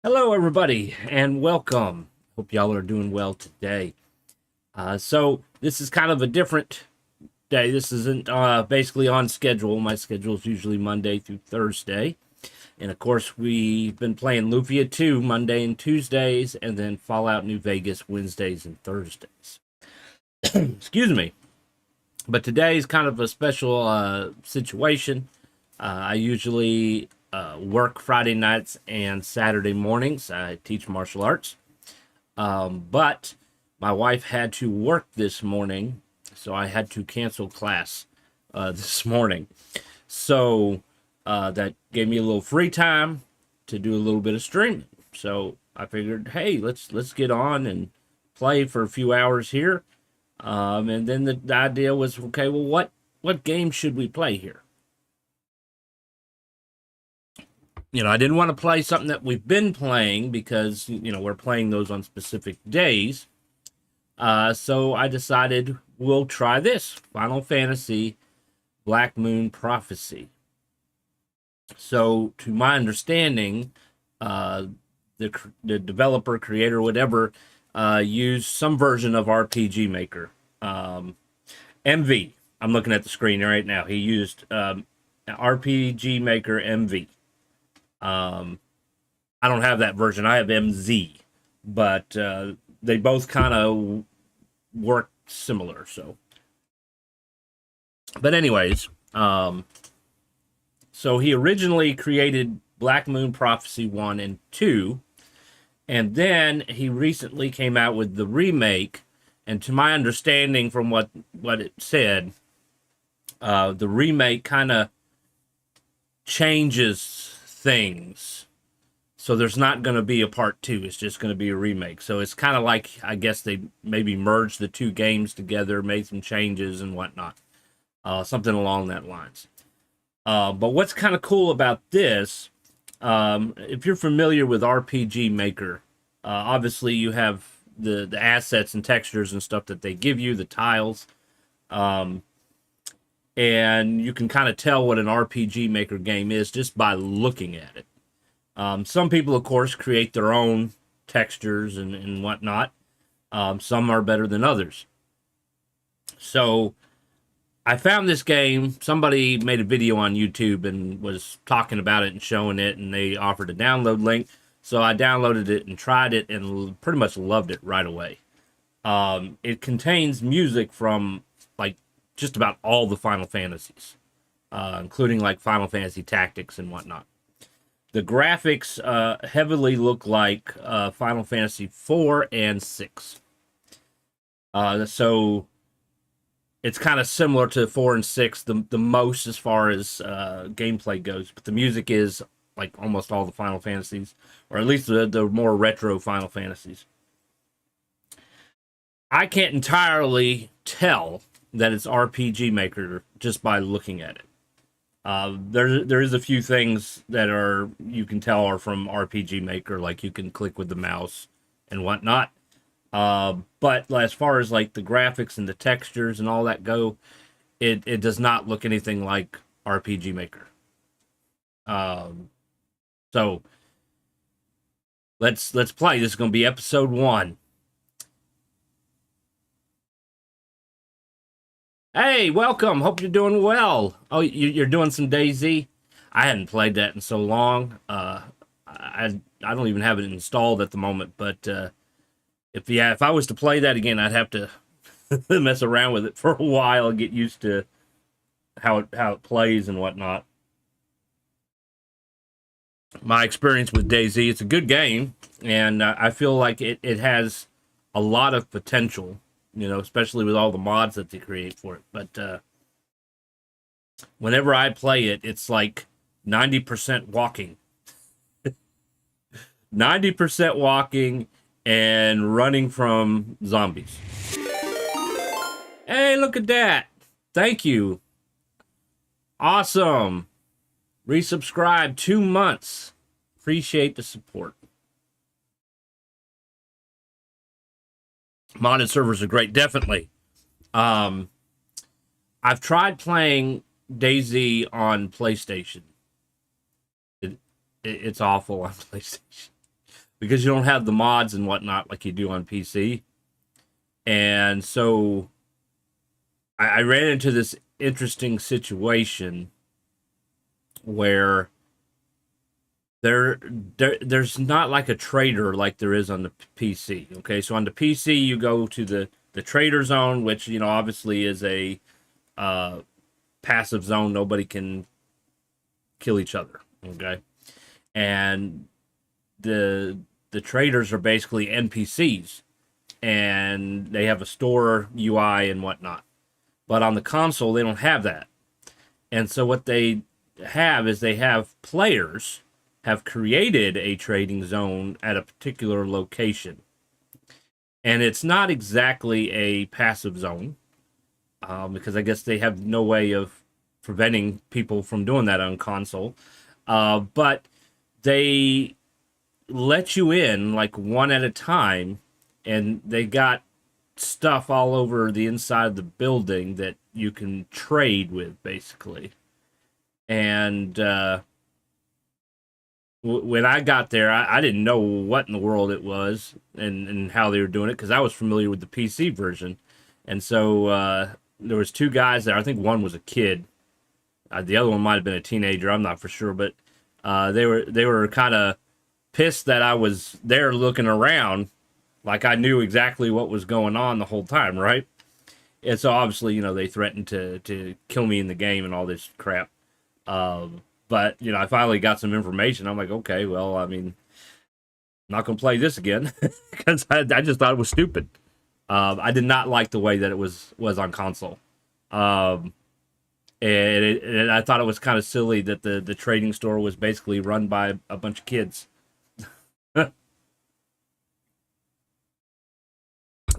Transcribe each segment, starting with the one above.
Hello, everybody, and welcome. Hope y'all are doing well today. So this is kind of a different day. This isn't basically on schedule. My schedule is usually Monday through Thursday, and of course we've been playing Lufia 2 Monday and Tuesdays, and then Fallout New Vegas Wednesdays and Thursdays. Excuse me. But today is kind of a special situation. I usually work Friday nights and Saturday mornings. I teach martial arts. But my wife had to work this morning, so I had to cancel class this morning. So that gave me a little free time to do a little bit of streaming. So I figured, hey, let's get on and play for a few hours here. And then the idea was, okay, well, what game should we play here? I didn't want to play something that we've been playing because, we're playing those on specific days. So I decided we'll try this Final Fantasy Blackmoon Prophecy. So, to my understanding, uh, the developer, creator, whatever, used some version of RPG Maker. MV. I'm looking at the screen right now. He used RPG Maker MV. I don't have that version. I have MZ, but they both kind of work similar. But anyways, so he originally created Blackmoon Prophecy 1 and 2, and then he recently came out with the remake. And to my understanding, from what it said, the remake kind of changes things. So there's not going to be a part two. It's just going to be a remake. So it's kind of like, I guess they maybe merged the two games together, made some changes and whatnot. Something along that lines. But what's kind of cool about this, if you're familiar with RPG Maker, obviously you have the assets and textures and stuff that they give you, the tiles. And you can kind of tell what an RPG Maker game is just by looking at it. Some people, of course, create their own textures and whatnot. Some are better than others. So I found this game. Somebody made a video on YouTube and was talking about it and showing it, and they offered a download link. So I downloaded it and tried it and pretty much loved it right away. It contains music from like just about all the Final Fantasies, including like Final Fantasy Tactics and whatnot. The graphics heavily look like Final Fantasy 4 and 6. So it's kind of similar to 4 and 6, the most as far as gameplay goes. But the music is like almost all the Final Fantasies, or at least the more retro Final Fantasies. I can't entirely tell that it's RPG Maker just by looking at it. There is a few things that are you can tell are from RPG Maker, like you can click with the mouse and whatnot. But as far as like the graphics and the textures and all that go, it does not look anything like RPG Maker. So let's play. This is going to be episode 1. Hey, welcome. Hope you're doing well. Oh, you're doing some DayZ. I hadn't played that in so long. I don't even have it installed at the moment. But if I was to play that again, I'd have to mess around with it for a while and get used to how it plays and whatnot. My experience with DayZ, it's a good game, and I feel like it has a lot of potential. Especially with all the mods that they create for it. But whenever I play it, it's like 90% walking. 90% walking and running from zombies. Hey, look at that. Thank you. Awesome. Resubscribe 2 months. Appreciate the support. Modded servers are great, definitely. I've tried playing DayZ on PlayStation. It's awful on PlayStation. because you don't have the mods and whatnot like you do on PC. And so I ran into this interesting situation where there's not like a trader like there is on the PC. Okay, so on the PC you go to the trader zone, which obviously is a uh, passive zone. Nobody can kill each other. Okay, and the the traders are basically NPCs, and they have a store UI and whatnot. But on the console, they don't have that. And so what they have is they have players have created a trading zone at a particular location. And it's not exactly a passive zone, because I guess they have no way of preventing people from doing that on console. But they let you in like one at a time, and they got stuff all over the inside of the building that you can trade with, basically. And when I got there, I didn't know what in the world it was and how they were doing it, because I was familiar with the PC version. And so there was two guys there. I think one was a kid. The other one might have been a teenager. I'm not for sure, but they were kind of pissed that I was there looking around, like I knew exactly what was going on the whole time, right? And so obviously, they threatened to kill me in the game and all this crap. But I finally got some information. I'm like, okay, well, I mean, I'm not gonna play this again because I just thought it was stupid. I did not like the way that it was on console. Um, and I thought it was kind of silly that the trading store was basically run by a bunch of kids.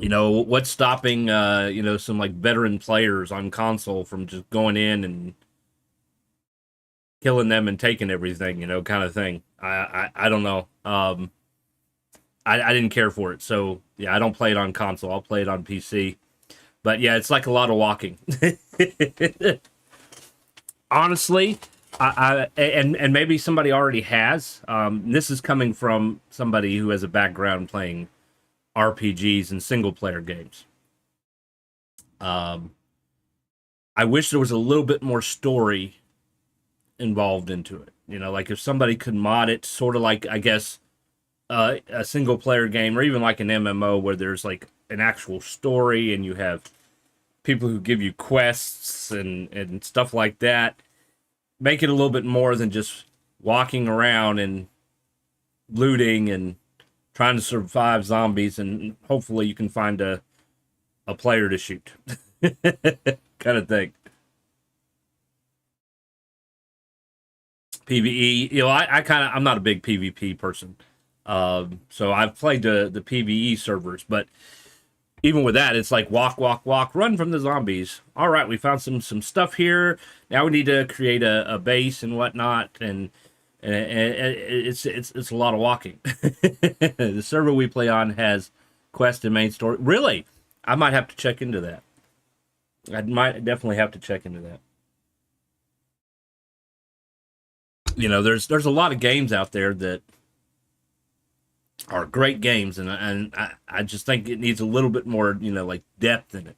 What's stopping some like veteran players on console from just going in and killing them and taking everything, kind of thing. I don't know. I didn't care for it, so yeah, I don't play it on console. I'll play it on PC. But yeah, it's like a lot of walking. Honestly, and maybe somebody already has. This is coming from somebody who has a background playing RPGs and single player games. I wish there was a little bit more story involved into it. Like if somebody could mod it, sort of like, I guess, a single player game, or even like an MMO where there's like an actual story and you have people who give you quests and stuff like that. Make it a little bit more than just walking around and looting and trying to survive zombies, and hopefully you can find a player to shoot. Kind of thing. PvE, I'm not a big PvP person. So I've played the PvE servers, but even with that, it's like walk, walk, walk, run from the zombies. All right, we found some stuff here. Now we need to create a base and whatnot, and it's a lot of walking. The server we play on has quest and main story. Really, I might have to check into that. I might definitely have to check into that. There's a lot of games out there that are great games, and I just think it needs a little bit more, like depth in it.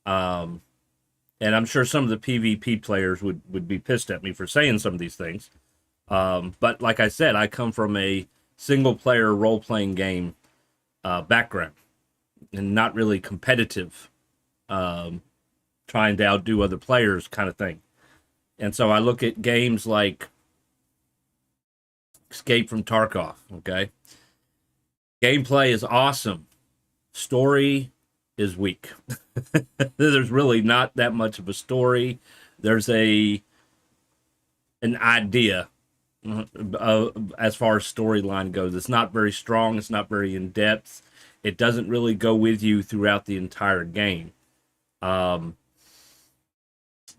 Um, and I'm sure some of the PvP players would be pissed at me for saying some of these things. But like I said, I come from a single player role playing game background, and not really competitive, trying to outdo other players kind of thing. And so I look at games like Escape from Tarkov. Okay, gameplay is awesome. Story is weak. There's really not that much of a story. There's an idea as far as storyline goes. It's not very strong. It's not very in depth. It doesn't really go with you throughout the entire game.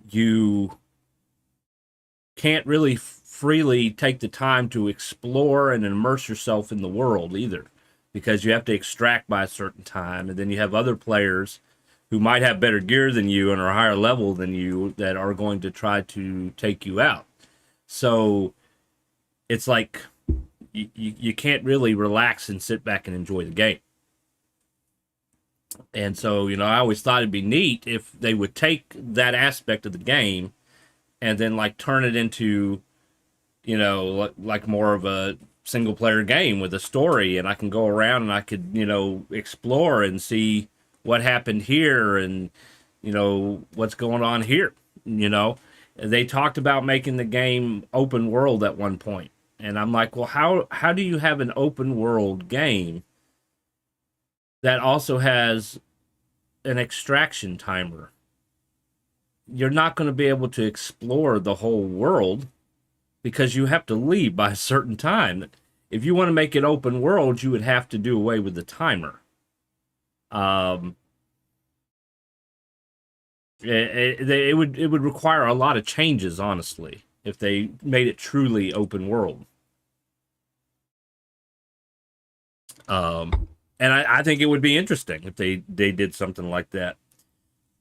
You can't really freely take the time to explore and immerse yourself in the world either, because you have to extract by a certain time, and then you have other players who might have better gear than you and are a higher level than you that are going to try to take you out. So it's like you can't really relax and sit back and enjoy the game. And so, I always thought it'd be neat if they would take that aspect of the game and then like turn it into, like more of a single player game with a story, and I can go around and I could, explore and see what happened here and, what's going on here. They talked about making the game open world at one point. And I'm like, well, how do you have an open world game that also has an extraction timer? You're not going to be able to explore the whole world because you have to leave by a certain time. If you want to make it open world, you would have to do away with the timer. It would require a lot of changes, honestly, if they made it truly open world. And I think it would be interesting if they did something like that.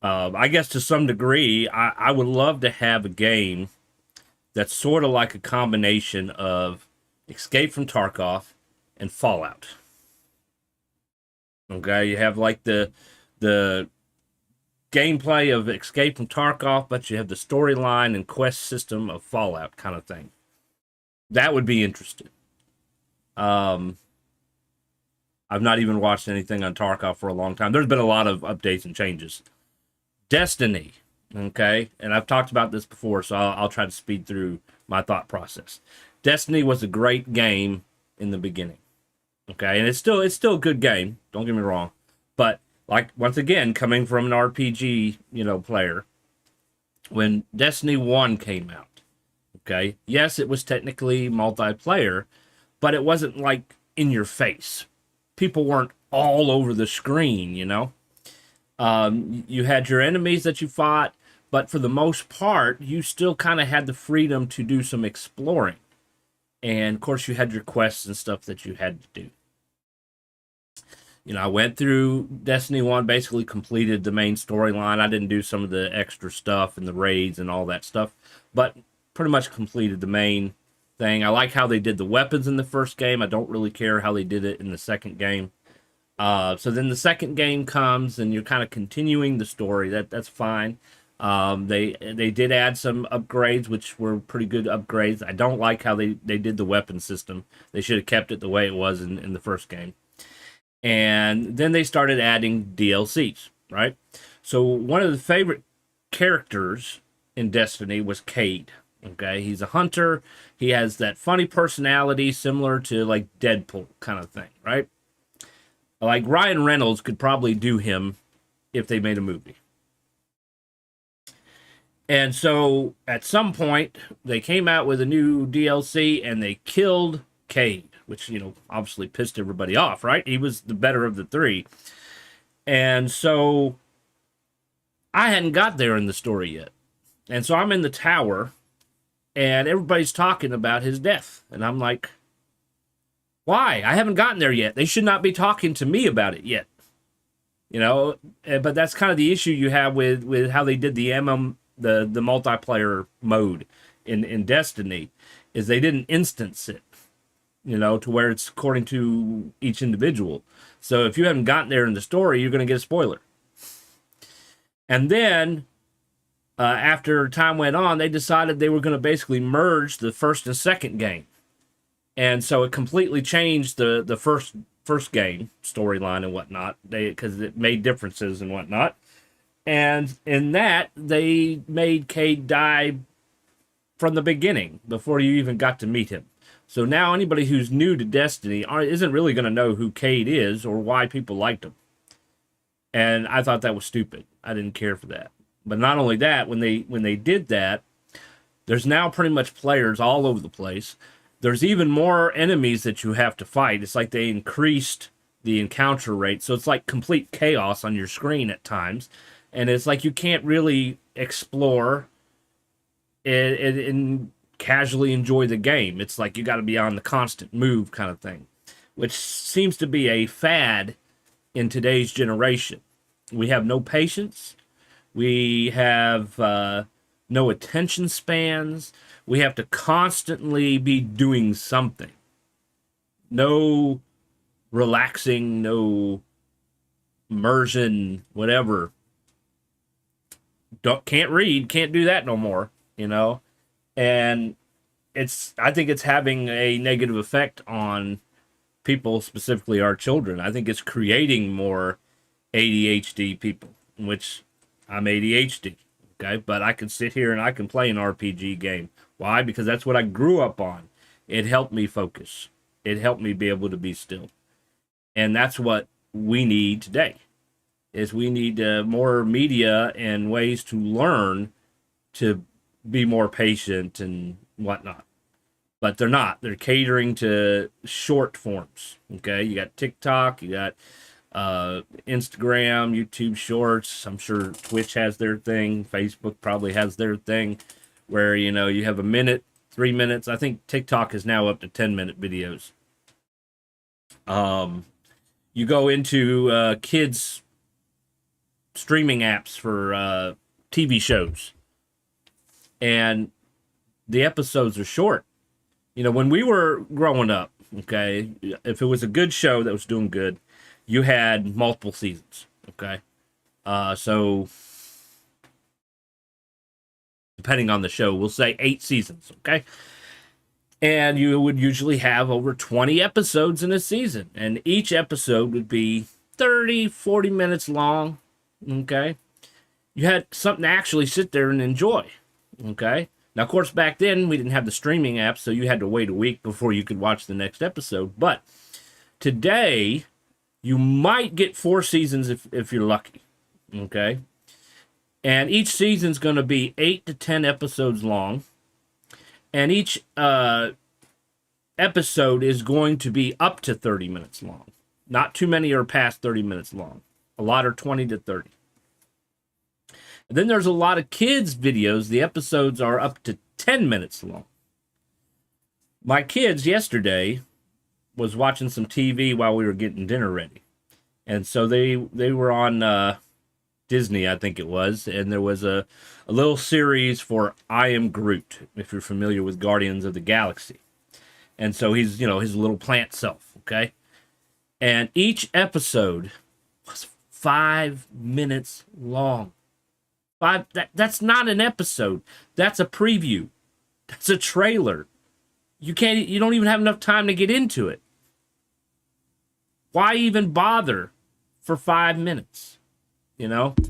I guess to some degree, I would love to have a game that's sort of like a combination of Escape from Tarkov and Fallout. Okay, you have like the gameplay of Escape from Tarkov, but you have the storyline and quest system of Fallout kind of thing. That would be interesting. I've not even watched anything on Tarkov for a long time. There's been a lot of updates and changes. Destiny, okay? And I've talked about this before, so I'll try to speed through my thought process. Destiny was a great game in the beginning, okay? And it's still a good game, don't get me wrong. But, like, once again, coming from an RPG, player, when Destiny 1 came out, okay? Yes, it was technically multiplayer, but it wasn't, like, in your face. People weren't all over the screen, You had your enemies that you fought, but for the most part, you still kind of had the freedom to do some exploring. And of course, you had your quests and stuff that you had to do. I went through Destiny 1, basically completed the main storyline. I didn't do some of the extra stuff and the raids and all that stuff, but pretty much completed the main thing. I like how they did the weapons in the first game. I don't really care how they did it in the second game. So then the second game comes, and you're kind of continuing the story. That's fine. They did add some upgrades, which were pretty good upgrades. I don't like how they did the weapon system. They should have kept it the way it was in the first game. And then they started adding DLCs, right? So one of the favorite characters in Destiny was Cade. Okay, he's a hunter. He has that funny personality similar to like Deadpool kind of thing, right? Like Ryan Reynolds could probably do him if they made a movie. And so at some point, they came out with a new DLC and they killed Cade, which, obviously pissed everybody off, right? He was the better of the three. And so I hadn't got there in the story yet. And so I'm in the tower and everybody's talking about his death. And I'm like, why? I haven't gotten there yet. They should not be talking to me about it yet. But that's kind of the issue you have with how they did the multiplayer mode in Destiny, is they didn't instance it, to where it's according to each individual. So if you haven't gotten there in the story, you're going to get a spoiler. And then after time went on, they decided they were going to basically merge the first and second game. And so it completely changed the first game storyline and whatnot, because it made differences and whatnot. And in that, they made Cade die from the beginning before you even got to meet him. So now anybody who's new to Destiny isn't really going to know who Cade is or why people liked him. And I thought that was stupid. I didn't care for that. But not only that, when they did that, there's now pretty much players all over the place. There's even more enemies that you have to fight. It's like they increased the encounter rate. So it's like complete chaos on your screen at times. And it's like you can't really explore and casually enjoy the game. It's like you got to be on the constant move kind of thing, which seems to be a fad in today's generation. We have no patience. We have no attention spans. We have to constantly be doing something. no relaxing, no immersion, whatever. Can't read, can't do that no more, you know? And I think it's having a negative effect on people, specifically our children. I think it's creating more ADHD people, which I'm ADHD, okay? But I can sit here and I can play an RPG game. Why? Because that's what I grew up on. It helped me focus. It helped me be able to be still. And that's what we need today. Is we need more media and ways to learn to be more patient and whatnot. But they're not. They're catering to short forms. Okay, you got TikTok, you got Instagram, YouTube Shorts. I'm sure Twitch has their thing. Facebook probably has their thing, where you have a minute, 3 minutes. I think TikTok is now up to 10-minute videos. You go into kids streaming apps for TV shows, and the episodes are short. When we were growing up, okay, if it was a good show that was doing good, you had multiple seasons, okay? So depending on the show, we'll say 8 seasons, okay? And you would usually have over 20 episodes in a season, and each episode would be 30, 40 minutes long, okay? You had something to actually sit there and enjoy, okay? Now, of course, back then, we didn't have the streaming apps, so you had to wait a week before you could watch the next episode. But today, you might get 4 seasons if you're lucky, okay? And each season's going to be 8 to 10 episodes long. And each episode is going to be up to 30 minutes long. Not too many are past 30 minutes long. A lot are 20 to 30. And then there's a lot of kids' videos. The episodes are up to 10 minutes long. My kids yesterday was watching some TV while we were getting dinner ready. And so they were on Disney, I think it was, and there was a little series for I Am Groot, if you're familiar with Guardians of the Galaxy. And so he's, his little plant self, okay? And each episode was 5 minutes long. That's not an episode. That's a preview. That's a trailer. You don't even have enough time to get into it. Why even bother for 5 minutes? And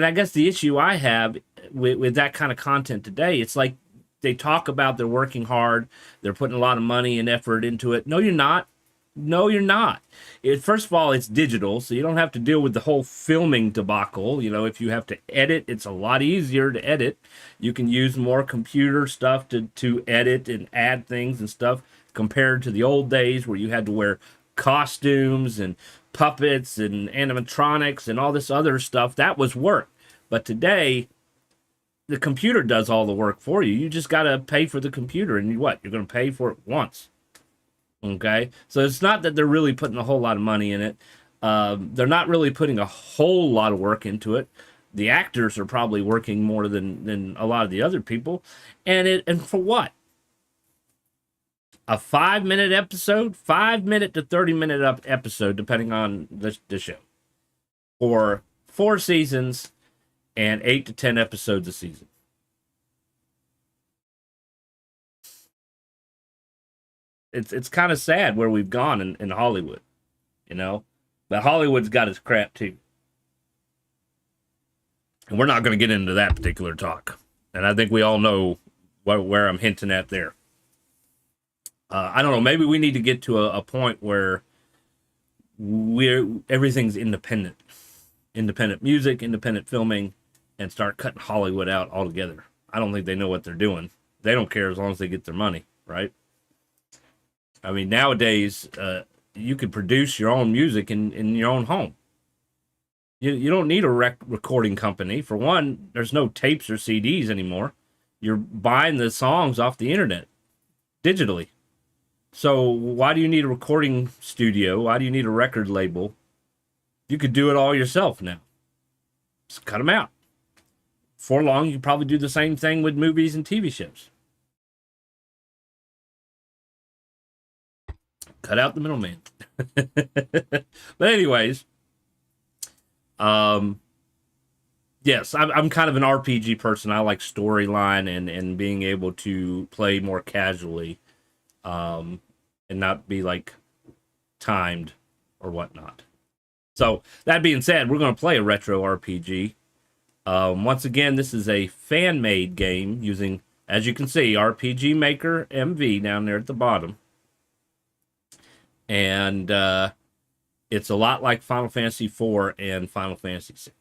I guess the issue I have with that kind of content today, it's like they talk about they're working hard, they're putting a lot of money and effort into it. No, you're not. No, you're not. First of all, it's digital, so you don't have to deal with the whole filming debacle. If you have to edit, it's a lot easier to edit. You can use more computer stuff to edit and add things and stuff compared to the old days where you had to wear costumes and puppets and animatronics and all this other stuff. That was work. But today, the computer does all the work for you. You just got to pay for the computer, and you're going to pay for it once. Okay, so it's not that they're really putting a whole lot of money in it. They're not really putting a whole lot of work into it. The actors are probably working more than a lot of the other people. And for what? A 5-minute episode, 5-minute to 30-minute episode, depending on the show, for 4 seasons and 8 to 10 episodes a season. It's kind of sad where we've gone in Hollywood, but Hollywood's got its crap too. And we're not going to get into that particular talk. And I think we all know where I'm hinting at there. I don't know. Maybe we need to get to a point where everything's independent music, independent filming, and start cutting Hollywood out altogether. I don't think they know what they're doing. They don't care as long as they get their money, right? I mean, nowadays, you can produce your own music in your own home. You don't need a recording company. For one, there's no tapes or CDs anymore. You're buying the songs off the internet, digitally. So why do you need a recording studio? Why do you need a record label? You could do it all yourself now. Just cut them out. For long, you probably do the same thing with movies and TV shows. Cut out the middleman. But anyways, yes, I'm kind of an RPG person. I like storyline and being able to play more casually, and not be like timed or whatnot. So that being said, we're going to play a retro RPG. Once again, this is a fan-made game using, as you can see, rpgmaker MV down there at the bottom. And it's a lot like Final Fantasy IV and Final Fantasy VI.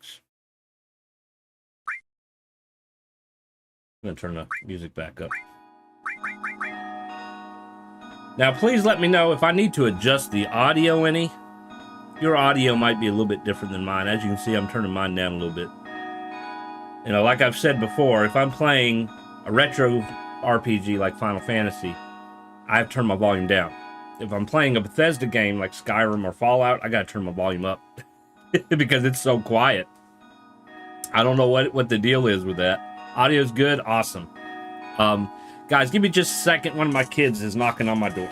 I'm going to turn the music back up. Now, please let me know if I need to adjust the audio any. Your audio might be a little bit different than mine. As you can see, I'm turning mine down a little bit. You know, like I've said before, if I'm playing a retro RPG like Final Fantasy, I have to turn my volume down. If I'm playing a Bethesda game like Skyrim or Fallout, I gotta turn my volume up because it's so quiet. I don't know what the deal is with that. Audio's good, awesome. Guys, give me just a second. One of my kids is knocking on my door.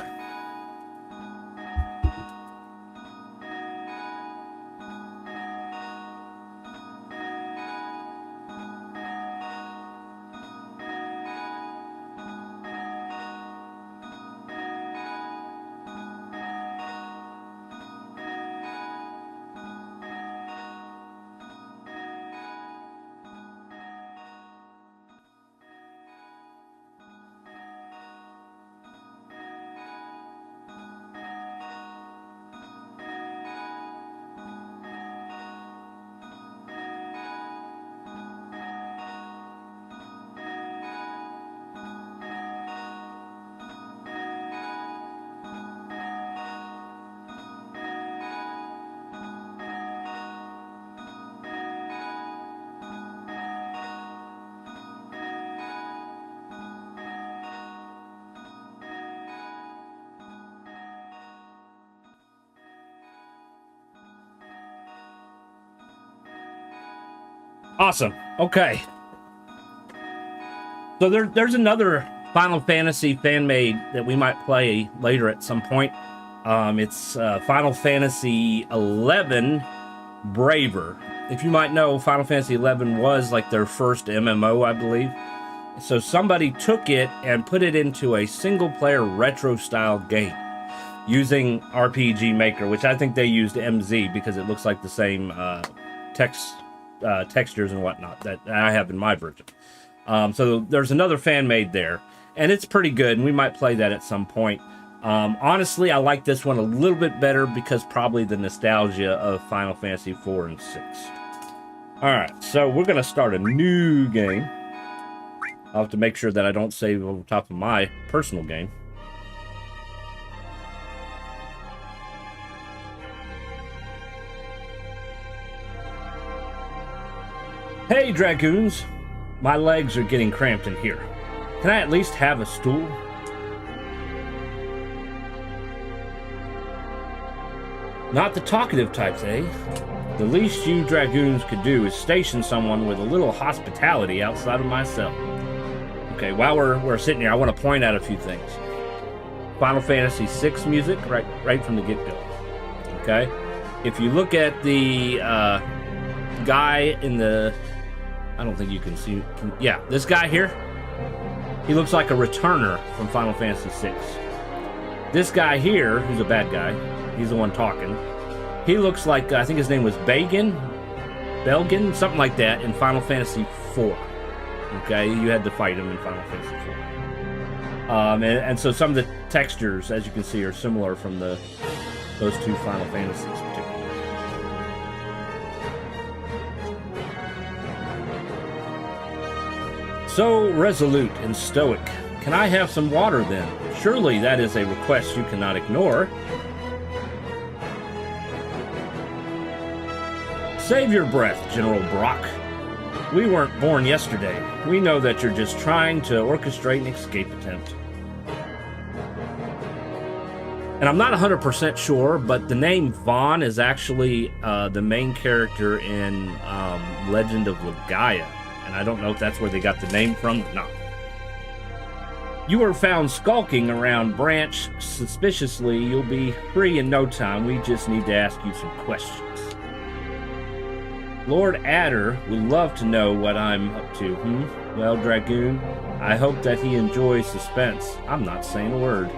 Awesome. Okay. So there's another Final Fantasy fan-made that we might play later at some point. It's Final Fantasy 11 Braver. If you might know, Final Fantasy 11 was like their first MMO, I believe. So somebody took it and put it into a single-player retro-style game using rpgmaker, which I think they used MZ because it looks like the same textures and whatnot that I have in my version. So there's another fan made there, and it's pretty good, and we might play that at some point. Honestly, I like this one a little bit better because probably the nostalgia of Final Fantasy 4 and 6. Alright, so we're going to start a new game. I'll have to make sure that I don't save over top of my personal game. Hey, Dragoons! My legs are getting cramped in here. Can I at least have a stool? Not the talkative types, eh? The least you Dragoons could do is station someone with a little hospitality outside of my cell. Okay, while we're sitting here, I want to point out a few things. Final Fantasy VI music, right from the get-go. Okay? If you look at the guy in the... I don't think you can see... yeah, this guy here, he looks like a returner from Final Fantasy VI. This guy here, who's a bad guy, he's the one talking. He looks like, I think his name was Belgin, something like that, in Final Fantasy IV. Okay, you had to fight him in Final Fantasy IV. And so some of the textures, as you can see, are similar from those two Final Fantasies particularly. So resolute and stoic. Can I have some water then? Surely that is a request you cannot ignore. Save your breath, General Brock. We weren't born yesterday. We know that you're just trying to orchestrate an escape attempt. And I'm not 100% sure, but the name Vaughn is actually the main character in Legend of Legaia. And I don't know if that's where they got the name from or not. You were found skulking around Branch suspiciously. You'll be free in no time. We just need to ask you some questions. Lord Adder would love to know what I'm up to, Well, Dragoon, I hope that he enjoys suspense. I'm not saying a word.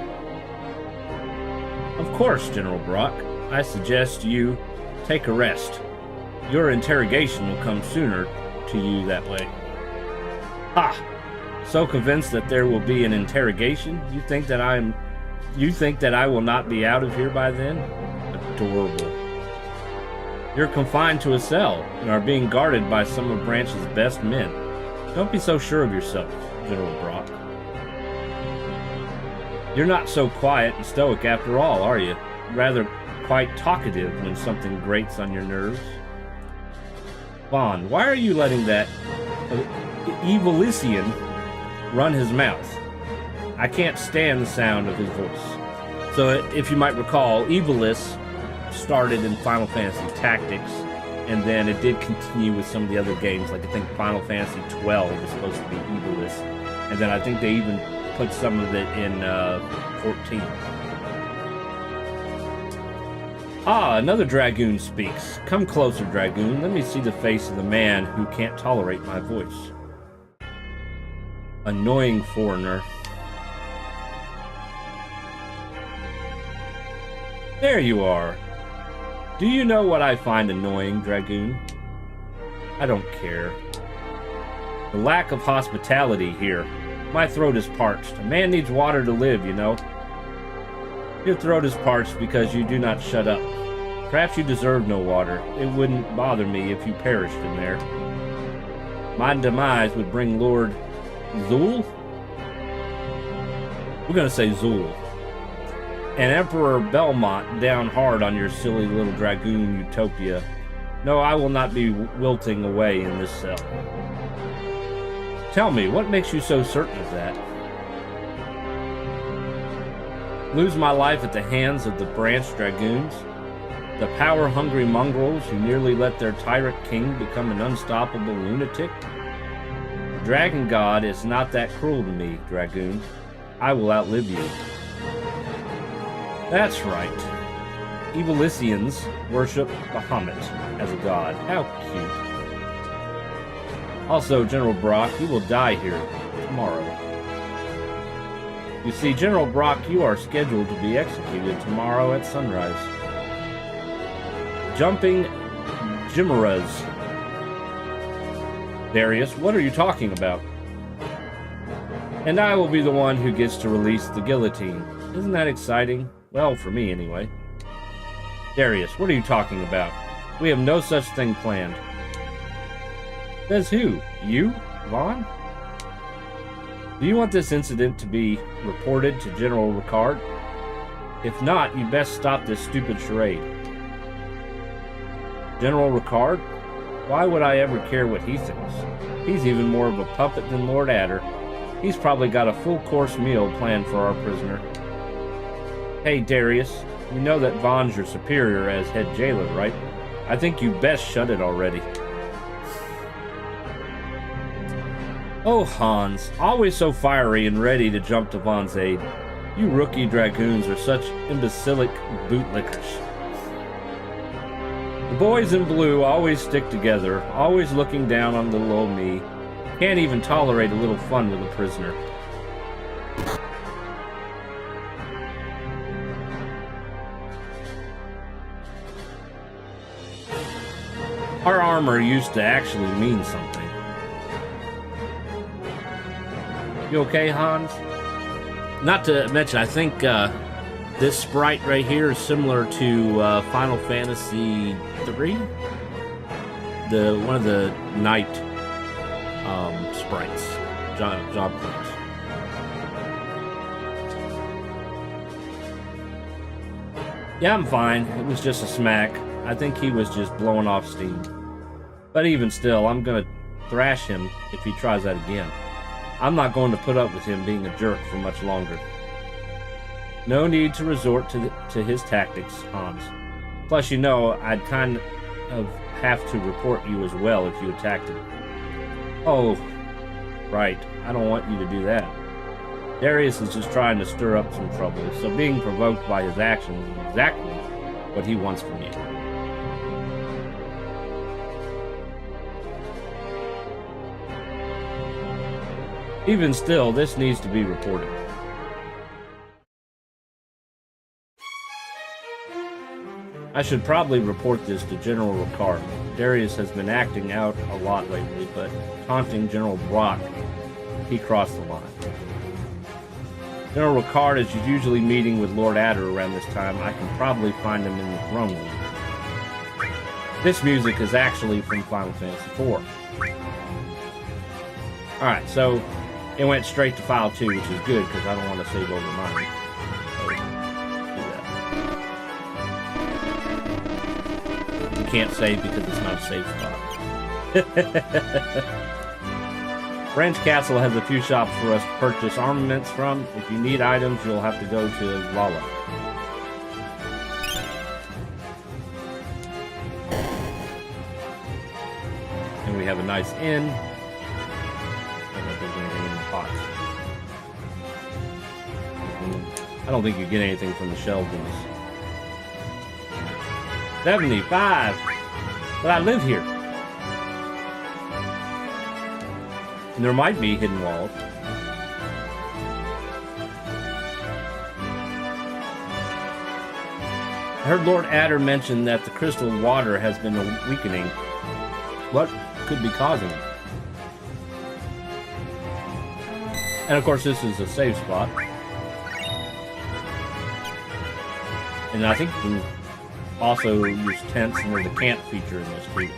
Of course, General Brock. I suggest you take a rest. Your interrogation will come sooner to you that way. Ha! So convinced that there will be an interrogation? You think that I will not be out of here by then? Adorable. You're confined to a cell and are being guarded by some of Branch's best men. Don't be so sure of yourself, General Brock. You're not so quiet and stoic after all, are you? Rather quite talkative when something grates on your nerves. Vaughn, why are you letting that Evilician run his mouth? I can't stand the sound of his voice. So if you might recall, Evilis started in Final Fantasy Tactics, and then it did continue with some of the other games, like I think Final Fantasy 12 was supposed to be Evilis, and then I think they even put some of it in 14. Ah, another Dragoon speaks. Come closer, Dragoon. Let me see the face of the man who can't tolerate my voice. Annoying foreigner. There you are. Do you know what I find annoying, Dragoon? I don't care. The lack of hospitality here. My throat is parched. A man needs water to live, you know. Your throat is parched because you do not shut up. Perhaps you deserve no water. It wouldn't bother me if you perished in there. My demise would bring Lord Zul? We're gonna say Zul. And Emperor Belmont down hard on your silly little Dragoon utopia. No, I will not be wilting away in this cell. Tell me, what makes you so certain of that? Lose my life at the hands of the Branch Dragoons? The power-hungry mongrels who nearly let their tyrant king become an unstoppable lunatic? The Dragon God is not that cruel to me, Dragoon. I will outlive you. That's right. Evilicians worship Bahamut as a god. How cute. Also, General Brock, you will die here tomorrow. You see, General Brock, you are scheduled to be executed tomorrow at sunrise. Jumping Chimeras. Darius, what are you talking about? And I will be the one who gets to release the guillotine. Isn't that exciting? Well, for me, anyway. Darius, what are you talking about? We have no such thing planned. Says who? You? Vaughn? Do you want this incident to be reported to General Ricard? If not, you best stop this stupid charade. General Ricard? Why would I ever care what he thinks? He's even more of a puppet than Lord Adder. He's probably got a full-course meal planned for our prisoner. Hey, Darius, you know that Vaughn's your superior as head jailer, right? I think you best shut it already. Oh, Hans, always so fiery and ready to jump to Vaughn's aid. You rookie dragoons are such imbecilic bootlickers. The boys in blue always stick together, always looking down on little old me. Can't even tolerate a little fun with a prisoner. Our armor used to actually mean something. You okay, Hans? Not to mention, I think this sprite right here is similar to Final Fantasy 3. One of the knight sprites, job clones. Yeah, I'm fine. It was just a smack. I think he was just blowing off steam. But even still, I'm gonna thrash him if he tries that again. I'm not going to put up with him being a jerk for much longer. No need to resort to his tactics, Hans. Plus, you know, I'd kind of have to report you as well if you attacked him. Oh, right. I don't want you to do that. Darius is just trying to stir up some trouble, so being provoked by his actions is exactly what he wants from you. Even still, this needs to be reported. I should probably report this to General Ricard. Darius has been acting out a lot lately, but taunting General Brock, he crossed the line. General Ricard is usually meeting with Lord Adder around this time. I can probably find him in the throne room. This music is actually from Final Fantasy IV. Alright, so it went straight to file 2, which is good because I don't want to save over mine. So, do that. You can't save because it's not a safe spot. Branch Castle has a few shops for us to purchase armaments from. If you need items, you'll have to go to Lala. And we have a nice inn. I don't think you get anything from the shelves in this. 75! But I live here. And there might be hidden walls. I heard Lord Adder mention that the crystal water has been weakening. What could be causing it? And of course this is a save spot. And I think you can also use tents, and there's a camp feature in this too.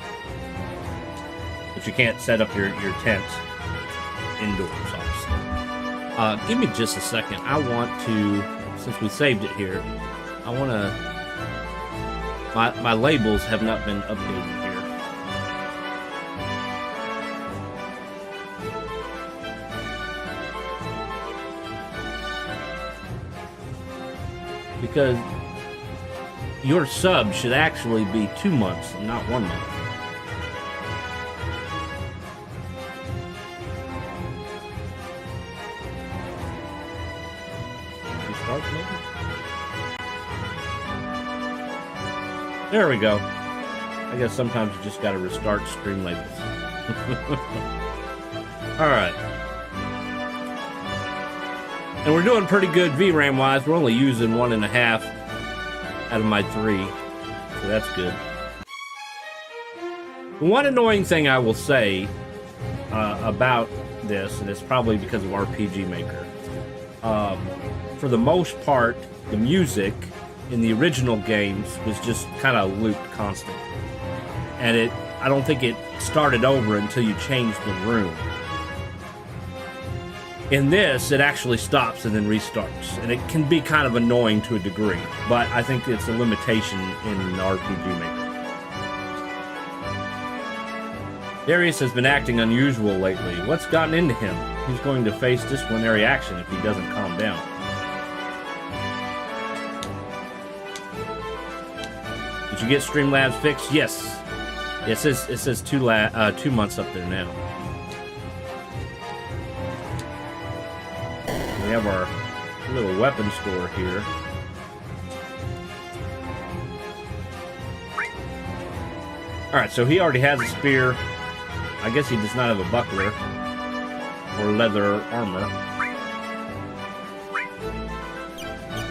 But you can't set up your tent indoors, obviously. Give me just a second. I want to, since we saved it here, I want to, my labels have not been updated here. Because your sub should actually be 2 months and not 1 month. Restart maybe? There we go. I guess sometimes you just gotta restart stream labels. Alright. And we're doing pretty good VRAM wise. We're only using 1.5 out of my 3, so that's good. The one annoying thing I will say about this, and it's probably because of rpgmaker, for the most part, the music in the original games was just kind of looped constant, and I don't think it started over until you changed the room. In this, it actually stops and then restarts, and it can be kind of annoying to a degree, but I think it's a limitation in rpgmaker. Darius has been acting unusual lately. What's gotten into him? He's going to face disciplinary action if he doesn't calm down. Did you get Streamlabs fixed? Yes. It says 2 months up there now. We have our little weapon store here. Alright, so he already has a spear. I guess he does not have a buckler or leather armor.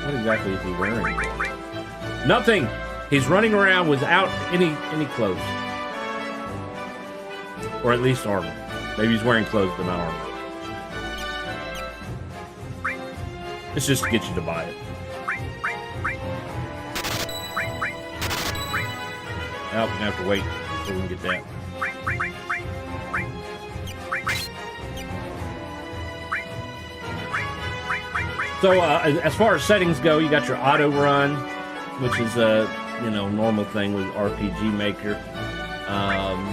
What exactly is he wearing? Nothing! He's running around without any clothes. Or at least armor. Maybe he's wearing clothes but not armor. It's just to get you to buy it. Now we're gonna have to wait until we can get that. So as far as settings go, you got your auto run, which is a normal thing with rpgmaker.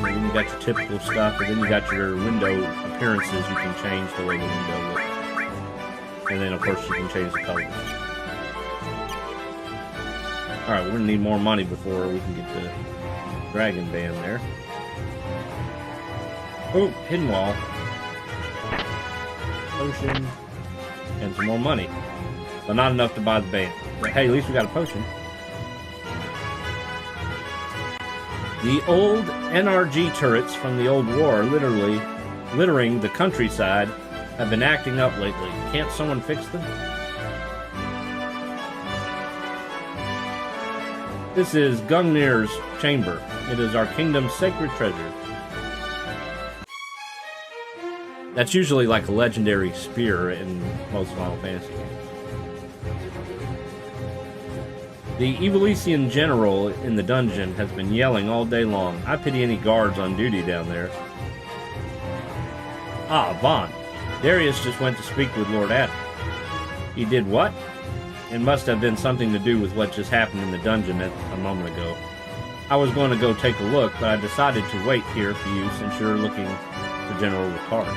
Then you got your typical stuff, and then you got your window appearances. You can change the way the window looks. And then, of course, you can change the colors. Alright, we're going to need more money before we can get the dragon band there. Oh, hidden wall. Potion. and some more money. But not enough to buy the band. But hey, at least we got a potion. The old NRG turrets from the old war, literally littering the countryside, have been acting up lately. Can't someone fix them? This is Gungnir's chamber. It is our kingdom's sacred treasure. That's usually like a legendary spear in most Final Fantasy games. The Evilesian general in the dungeon has been yelling all day long. I pity any guards on duty down there. Ah, Vaughn. Darius just went to speak with Lord Adam. He did what? It must have been something to do with what just happened in the dungeon a moment ago. I was going to go take a look, but I decided to wait here for you since you're looking for General Ricard.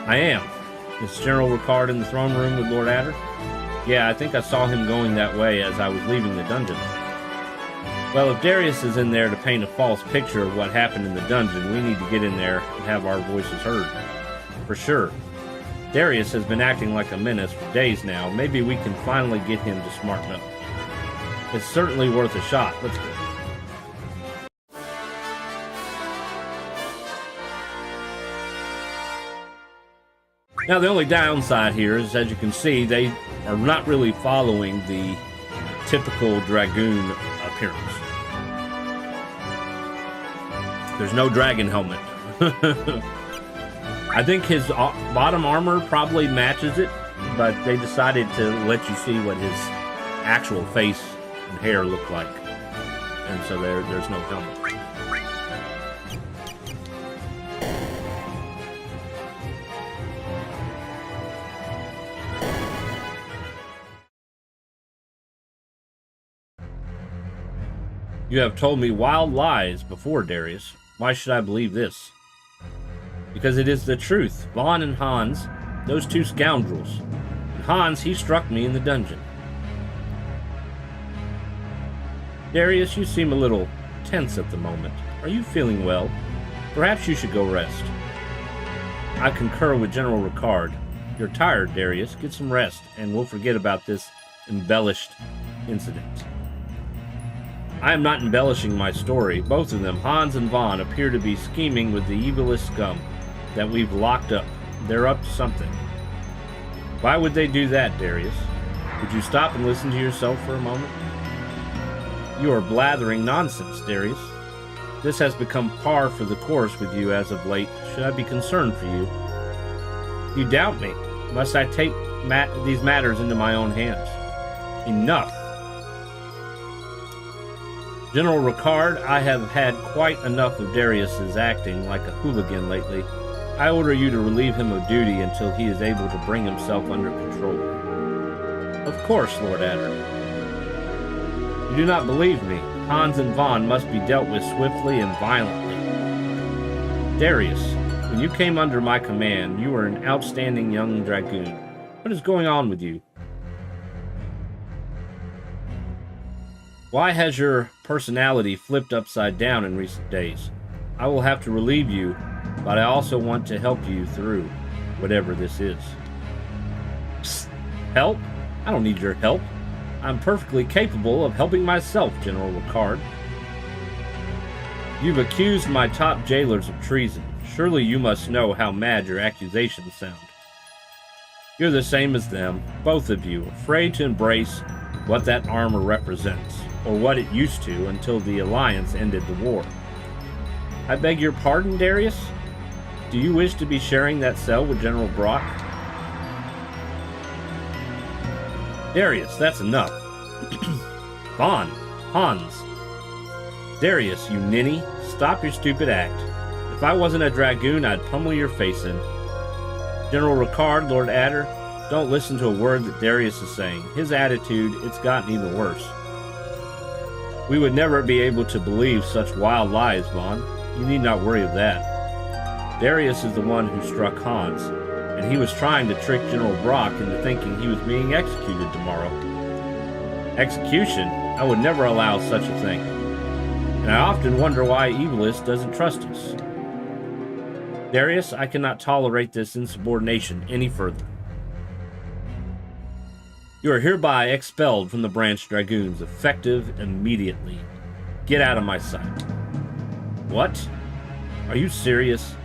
I am. Is General Ricard in the throne room with Lord Adder? Yeah, I think I saw him going that way as I was leaving the dungeon. Well, if Darius is in there to paint a false picture of what happened in the dungeon, we need to get in there and have our voices heard. For sure. Darius has been acting like a menace for days now. Maybe we can finally get him to smarten up. It's certainly worth a shot. Let's go. Now, the only downside here is, as you can see, they are not really following the typical Dragoon appearance. There's no dragon helmet. I think his bottom armor probably matches it, but they decided to let you see what his actual face and hair look like. And so there's no helmet. You have told me wild lies before, Darius. Why should I believe this? Because it is the truth. Vaughn and Hans, those two scoundrels. And Hans, he struck me in the dungeon. Darius, you seem a little tense at the moment. Are you feeling well? Perhaps you should go rest. I concur with General Ricard. You're tired, Darius. Get some rest, and we'll forget about this embellished incident. I am not embellishing my story. Both of them, Hans and Vaughn, appear to be scheming with the evilest scum that we've locked up. They're up to something. Why would they do that, Darius? Would you stop and listen to yourself for a moment? You are blathering nonsense, Darius. This has become par for the course with you as of late. Should I be concerned for you? You doubt me. Must I take these matters into my own hands? Enough. General Ricard, I have had quite enough of Darius's acting like a hooligan lately. I order you to relieve him of duty until he is able to bring himself under control. Of course, Lord Adder. You do not believe me. Hans and Vaughn must be dealt with swiftly and violently. Darius, when you came under my command, you were an outstanding young dragoon. What is going on with you? Why has your personality flipped upside down in recent days? I will have to relieve you, but I also want to help you through whatever this is. Psst. Help? I don't need your help. I'm perfectly capable of helping myself, General Ricard. You've accused my top jailers of treason. Surely you must know how mad your accusations sound. You're the same as them, both of you, afraid to embrace what that armor represents, or what it used to until the Alliance ended the war. I beg your pardon, Darius? Do you wish to be sharing that cell with General Brock? Darius, that's enough. Vaughn, Hans. Darius, you ninny, stop your stupid act. If I wasn't a dragoon, I'd pummel your face in. General Ricard, Lord Adder, don't listen to a word that Darius is saying. His attitude, it's gotten even worse. We would never be able to believe such wild lies, Vaughn. You need not worry of that. Darius is the one who struck Hans, and he was trying to trick General Brock into thinking he was being executed tomorrow. Execution? I would never allow such a thing. And I often wonder why Evilist doesn't trust us. Darius, I cannot tolerate this insubordination any further. You are hereby expelled from the branch dragoons, effective immediately. Get out of my sight. What? Are you serious?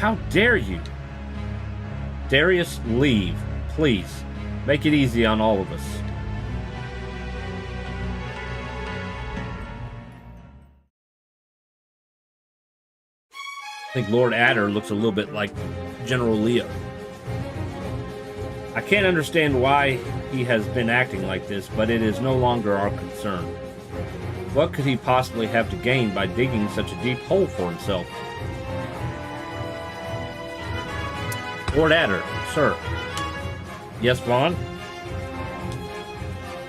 How dare you? Darius, leave. Please. Make it easy on all of us. I think Lord Adder looks a little bit like General Leo. I can't understand why he has been acting like this, but it is no longer our concern. What could he possibly have to gain by digging such a deep hole for himself? Lord Adder, sir. Yes, Vaughn?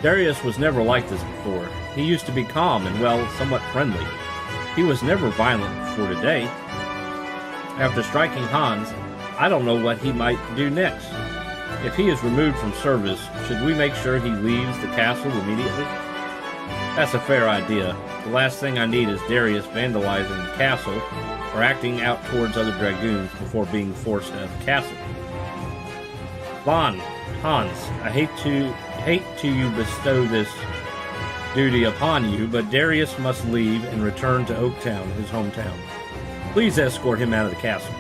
Darius was never like this before. He used to be calm and, well, somewhat friendly. He was never violent before today. After striking Hans, I don't know what he might do next. If he is removed from service, should we make sure he leaves the castle immediately? That's a fair idea. The last thing I need is Darius vandalizing the castle or acting out towards other dragoons before being forced out of the castle. Vaughn, Hans, I hate to you bestow this duty upon you, but Darius must leave and return to Oaktown, his hometown. Please escort him out of the castle.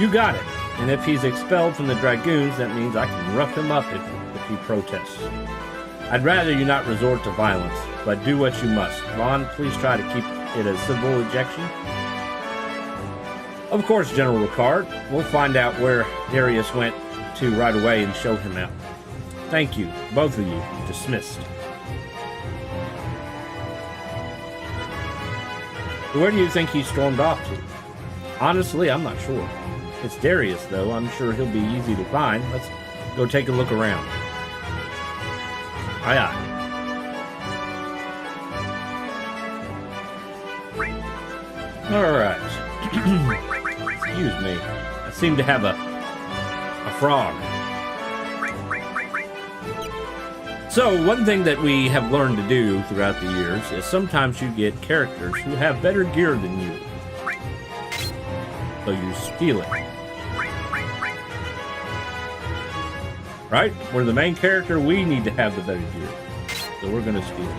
You got it. And if he's expelled from the dragoons, that means I can rough him up if he protests. I'd rather you not resort to violence, but do what you must. Vaughn, please try to keep it a civil ejection. Of course, General Ricard. We'll find out where Darius went to right away and show him out. Thank you, both of you. Dismissed. Where do you think he stormed off to? Honestly, I'm not sure. It's Darius, though. I'm sure he'll be easy to find. Let's go take a look around. Aye, aye. All right. Excuse me. I seem to have a frog. So, one thing that we have learned to do throughout the years is sometimes you get characters who have better gear than you. So you steal it. Right? We're the main character, we need to have the better gear. So we're gonna steal it.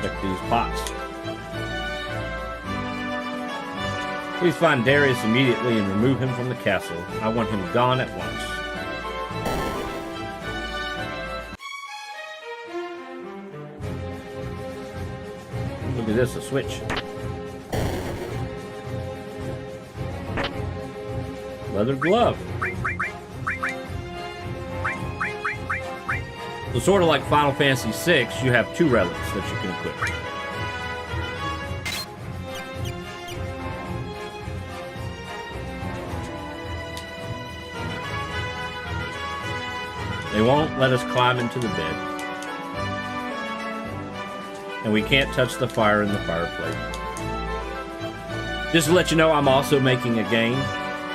Check these pots. Please find Darius immediately and remove him from the castle. I want him gone at once. Look at this, a switch. Leather glove. So sort of like Final Fantasy VI, you have 2 relics that you can equip. They won't let us climb into the bed. And we can't touch the fire in the fireplace. Just to let you know, I'm also making a game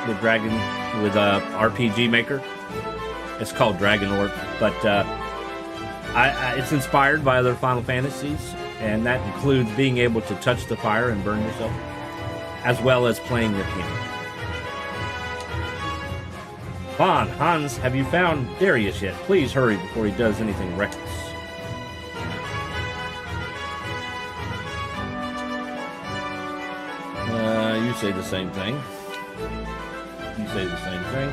with rpgmaker. It's called Dragonlord, but it's inspired by other Final Fantasies, and that includes being able to touch the fire and burn yourself, as well as playing the piano. Vaughn, Hans, have you found Darius yet? Please hurry before he does anything reckless. You say the same thing. You say the same thing.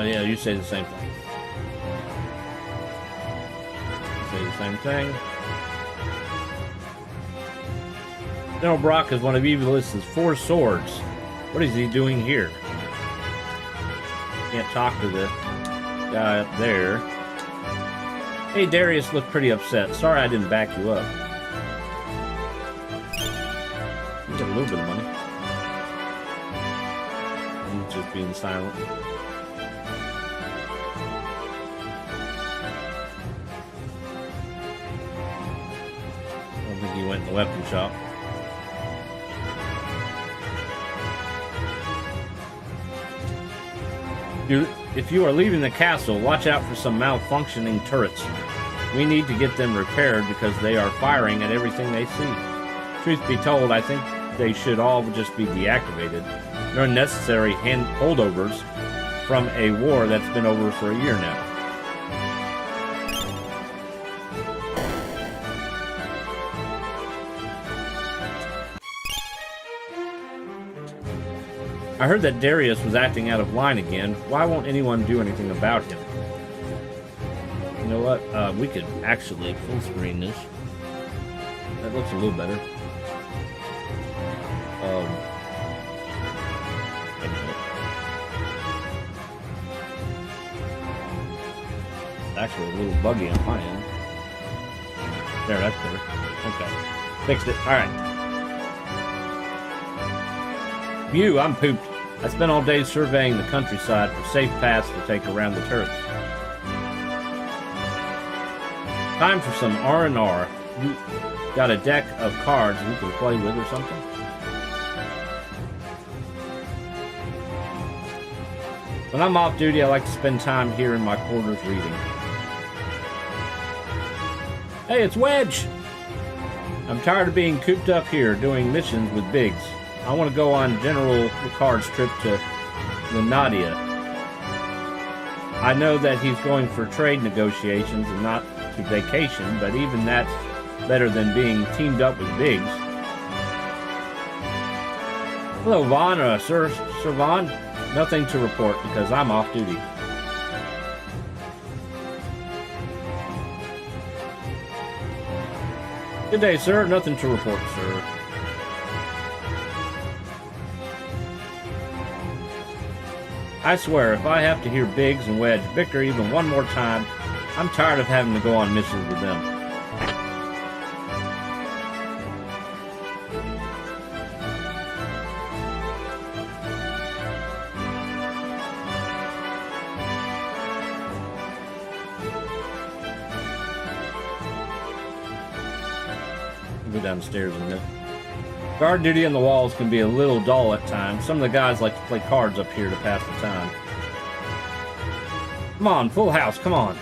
Yeah, you say the same thing. You say the same thing. General Brock is one of Evilus's 4 swords. What is he doing here? Can't talk to the guy up there. Hey, Darius looked pretty upset. Sorry I didn't back you up. You got a little bit of money. He's just being silent. I don't think he went in the weapon shop. If you are leaving the castle, watch out for some malfunctioning turrets. We need to get them repaired because they are firing at everything they see. Truth be told, I think they should all just be deactivated. They're unnecessary holdovers from a war that's been over for a year now. I heard that Darius was acting out of line again. Why won't anyone do anything about him? You know what? We could actually full screen this. That looks a little better. It's actually a little buggy on my end. There, that's better. Okay. Fixed it. Alright. Phew, I'm pooped. I spent all day surveying the countryside for safe paths to take around the turrets. Time for some R&R. You got a deck of cards we can play with or something? When I'm off duty, I like to spend time here in my quarters reading. Hey, it's Wedge! I'm tired of being cooped up here doing missions with Biggs. I want to go on General Ricard's trip to Nadia. I know that he's going for trade negotiations and not to vacation, but even that's better than being teamed up with Biggs. Hello, Vaughn, Sir Vaughn. Nothing to report because I'm off duty. Good day, sir. Nothing to report, sir. I swear, if I have to hear Biggs and Wedge bicker even one more time, I'm tired of having to go on missions with them. I'll go downstairs in a minute. Guard duty on the walls can be a little dull at times. Some of the guys like to play cards up here to pass the time. Come on, full house, come on.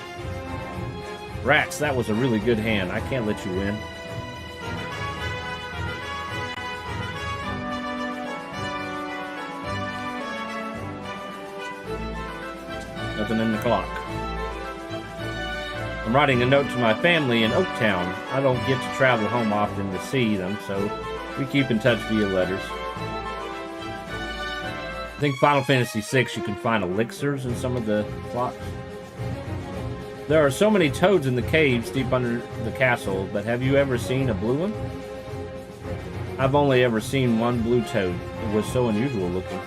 Rats, that was a really good hand. I can't let you win. Nothing in the clock. I'm writing a note to my family in Oaktown. I don't get to travel home often to see them, so we keep in touch via letters. I think Final Fantasy VI you can find elixirs in some of the clocks. There are so many toads in the caves deep under the castle, but have you ever seen a blue one? I've only ever seen one blue toad. It was so unusual looking.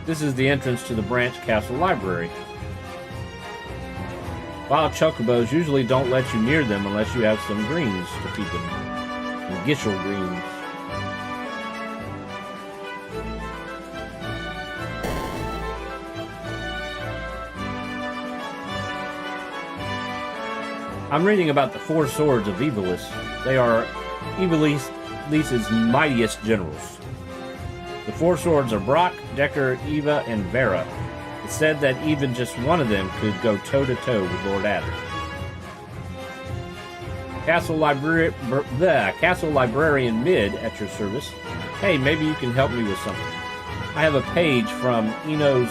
This is the entrance to the Branch Castle Library. Wild chocobos usually don't let you near them unless you have some greens to feed them. Some gishel greens. I'm reading about the four swords of Evilis. They are Evilis's mightiest generals. The four swords are Brock, Decker, Eva, and Vera. It's said that even just one of them could go toe-to-toe with Lord Adder. Castle Librarian Mid at your service. Hey, maybe you can help me with something. I have a page from Eno's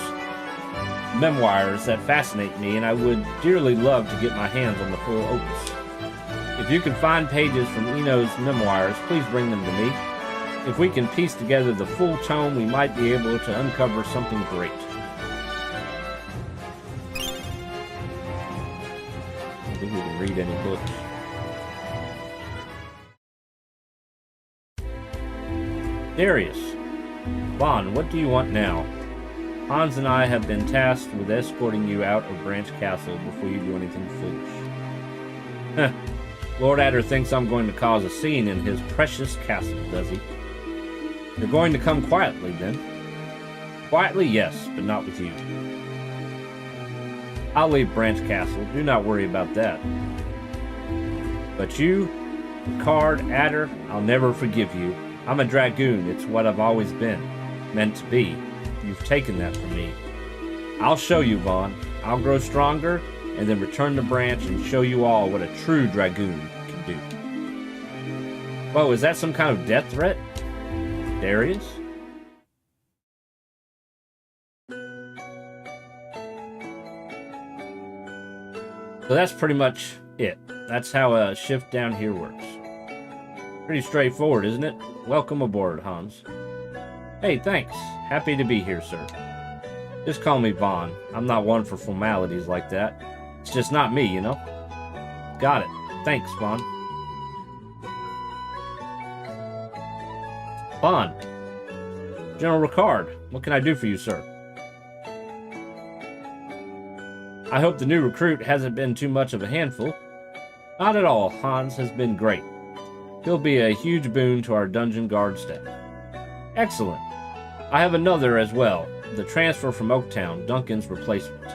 memoirs that fascinate me, and I would dearly love to get my hands on the full opus. If you can find pages from Eno's memoirs, please bring them to me. If we can piece together the full tome, we might be able to uncover something great. I don't think we can read any books. Darius. Vaughn, what do you want now? Hans and I have been tasked with escorting you out of Branch Castle before you do anything foolish. Lord Adder thinks I'm going to cause a scene in his precious castle, does he? You're going to come quietly, then? Quietly, yes, but not with you. I'll leave Branch Castle. Do not worry about that. But you, Ricard, Adder, I'll never forgive you. I'm a dragoon. It's what I've always been. Meant to be. You've taken that from me. I'll show you, Vaughn. I'll grow stronger, and then return the branch and show you all what a true dragoon can do. Whoa, is that some kind of death threat? Darius? So that's pretty much it. That's how a shift down here works. Pretty straightforward, isn't it? Welcome aboard, Hans. Hey, thanks. Happy to be here, sir. Just call me Vaughn. I'm not one for formalities like that. It's just not me, you know? Got it. Thanks, Vaughn. Vaughn. General Ricard, what can I do for you, sir? I hope the new recruit hasn't been too much of a handful. Not at all. Hans has been great. He'll be a huge boon to our dungeon guard staff. Excellent. I have another as well. The transfer from Oaktown, Duncan's replacement.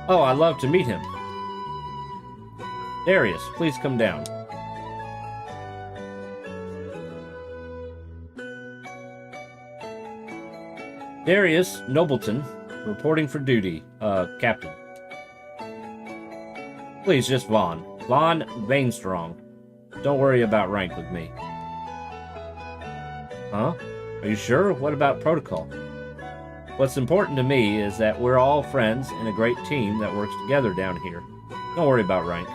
Oh, I'd love to meet him. Darius, please come down. Darius Nobleton, reporting for duty, Captain. Please, just Vaughn. Vaughn Vainstrong. Don't worry about rank with me. Huh? Are you sure? What about protocol? What's important to me is that we're all friends and a great team that works together down here. Don't worry about rank.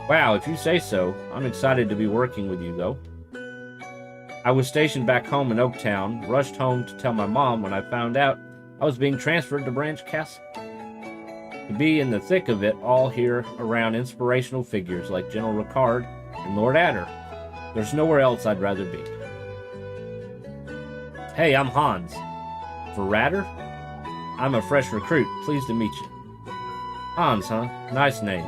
Wow, if you say so. I'm excited to be working with you, though. I was stationed back home in Oaktown, rushed home to tell my mom when I found out I was being transferred to Branch Castle. To be in the thick of it all here around inspirational figures like General Ricard and Lord Adder. There's nowhere else I'd rather be. Hey, I'm Hans. For Radder? I'm a fresh recruit. Pleased to meet you. Hans, huh? Nice name.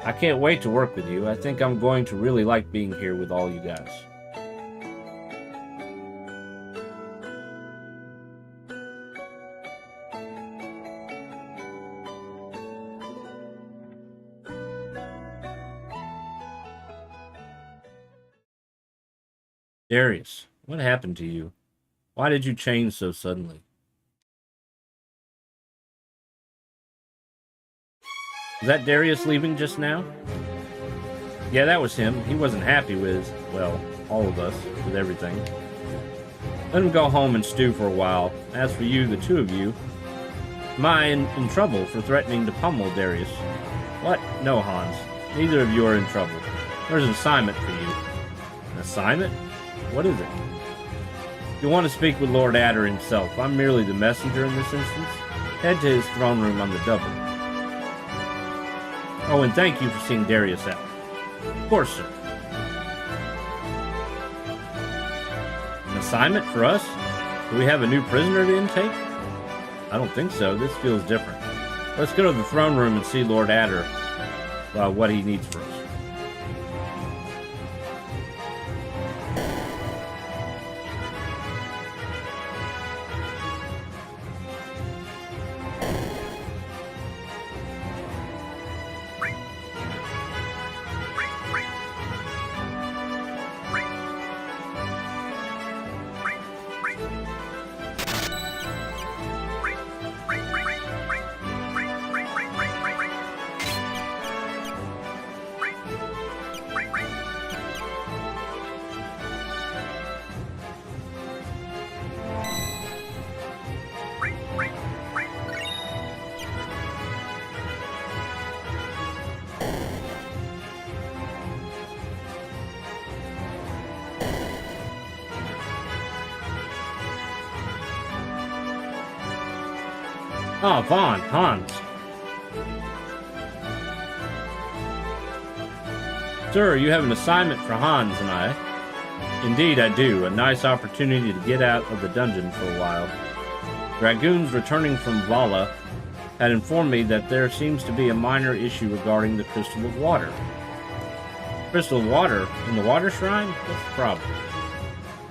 I can't wait to work with you. I think I'm going to really like being here with all you guys. Darius, what happened to you? Why did you change so suddenly? Is that Darius leaving just now? Yeah, that was him. He wasn't happy with, well, all of us, with everything. Let him go home and stew for a while. As for you, the two of you, am I in trouble for threatening to pummel Darius? What? No, Hans. Neither of you are in trouble. There's an assignment for you. An assignment? What is it? You want to speak with Lord Adder himself. I'm merely the messenger in this instance. Head to his throne room on the double. Oh, and thank you for seeing Darius out. Of course, sir. An assignment for us? Do we have a new prisoner to intake? I don't think so. This feels different. Let's go to the throne room and see Lord Adder what he needs from us. Ah, Vaughn, Hans. Sir, you have an assignment for Hans and I. Indeed, I do. A nice opportunity to get out of the dungeon for a while. Dragoons returning from Vala had informed me that there seems to be a minor issue regarding the Crystal of Water. Crystal of Water? In the Water Shrine? What's the problem?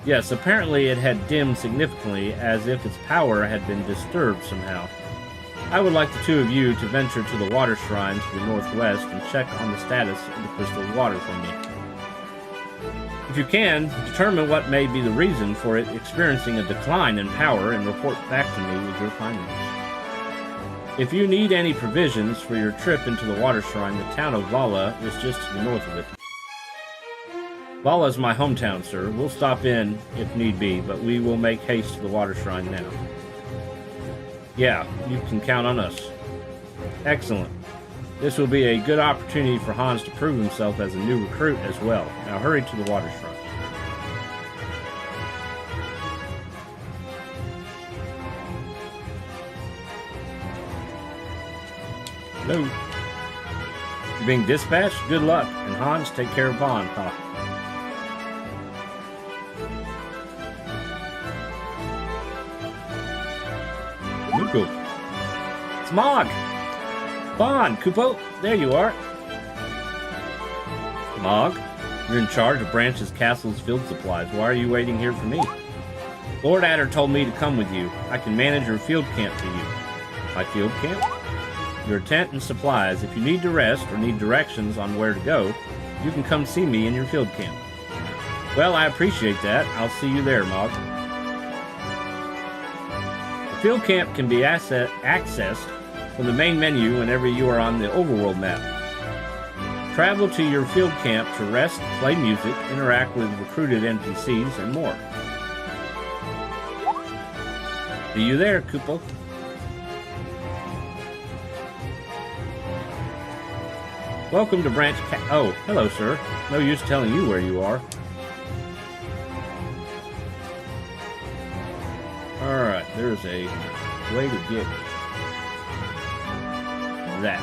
Yes, apparently it had dimmed significantly as if its power had been disturbed somehow. I would like the two of you to venture to the Water Shrine to the northwest and check on the status of the Crystal of Water for me. If you can, determine what may be the reason for it experiencing a decline in power and report back to me with your findings. If you need any provisions for your trip into the water shrine, the town of Vala is just to the north of it. Vala is my hometown, sir. We'll stop in if need be, but we will make haste to the water shrine now. Yeah, you can count on us. Excellent. This will be a good opportunity for Hans to prove himself as a new recruit as well. Now hurry to the water shrine. Hello. You being dispatched? Good luck. And Hans, take care of Vaughn, huh? Luko. It's Mog! Vaughn, Kupo, there you are. Mog, you're in charge of Branch's Castle's field supplies. Why are you waiting here for me? Lord Adder told me to come with you. I can manage your field camp for you. My field camp? Your tent and supplies. If you need to rest or need directions on where to go, you can come see me in your field camp. Well, I appreciate that. I'll see you there, Mog. The field camp can be accessed from the main menu whenever you are on the overworld map. Travel to your field camp to rest, play music, interact with recruited NPCs, and more. See you there, Kupo. Welcome to Branch Oh, hello, sir. No use telling you where you are. Alright, there's a way to get that.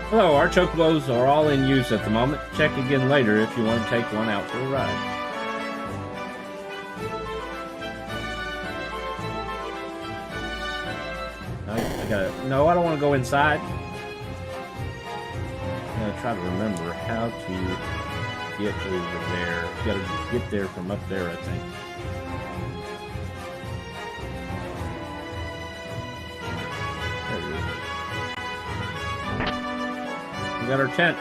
Hello, our chocobos are all in use at the moment. Check again later if you want to take one out for a ride. No, I don't want to go inside. I'm going to try to remember how to get over there. You got to get there from up there, I think. We got our tent.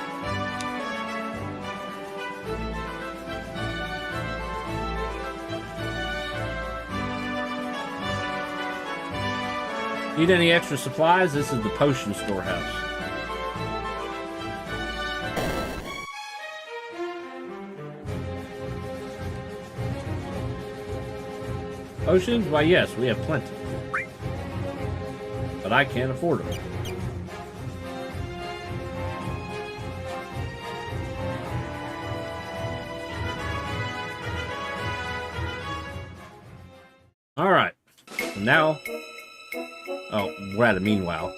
Need any extra supplies? This is the potion storehouse. Potions? Why, yes, we have plenty. But I can't afford them. Alright. So now... Oh, we're at a meanwhile.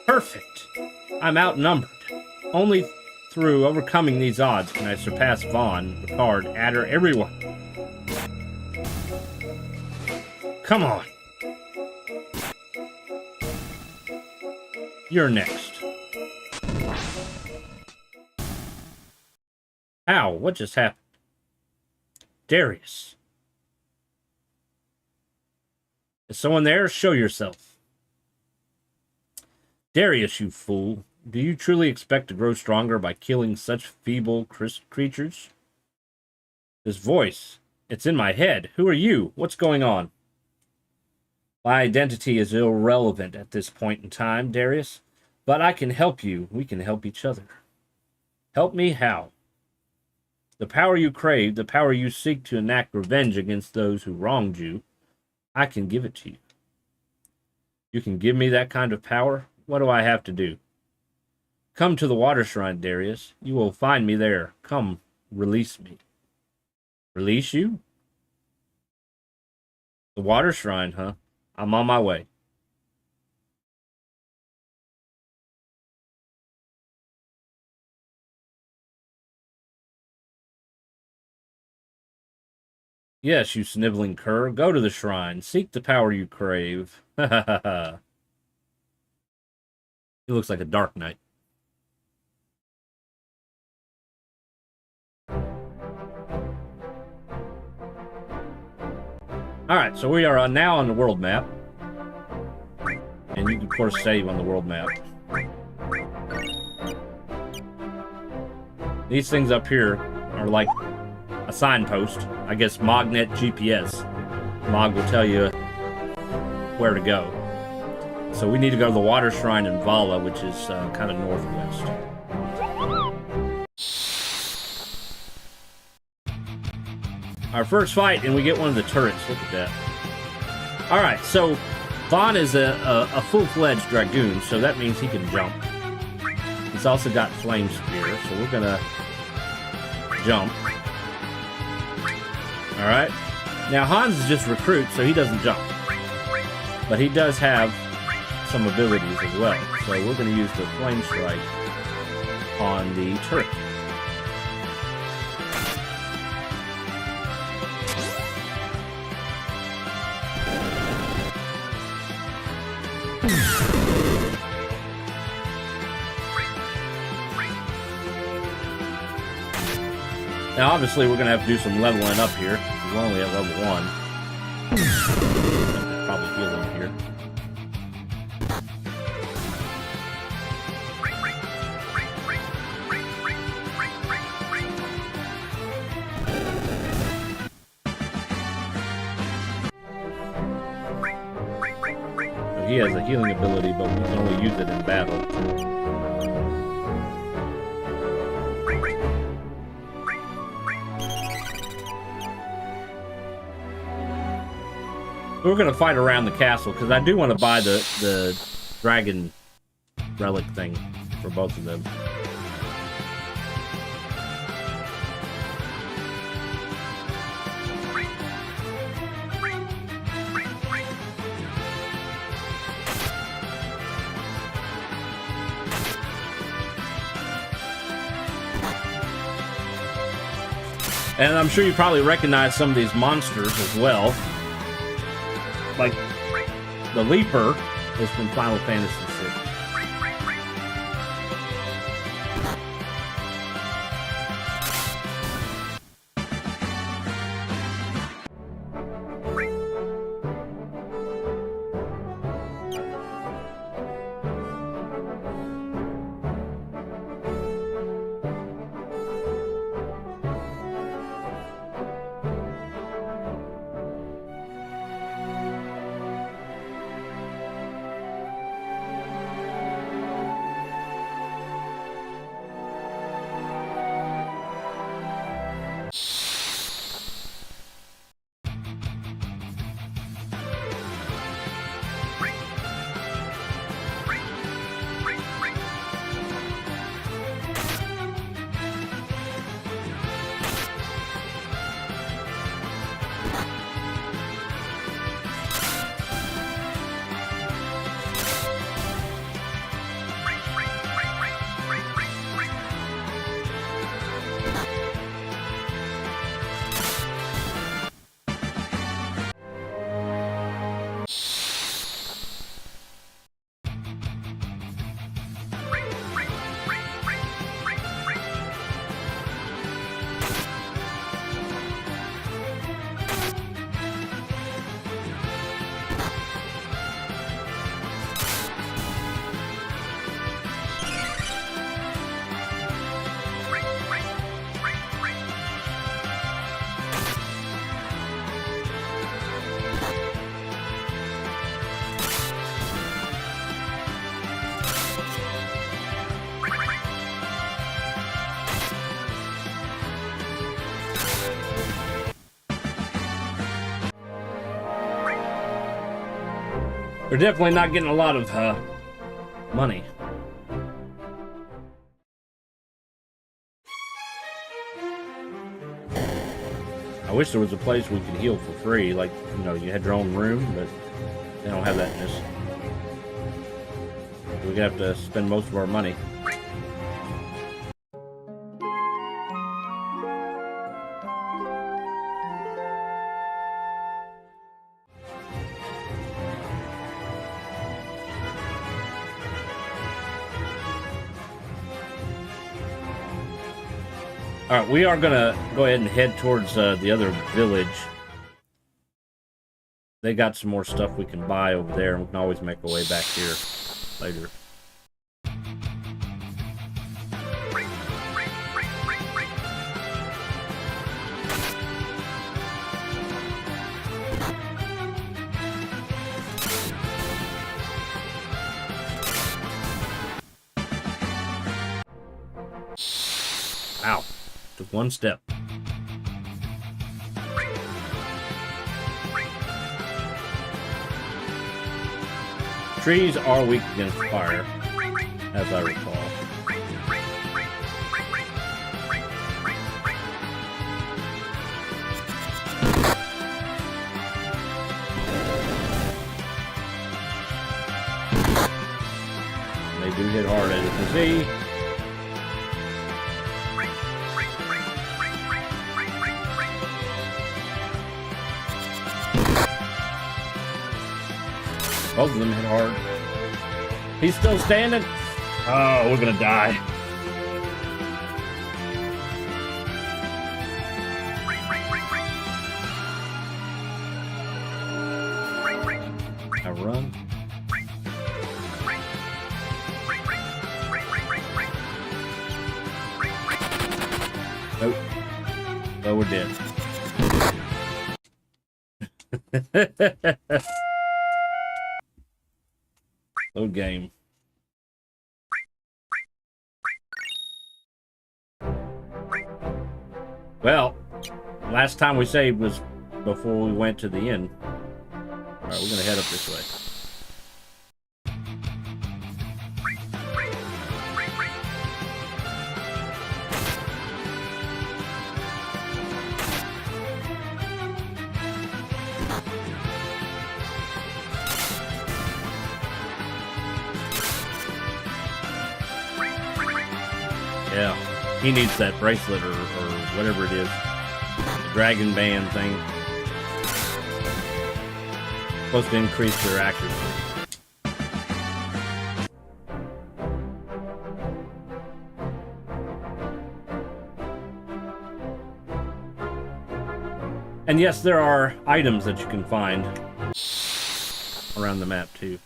Perfect! I'm outnumbered. Only through overcoming these odds can I surpass Vaughn, Ricard, Adder, everyone. Come on. You're next. Ow, what just happened? Darius. Is someone there? Show yourself. Darius, you fool. Do you truly expect to grow stronger by killing such feeble creatures? This voice, it's in my head. Who are you? What's going on? My identity is irrelevant at this point in time, Darius. But I can help you. We can help each other. Help me how? The power you crave, the power you seek to enact revenge against those who wronged you, I can give it to you. You can give me that kind of power? What do I have to do? Come to the water shrine, Darius. You will find me there. Come, release me. Release you? The water shrine, huh? I'm on my way. Yes, you sniveling cur. Go to the shrine. Seek the power you crave. Ha ha ha ha. He looks like a Dark Knight. Alright, so we are now on the world map. And you can, of course, save on the world map. These things up here are like a signpost. I guess Magnet GPS. Mog will tell you where to go. So we need to go to the water shrine in Vala, which is kind of northwest. Our first fight, and we get one of the turrets. Look at that. Alright, so Vaughn is a full-fledged dragoon, so that means he can jump. He's also got flame spear, so we're gonna jump. Alright. Now Hans is just recruit, so he doesn't jump. But he does have some abilities as well. So we're gonna use the flame strike on the turret. Now, obviously, we're going to have to do some leveling up here. We're only at level 1. Probably heal him here. So he has a healing ability, but we can only use it in battle. We're going to fight around the castle, because I do want to buy the dragon relic thing for both of them. And I'm sure you probably recognize some of these monsters as well. Like, the Leaper is from Final Fantasy VI. We're definitely not getting a lot of money. I wish there was a place we could heal for free, like, you know, you had your own room, but they don't have that in this. We're gonna have to spend most of our money. Alright, we are gonna go ahead and head towards the other village. They got some more stuff we can buy over there, and we can always make our way back here later. Took one step. Trees are weak against fire, as I recall. They do hit hard, as you can see. Both of them hit hard. He's still standing. Oh, we're gonna die. I run. Nope. Oh, we're dead. Load game. Well, last time we saved was before we went to the inn. Alright, we're gonna head up this way. Yeah, he needs that bracelet or whatever it is. The dragon band thing. Supposed to increase their accuracy. And yes, there are items that you can find around the map too.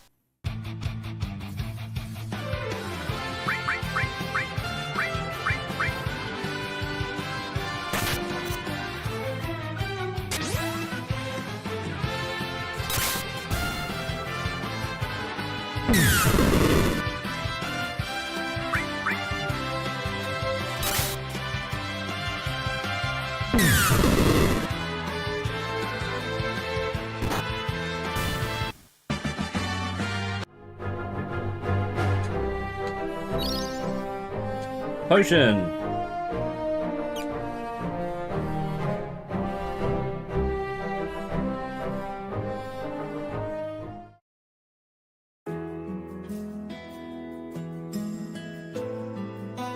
Potion.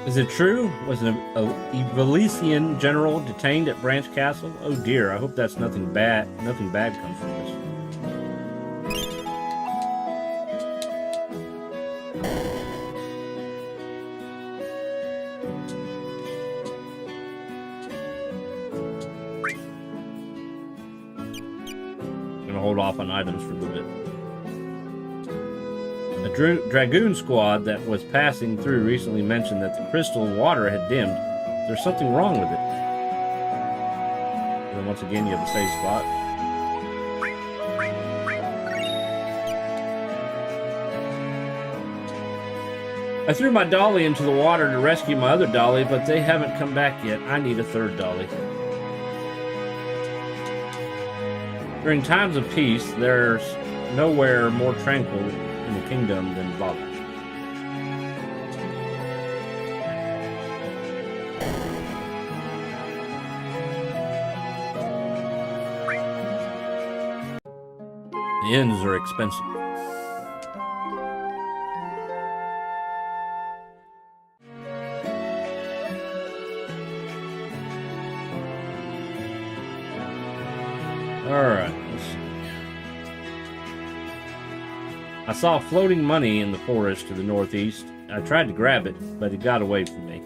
Is it true? Was an Evelician general detained at Branch Castle? Oh dear, I hope that's nothing bad. Nothing bad comes from this. I'm gonna hold off on items for a little bit. A dragoon squad that was passing through recently mentioned that the crystal water had dimmed. Is there something wrong with it? And then once again, you have the same spot. I threw my dolly into the water to rescue my other dolly, but they haven't come back yet. I need a third dolly. During times of peace, there's nowhere more tranquil in the kingdom than Valak. The inns are expensive. Alright, let's see. I saw floating money in the forest to the northeast. I tried to grab it, but it got away from me.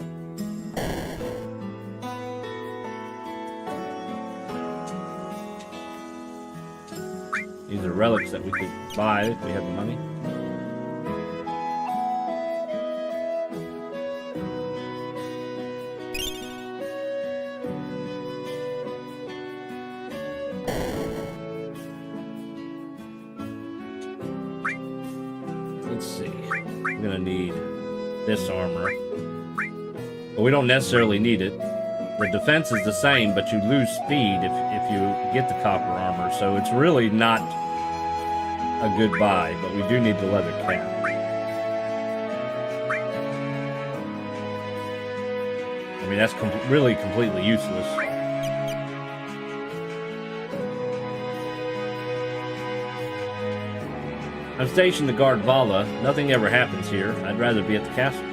These are relics that we could buy if we had the money. Let's see. We're gonna need this armor. But we don't necessarily need it. The defense is the same, but you lose speed if you get the copper armor. So it's really not a good buy, but we do need the leather cap. I mean, that's really completely useless. I'm stationed to guard Vala. Nothing ever happens here. I'd rather be at the castle.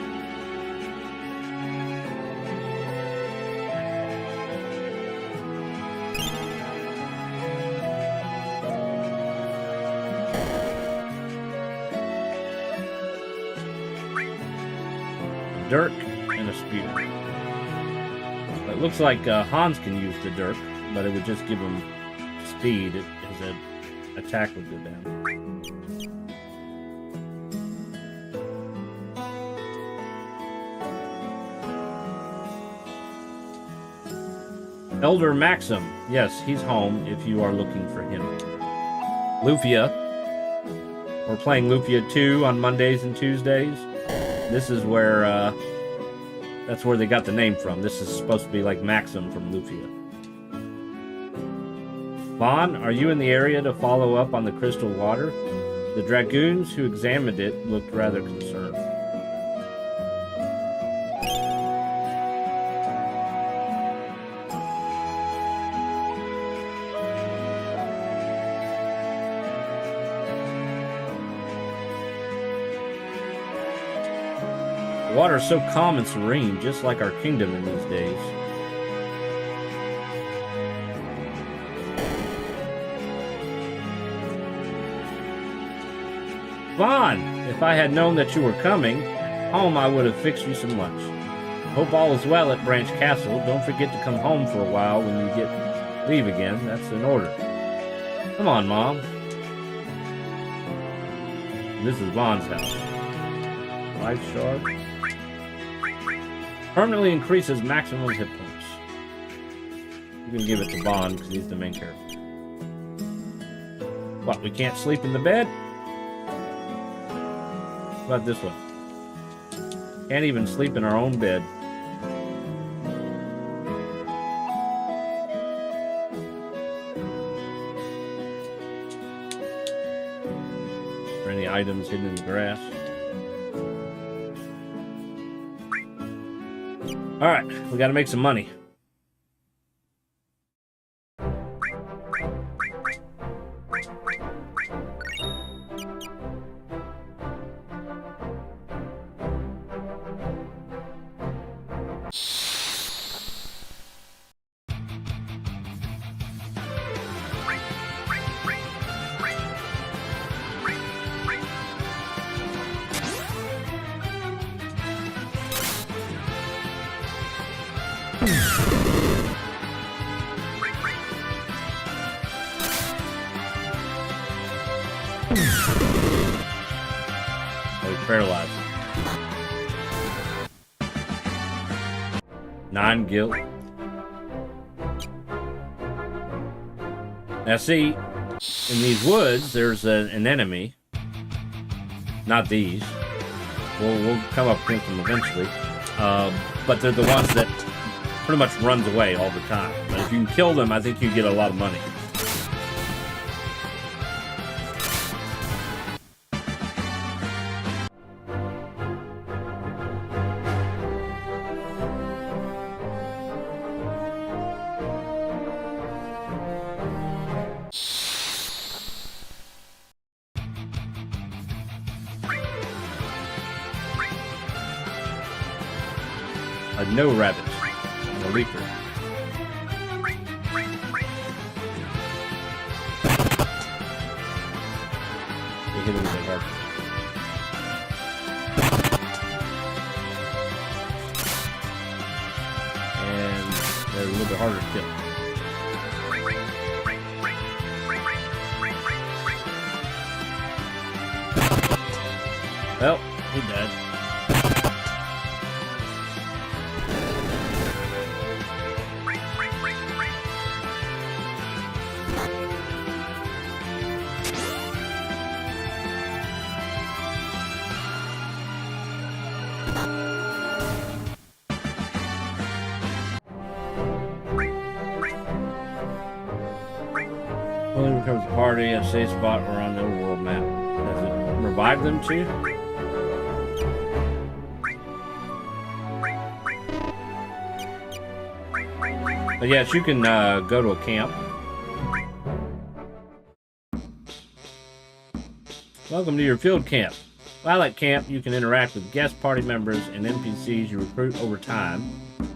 Dirk and a spear. It looks like Hans can use the dirk, but it would just give him speed. His attack would go down. Elder Maxim. Yes, he's home if you are looking for him. Lufia. We're playing Lufia 2 on Mondays and Tuesdays. This is where, that's where they got the name from. This is supposed to be like Maxim from Lufia. Vaughn, are you in the area to follow up on the crystal water? The dragoons who examined it looked rather concerned. The water is so calm and serene, just like our kingdom in these days. Vaughn, if I had known that you were coming home, I would have fixed you some lunch. Hope all is well at Branch Castle. Don't forget to come home for a while when you get leave again. That's an order. Come on, Mom. This is Vaughn's house. Life shard. Permanently increases maximum hit points. You can give it to Vaughn because he's the main character. What, we can't sleep in the bed? What about this one? Can't even sleep in our own bed. Are there any items hidden in the grass? Alright, we gotta make some money. Paralyzed. 9 guilt. Now see, in these woods, there's an enemy. Not these. We'll come up against them eventually. But they're the ones that pretty much runs away all the time. But if you can kill them, I think you get a lot of money. No rabbit. And a leaper. They hit it with a harp. And they're a little bit harder to kill. Well, he died. Comes a party at a safe spot or on the overworld map. Does it revive them too? But yes, you can go to a camp. Welcome to your field camp. While at camp, you can interact with guest party members and NPCs you recruit over time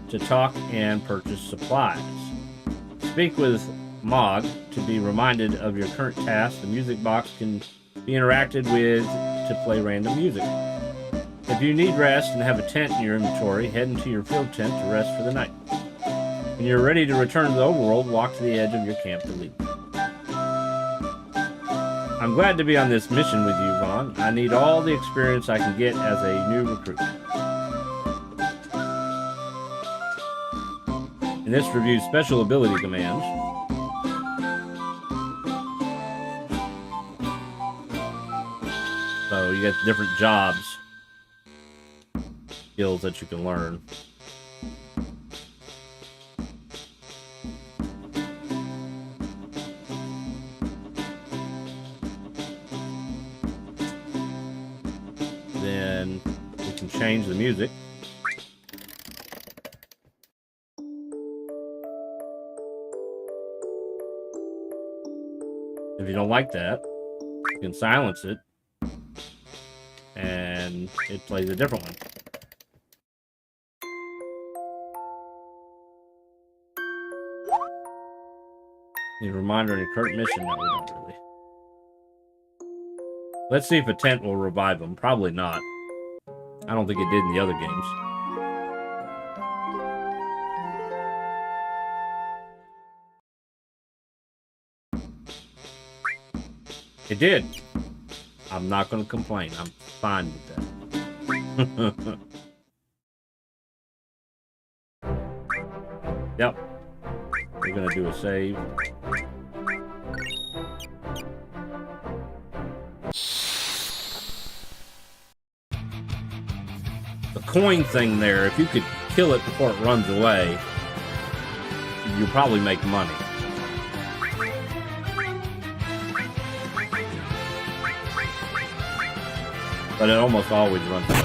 to talk and purchase supplies. Speak with Mog to be reminded of your current task. The music box can be interacted with to play random music. If you need rest and have a tent in your inventory, head into your field tent to rest for the night. When you're ready to return to the overworld, walk to the edge of your camp to leave. I'm glad to be on this mission with you, Vaughn. I need all the experience I can get as a new recruit. And this reviews special ability commands. So you get different jobs, skills that you can learn. Then we can change the music. If you don't like that, you can silence it, and it plays a different one. Need a reminder on your current mission? No, we don't really. Let's see if a tent will revive them. Probably not. I don't think it did in the other games. It did. I'm not going to complain. I'm fine with that. Yep. We're going to do a save. The coin thing there, if you could kill it before it runs away, you'll probably make money. But it almost always runs away.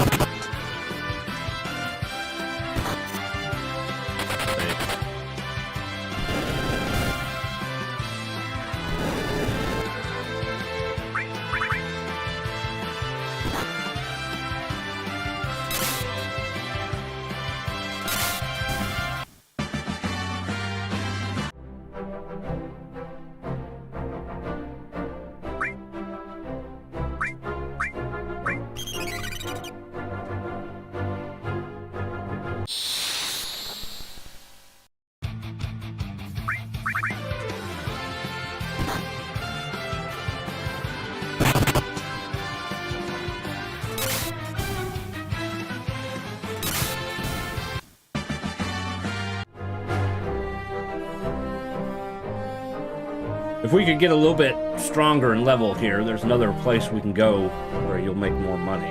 If we could get a little bit stronger in level here, there's another place we can go where you'll make more money.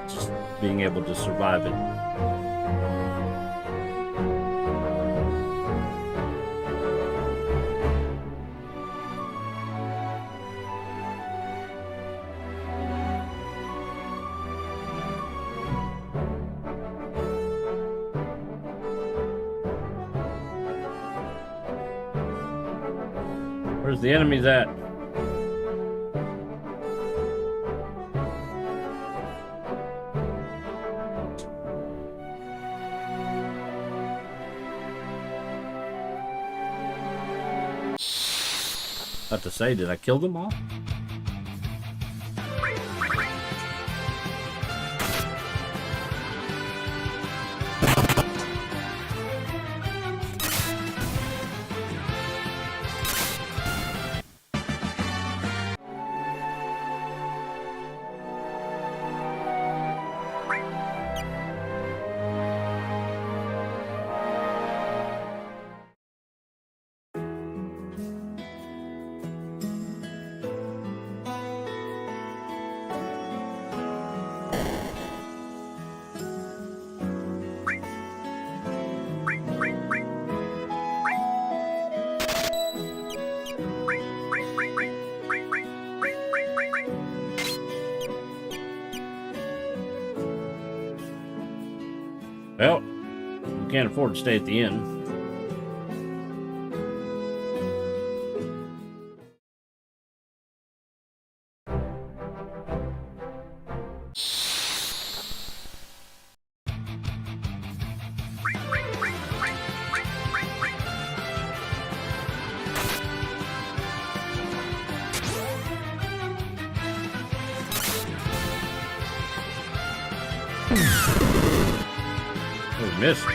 Just being able to survive it. Where's the enemies at? About to say, did I kill them all? Well, we can't afford to stay at the inn. Oh, missed.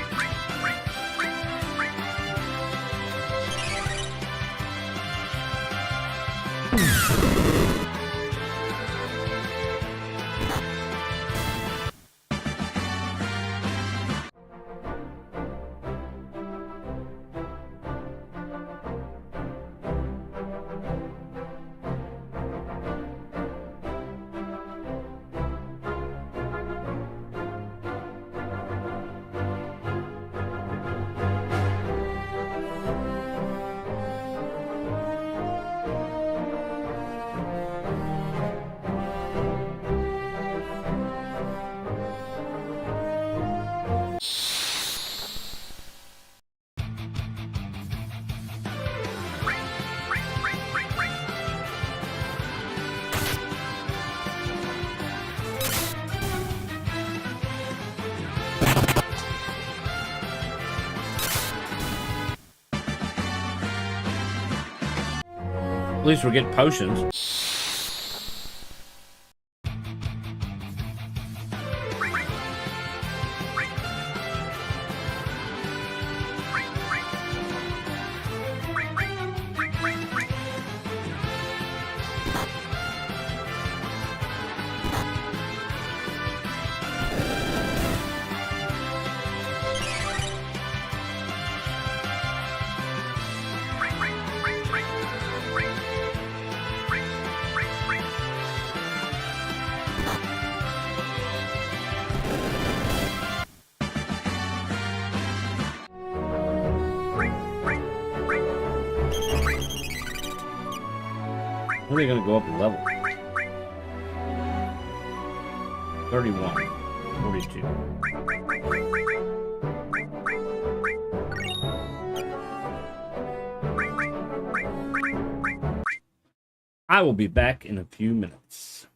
At least we're getting potions. When are they going to go up a level? 31, 42. I will be back in a few minutes.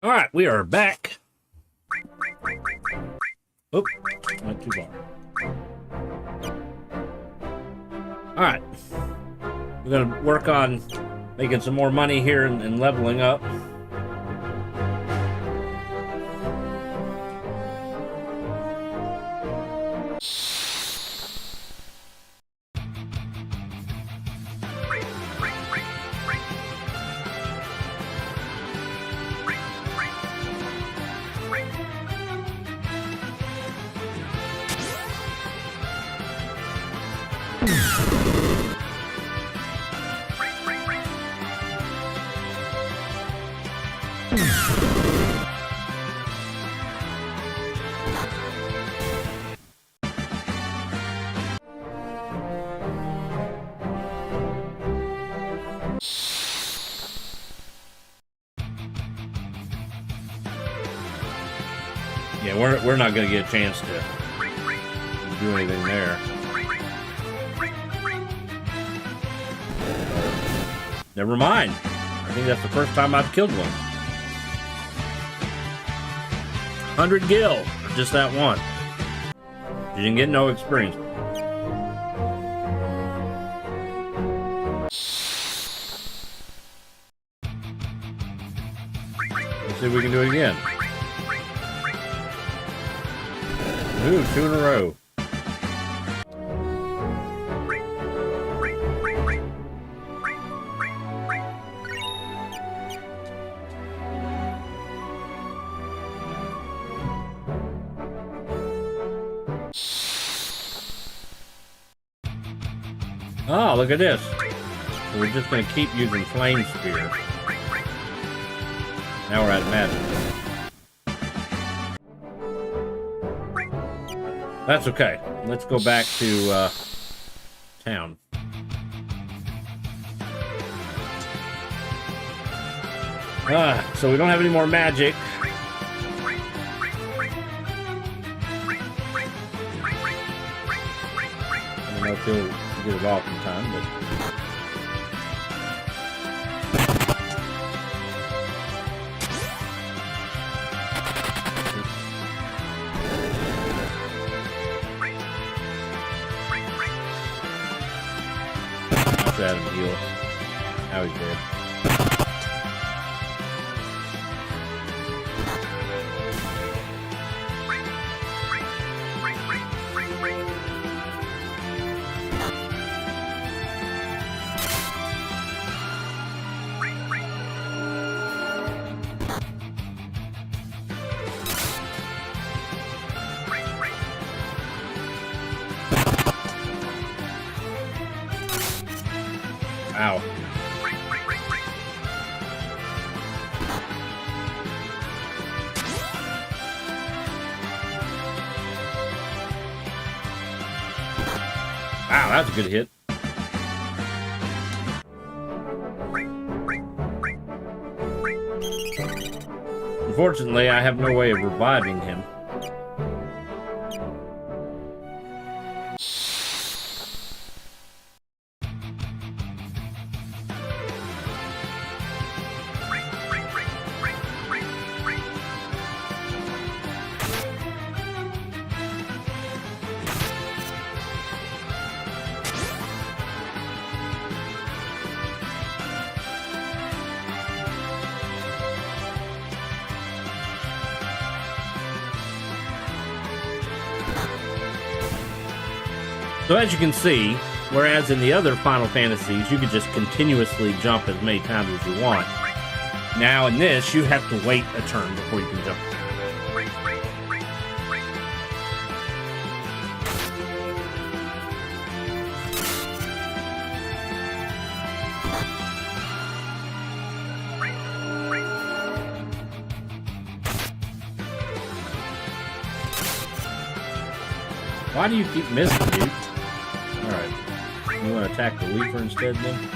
All right, we are back. Oop, went too far. All right, we're gonna work on making some more money here and leveling up. Yeah, we're not gonna get a chance to do anything there. Never mind. I think that's the first time I've killed one. 100 gil for just that one. You didn't get no experience. Let's see if we can do it again. Ooh, 2 in a row. Oh, look at this. So we're just going to keep using Flame Spear. Now we're out of magic. That's okay. Let's go back to town. So we don't have any more magic. I don't know if he'll get it off in time, but... At him heal. Now he's dead. Ow. Wow, that's a good hit. Unfortunately, I have no way of reviving him. So as you can see, whereas in the other Final Fantasies, you could just continuously jump as many times as you want. Now in this, you have to wait a turn before you can jump. Why do you keep missing, dude? Alright. You want to attack the Leaper instead, then?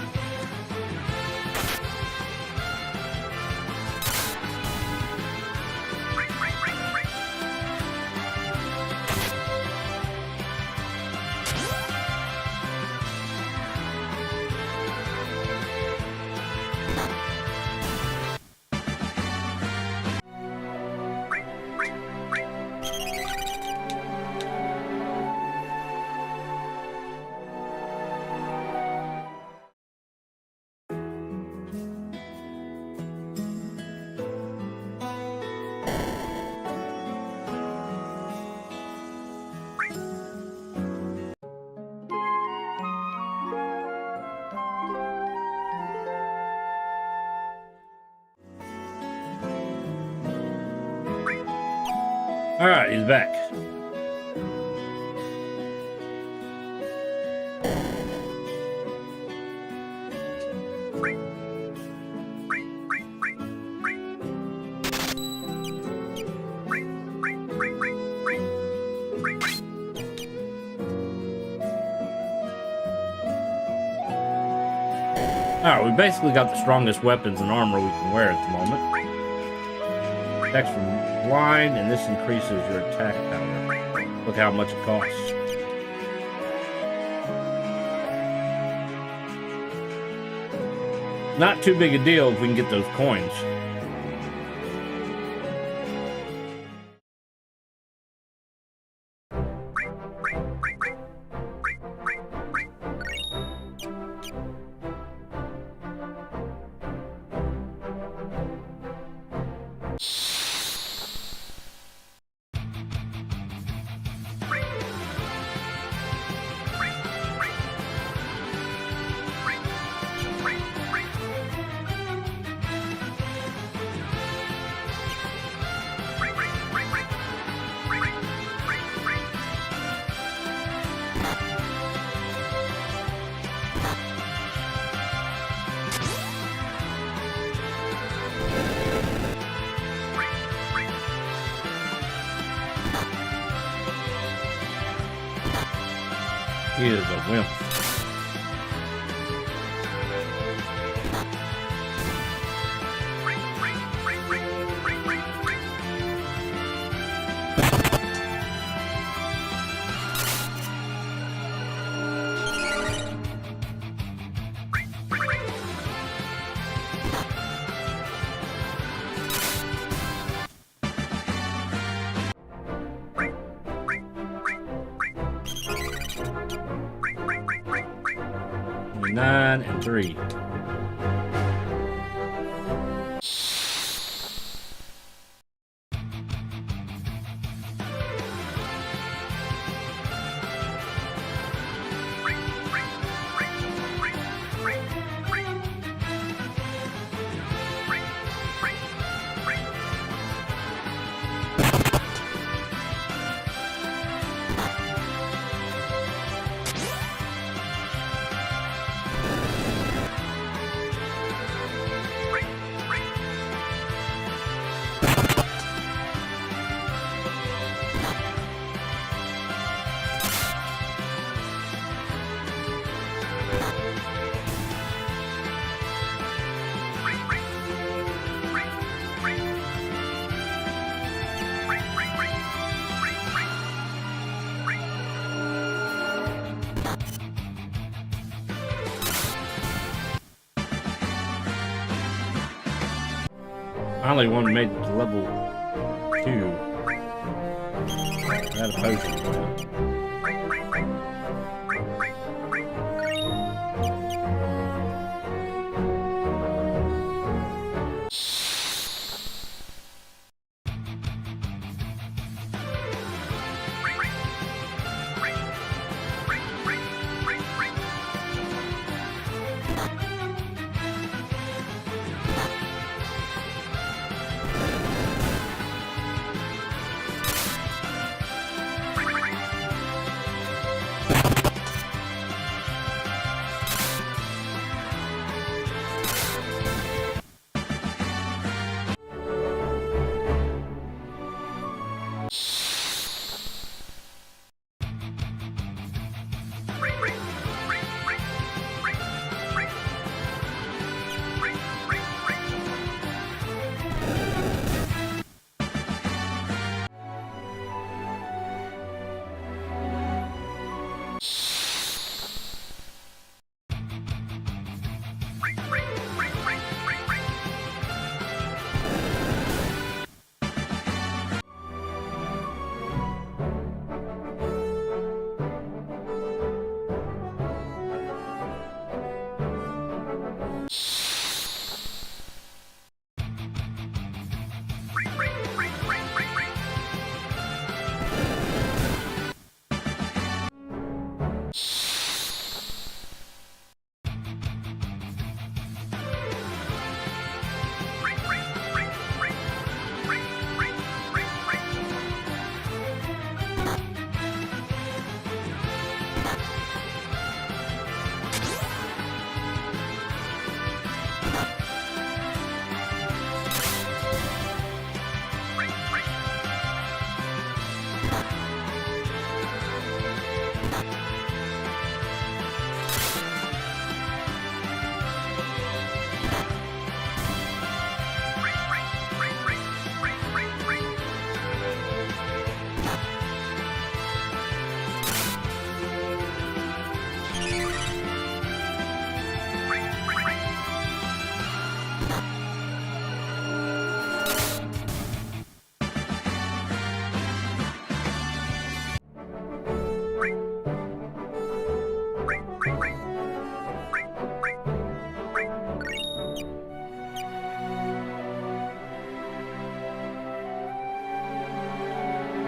All right, he's back. Alright, we basically got the strongest weapons and armor we can wear at the moment. Attacks from blind, and this increases your attack power. Look how much it costs. Not too big a deal if we can get those coins. He is a wimp. Nine and 3. Finally, one made it to level 2. That a potion.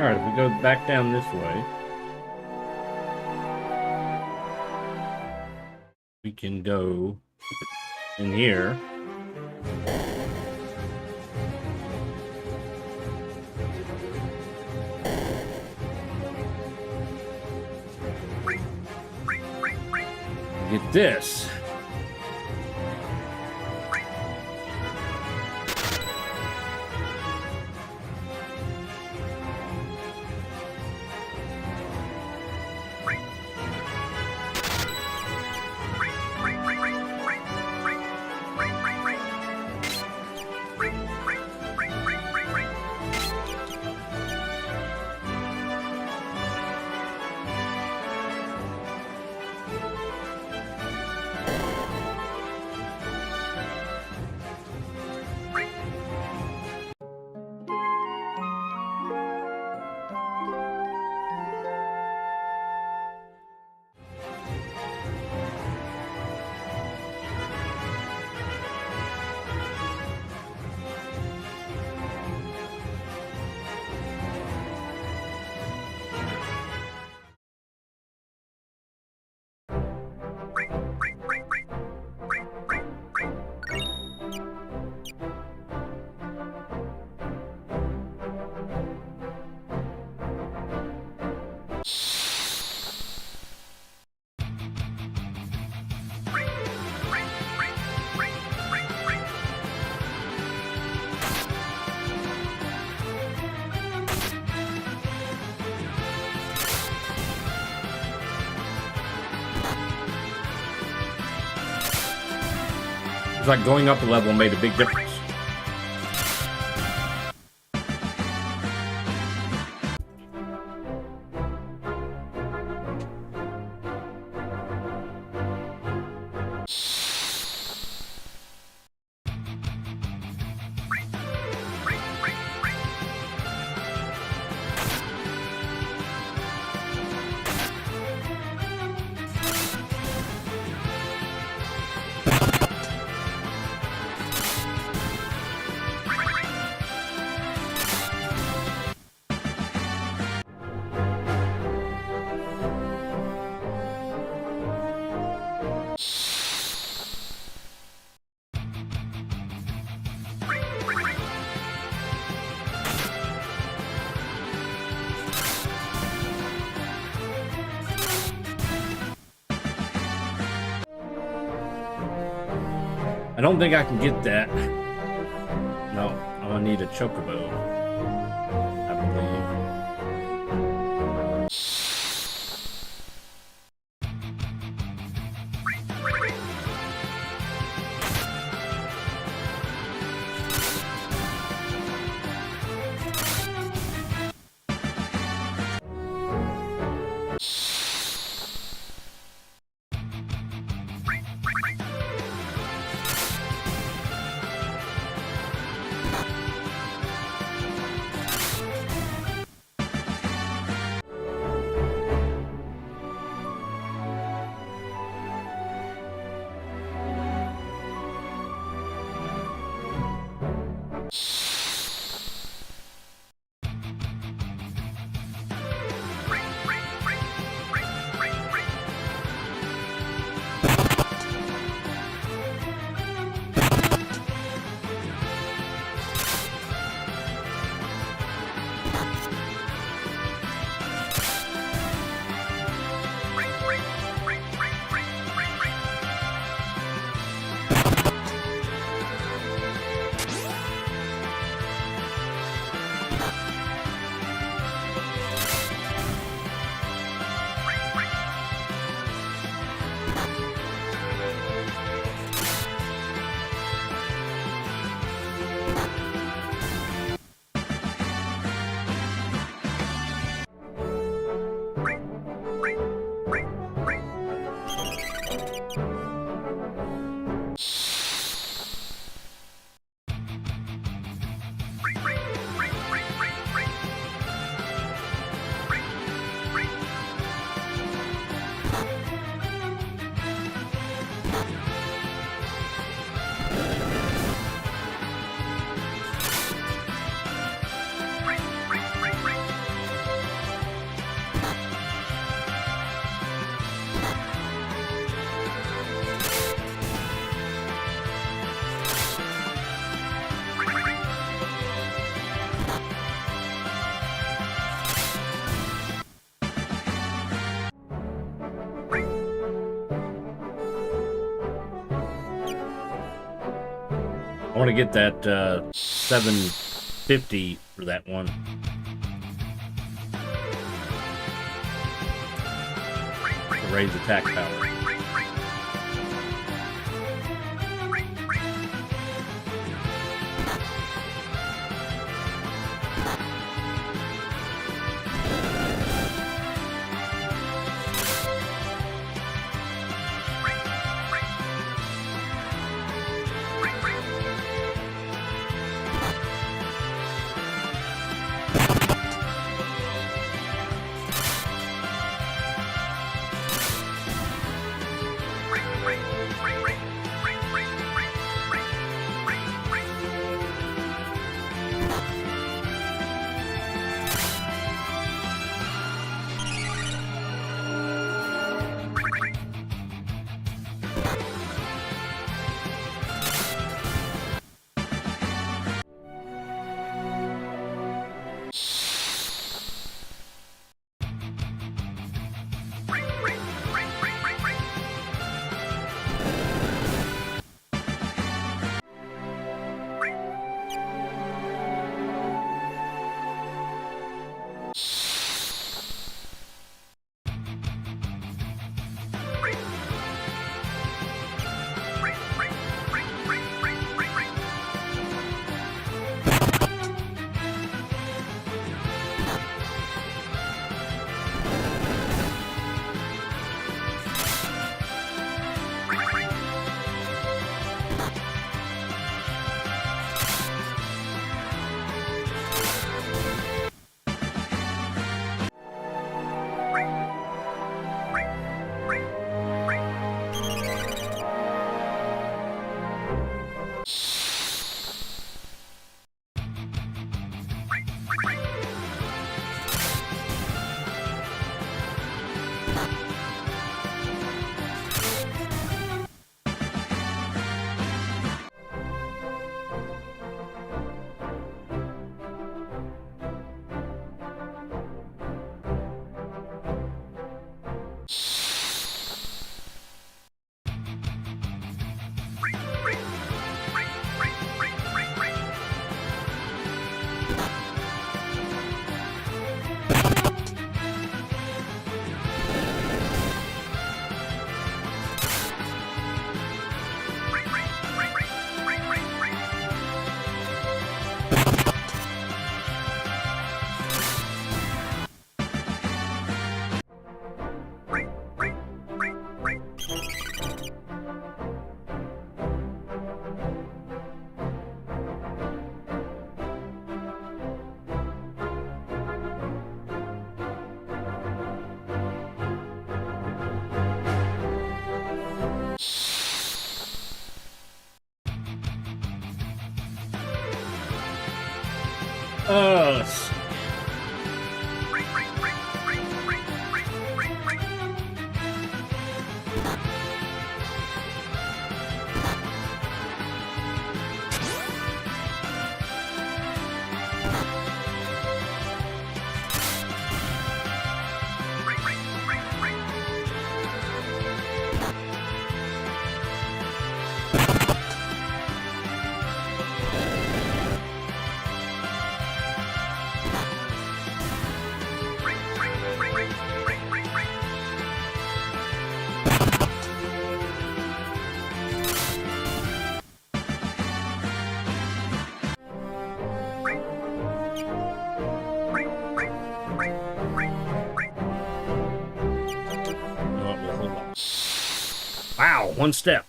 Alright, if we go back down this way, we can go in here. Get this. It's like going up a level made a big difference. I don't think I can get that. No, I'm gonna need a chocobo, I believe. want to get that 750 for that one. To raise attack power. Wow, one step.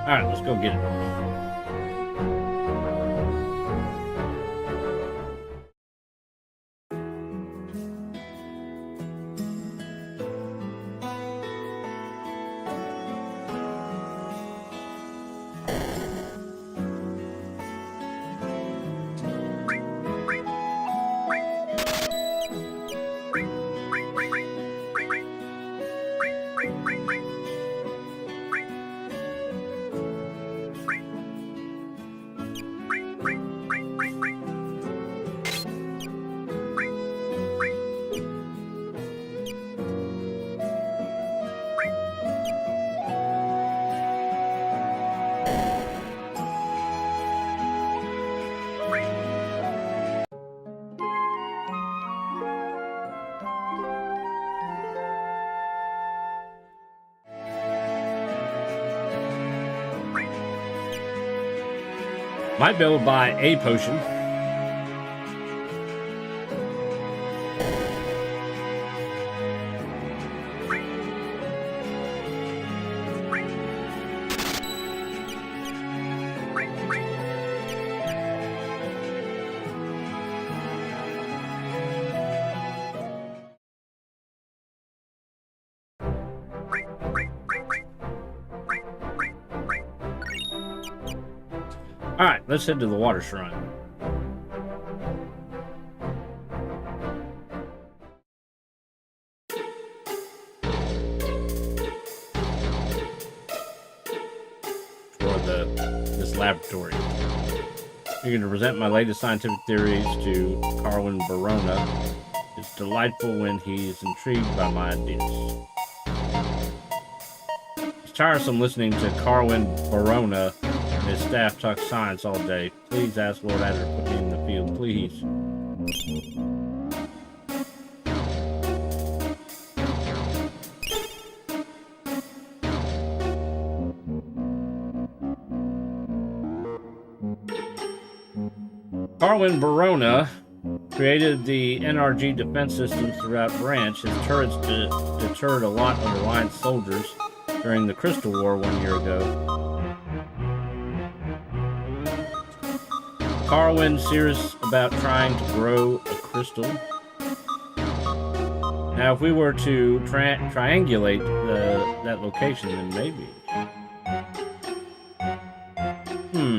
Alright, let's go get it. Might be able to buy a potion. Alright, let's head to the water shrine. For this laboratory. I'm going to present my latest scientific theories to Carwin Verona. It's delightful when he's intrigued by my ideas. It's tiresome listening to Carwin Verona and his staff talk science all day. Please ask Lord Adder to put me in the field, please. Carwin Verona created the NRG defense systems throughout Branch. His turrets deterred a lot of Alliance soldiers during the Crystal War 1 year ago. Carwin serious about trying to grow a crystal. Now, if we were to triangulate that location, then maybe.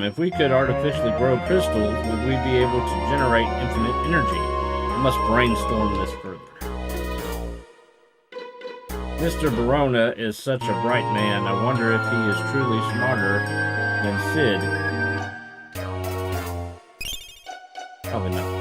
If we could artificially grow crystals, would we be able to generate infinite energy? I must brainstorm this further. Mr. Verona is such a bright man. I wonder if he is truly smarter than Sid. Probably not.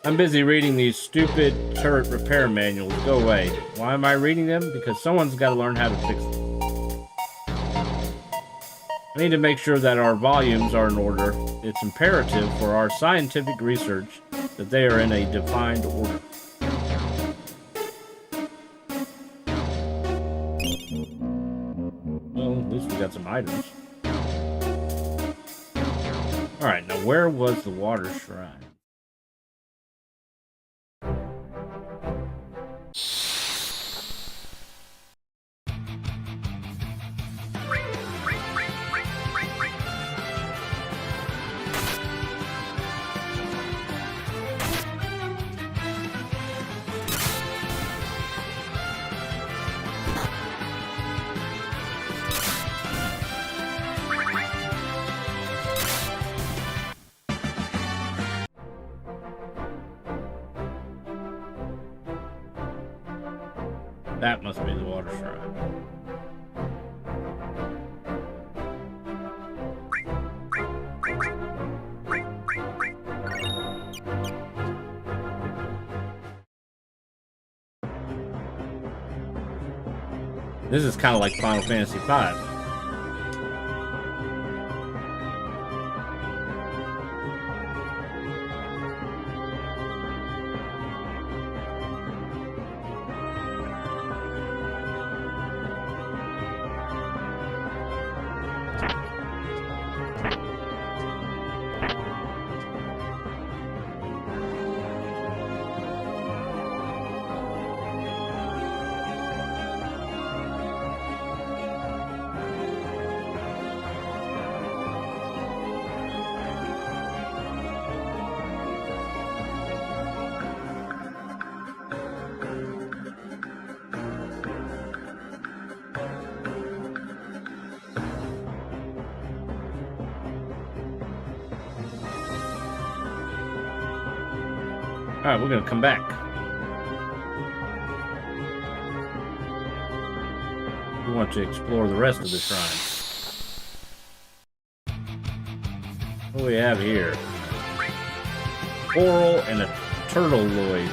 I'm busy reading these stupid turret repair manuals. Go away. Why am I reading them? Because someone's got to learn how to fix them. I need to make sure that our volumes are in order. It's imperative for our scientific research that they are in a defined order. Well, at least we got some items. Alright, now where was the water shrine? That must be the water shrine. This is kind of like Final Fantasy V. Alright, we're going to come back. We want to explore the rest of the shrine. What do we have here? Coral and a turtleoid.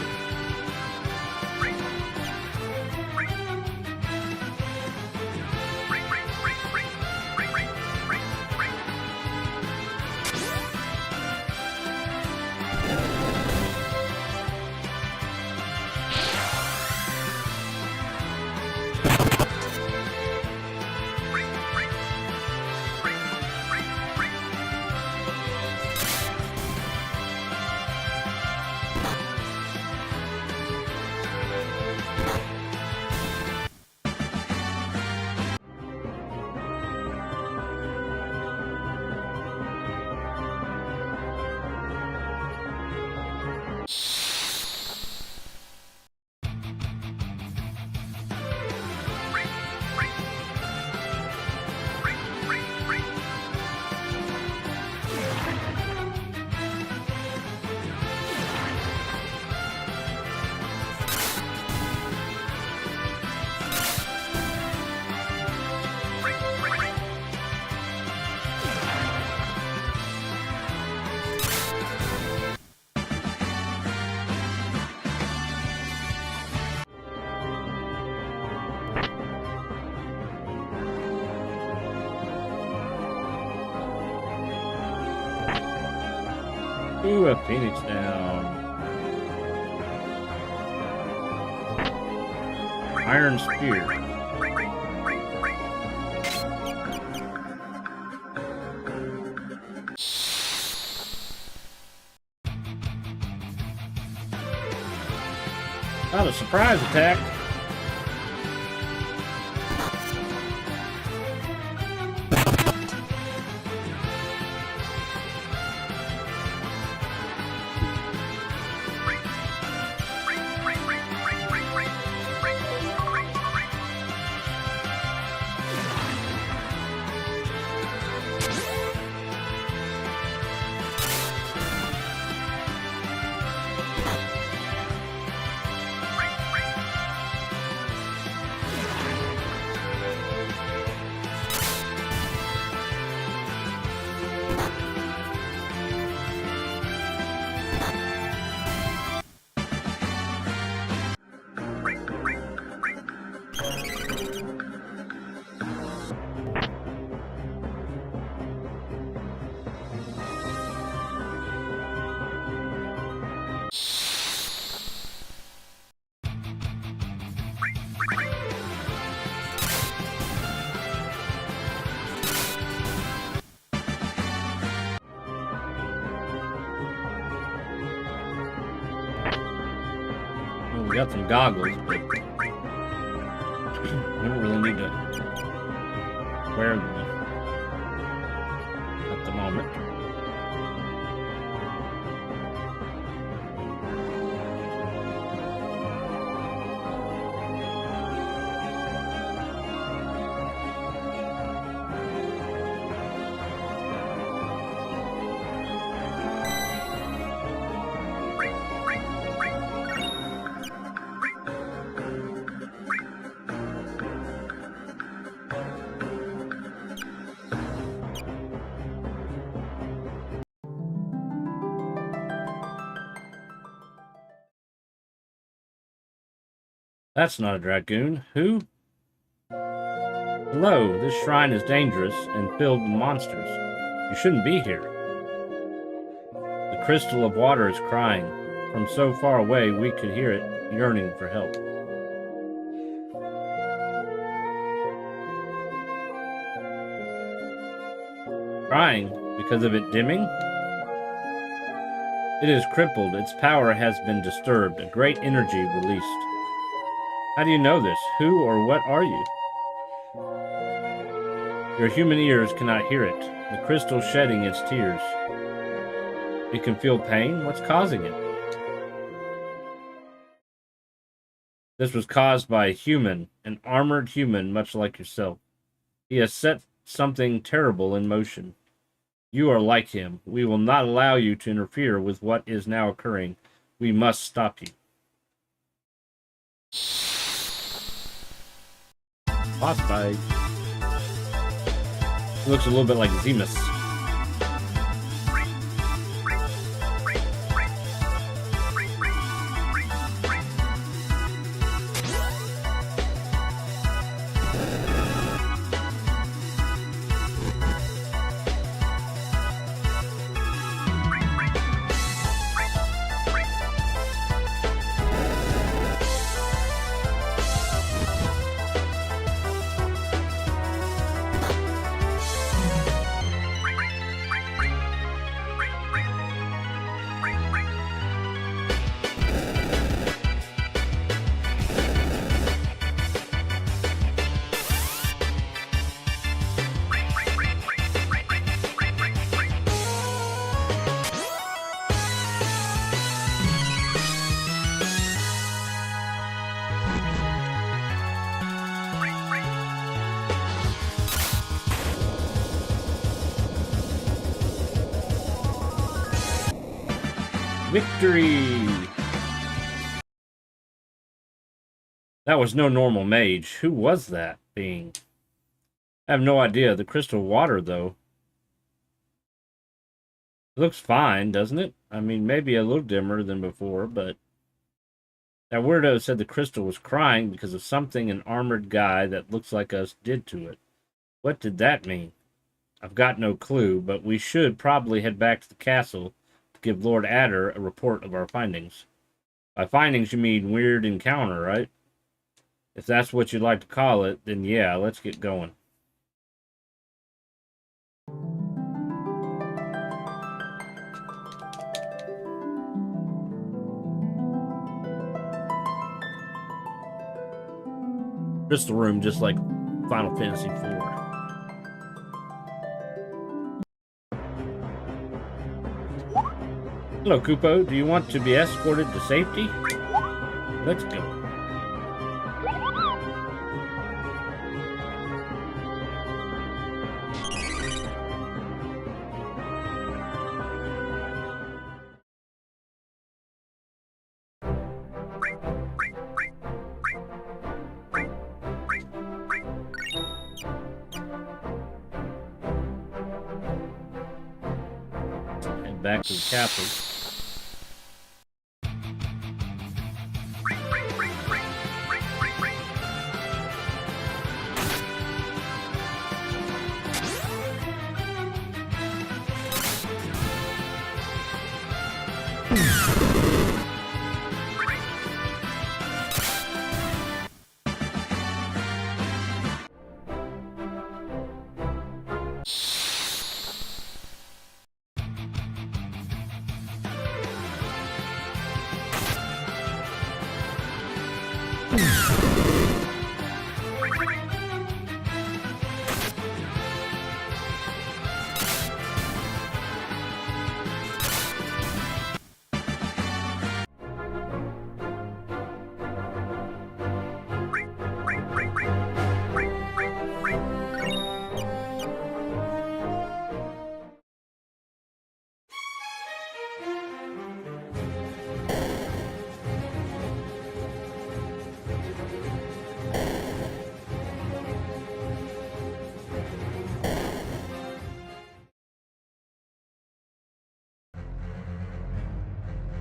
Ooh, a Phoenix down. Iron Spear. Not a surprise attack. We got some goggles, but we don't really need to wear them at the moment. That's not a dragoon. Who? Hello, this shrine is dangerous and filled with monsters. You shouldn't be here. The crystal of water is crying. From so far away, we could hear it yearning for help. Crying? Because of it dimming? It is crippled. Its power has been disturbed. A great energy released. How do you know this? Who or what are you? Your human ears cannot hear it. The crystal shedding its tears. You can feel pain? What's causing it? This was caused by a human, an armored human much like yourself. He has set something terrible in motion. You are like him. We will not allow you to interfere with what is now occurring. We must stop you. Boss fight. Looks a little bit like Zemus. Victory! That was no normal mage. Who was that being? I have no idea. The crystal water, though. It looks fine, doesn't it? I mean, maybe a little dimmer than before, but... That weirdo said the crystal was crying because of something an armored guy that looks like us did to it. What did that mean? I've got no clue, but we should probably head back to the castle to give Lord Adder a report of our findings. By findings, you mean weird encounter, right? If that's what you'd like to call it, then yeah, let's get going. Crystal room, just like Final Fantasy IV. Hello, Kupo. Do you want to be escorted to safety? Let's go. Head back to the castle.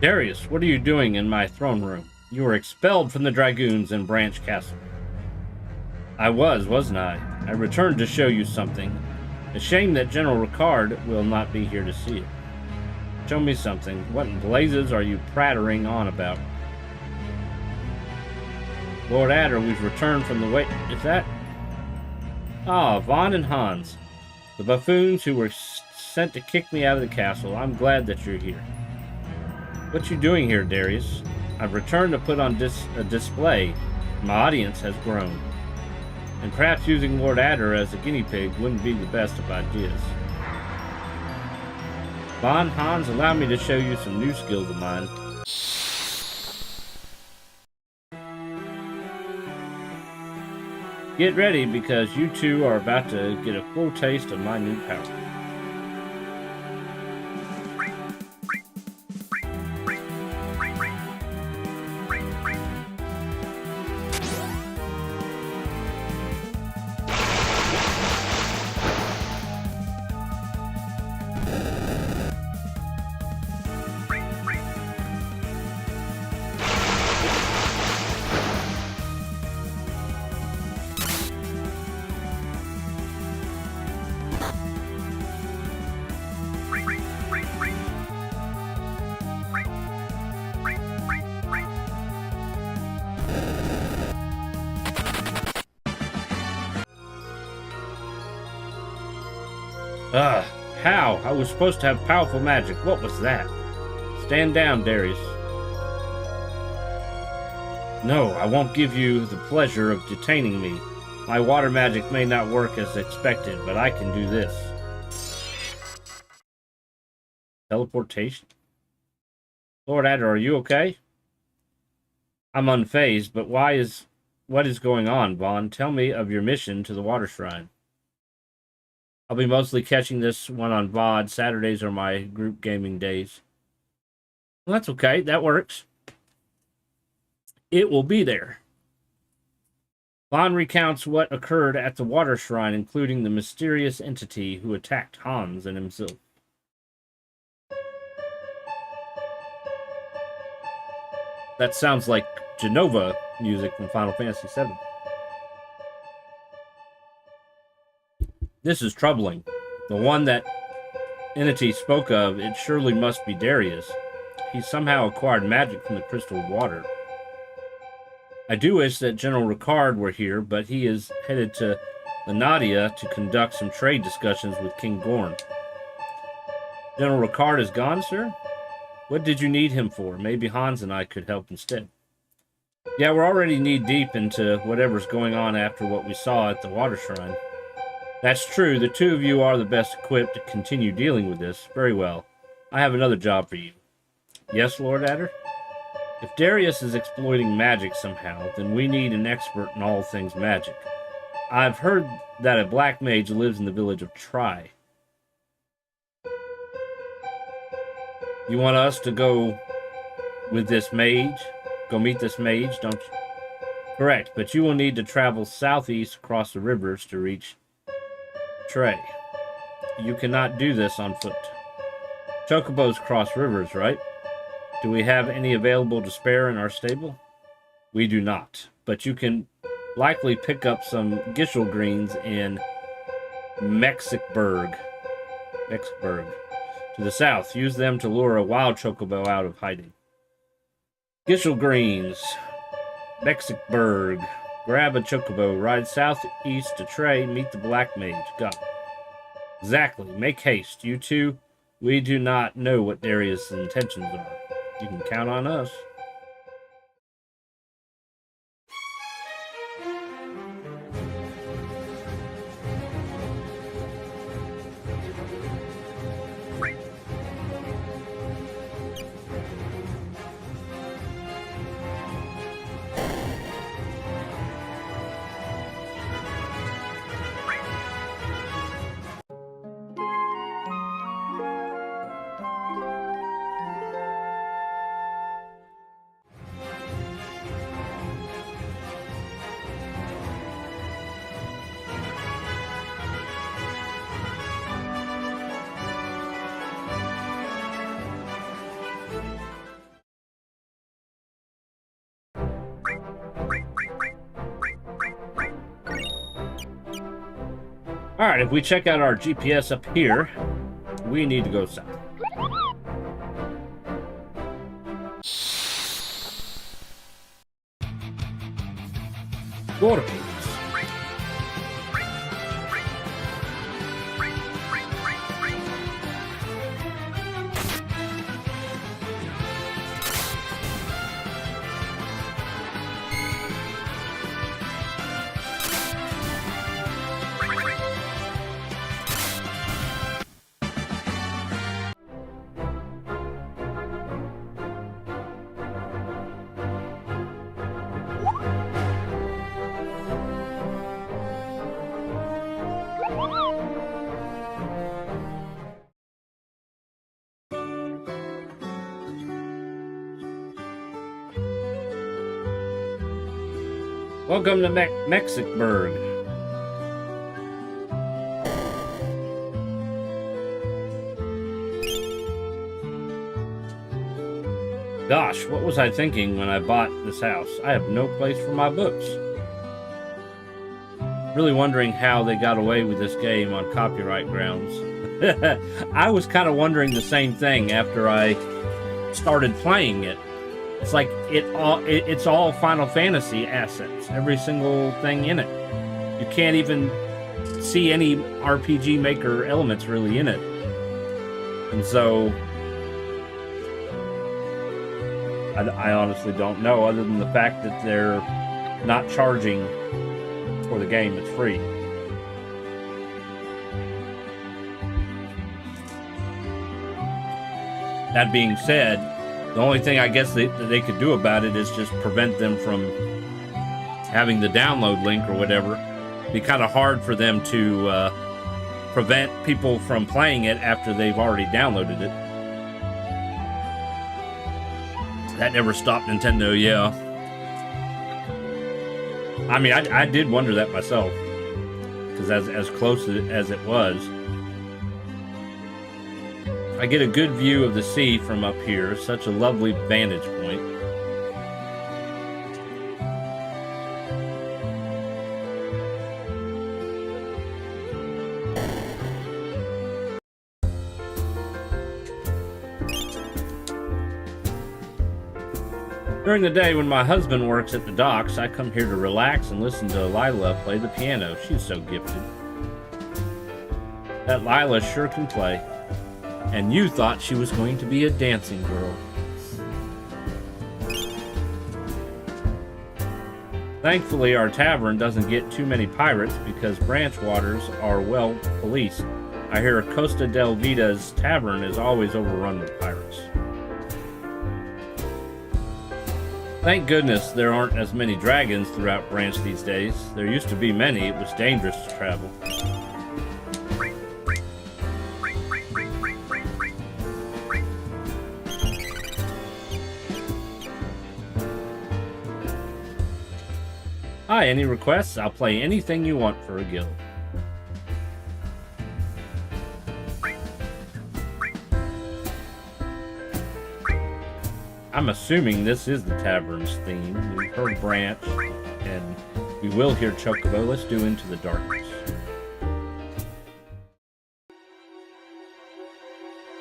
Darius, what are you doing in my throne room? You were expelled from the Dragoons in Branch Castle. I was, wasn't I? I returned to show you something. A shame that General Ricard will not be here to see it. Show me something. What in blazes are you prattling on about? Lord Adder, we've returned from the wait. Is that? Ah, Vaughn and Hans. The buffoons who were sent to kick me out of the castle. I'm glad that you're here. What you doing here, Darius? I've returned to put on a display. My audience has grown. And perhaps using Lord Adder as a guinea pig wouldn't be the best of ideas. Von Hans, allow me to show you some new skills of mine. Get ready, because you two are about to get a full taste of my new power. Ugh, how? I was supposed to have powerful magic. What was that? Stand down, Darius. No, I won't give you the pleasure of detaining me. My water magic may not work as expected, but I can do this. Teleportation? Lord Adder, are you okay? I'm unfazed, but what is going on, Vaughn? Tell me of your mission to the Water Shrine. I'll be mostly catching this one on VOD. Saturdays are my group gaming days. Well, that's okay. That works. It will be there. Vaughn recounts what occurred at the Water Shrine, including the mysterious entity who attacked Hans and himself. That sounds like Genova music from Final Fantasy VII. This is troubling. The one that entity spoke of, it surely must be Darius. He somehow acquired magic from the crystal water. I do wish that General Ricard were here, but he is headed to Lanadia to conduct some trade discussions with King Gorn. General Ricard is gone, sir? What did you need him for? Maybe Hans and I could help instead. Yeah, we're already knee-deep into whatever's going on after what we saw at the Water Shrine. That's true. The two of you are the best equipped to continue dealing with this. Very well. I have another job for you. Yes, Lord Adder? If Darius is exploiting magic somehow, then we need an expert in all things magic. I've heard that a black mage lives in the village of Tri. You want us to go with this mage? Go meet this mage, don't you? Correct, but you will need to travel southeast across the rivers to reach Trey. You cannot do this on foot. Chocobos cross rivers, right? Do we have any available to spare in our stable? We do not, but you can likely pick up some Gishel greens in Mexicburg. To the south. Use them to lure a wild chocobo out of hiding. Gishel greens. Mexicburg. Grab a chocobo. Ride southeast to Trey. Meet the black mage. Go. Exactly. Make haste. You two, we do not know what Darius' intentions are. You can count on us. Alright, if we check out our GPS up here, we need to go south. Water, please. Welcome to Mexicburg. Gosh, what was I thinking when I bought this house? I have no place for my books. Really wondering how they got away with this game on copyright grounds. I was kind of wondering the same thing after I started playing it. It's like it's all Final Fantasy assets, every single thing in it. You can't even see any RPG Maker elements really in it. And so I honestly don't know, other than the fact that they're not charging for the game. It's free. That being said, the only thing I guess that they could do about it is just prevent them from having the download link or whatever. It'd be kind of hard for them to prevent people from playing it after they've already downloaded it. That never stopped Nintendo, yeah. I mean, I did wonder that myself, because as close as it was, I get a good view of the sea from up here. Such a lovely vantage point. During the day when my husband works at the docks, I come here to relax and listen to Lila play the piano. She's so gifted. That Lila sure can play. And you thought she was going to be a dancing girl. Thankfully, our tavern doesn't get too many pirates because branch waters are well policed. I hear Costa del Vita's tavern is always overrun with pirates. Thank goodness there aren't as many dragons throughout Branch these days. There used to be many. It was dangerous to travel. Hi, any requests? I'll play anything you want for a guild. I'm assuming this is the tavern's theme. We've heard Branch, and we will hear Chocobo. Let's do Into the Darkness.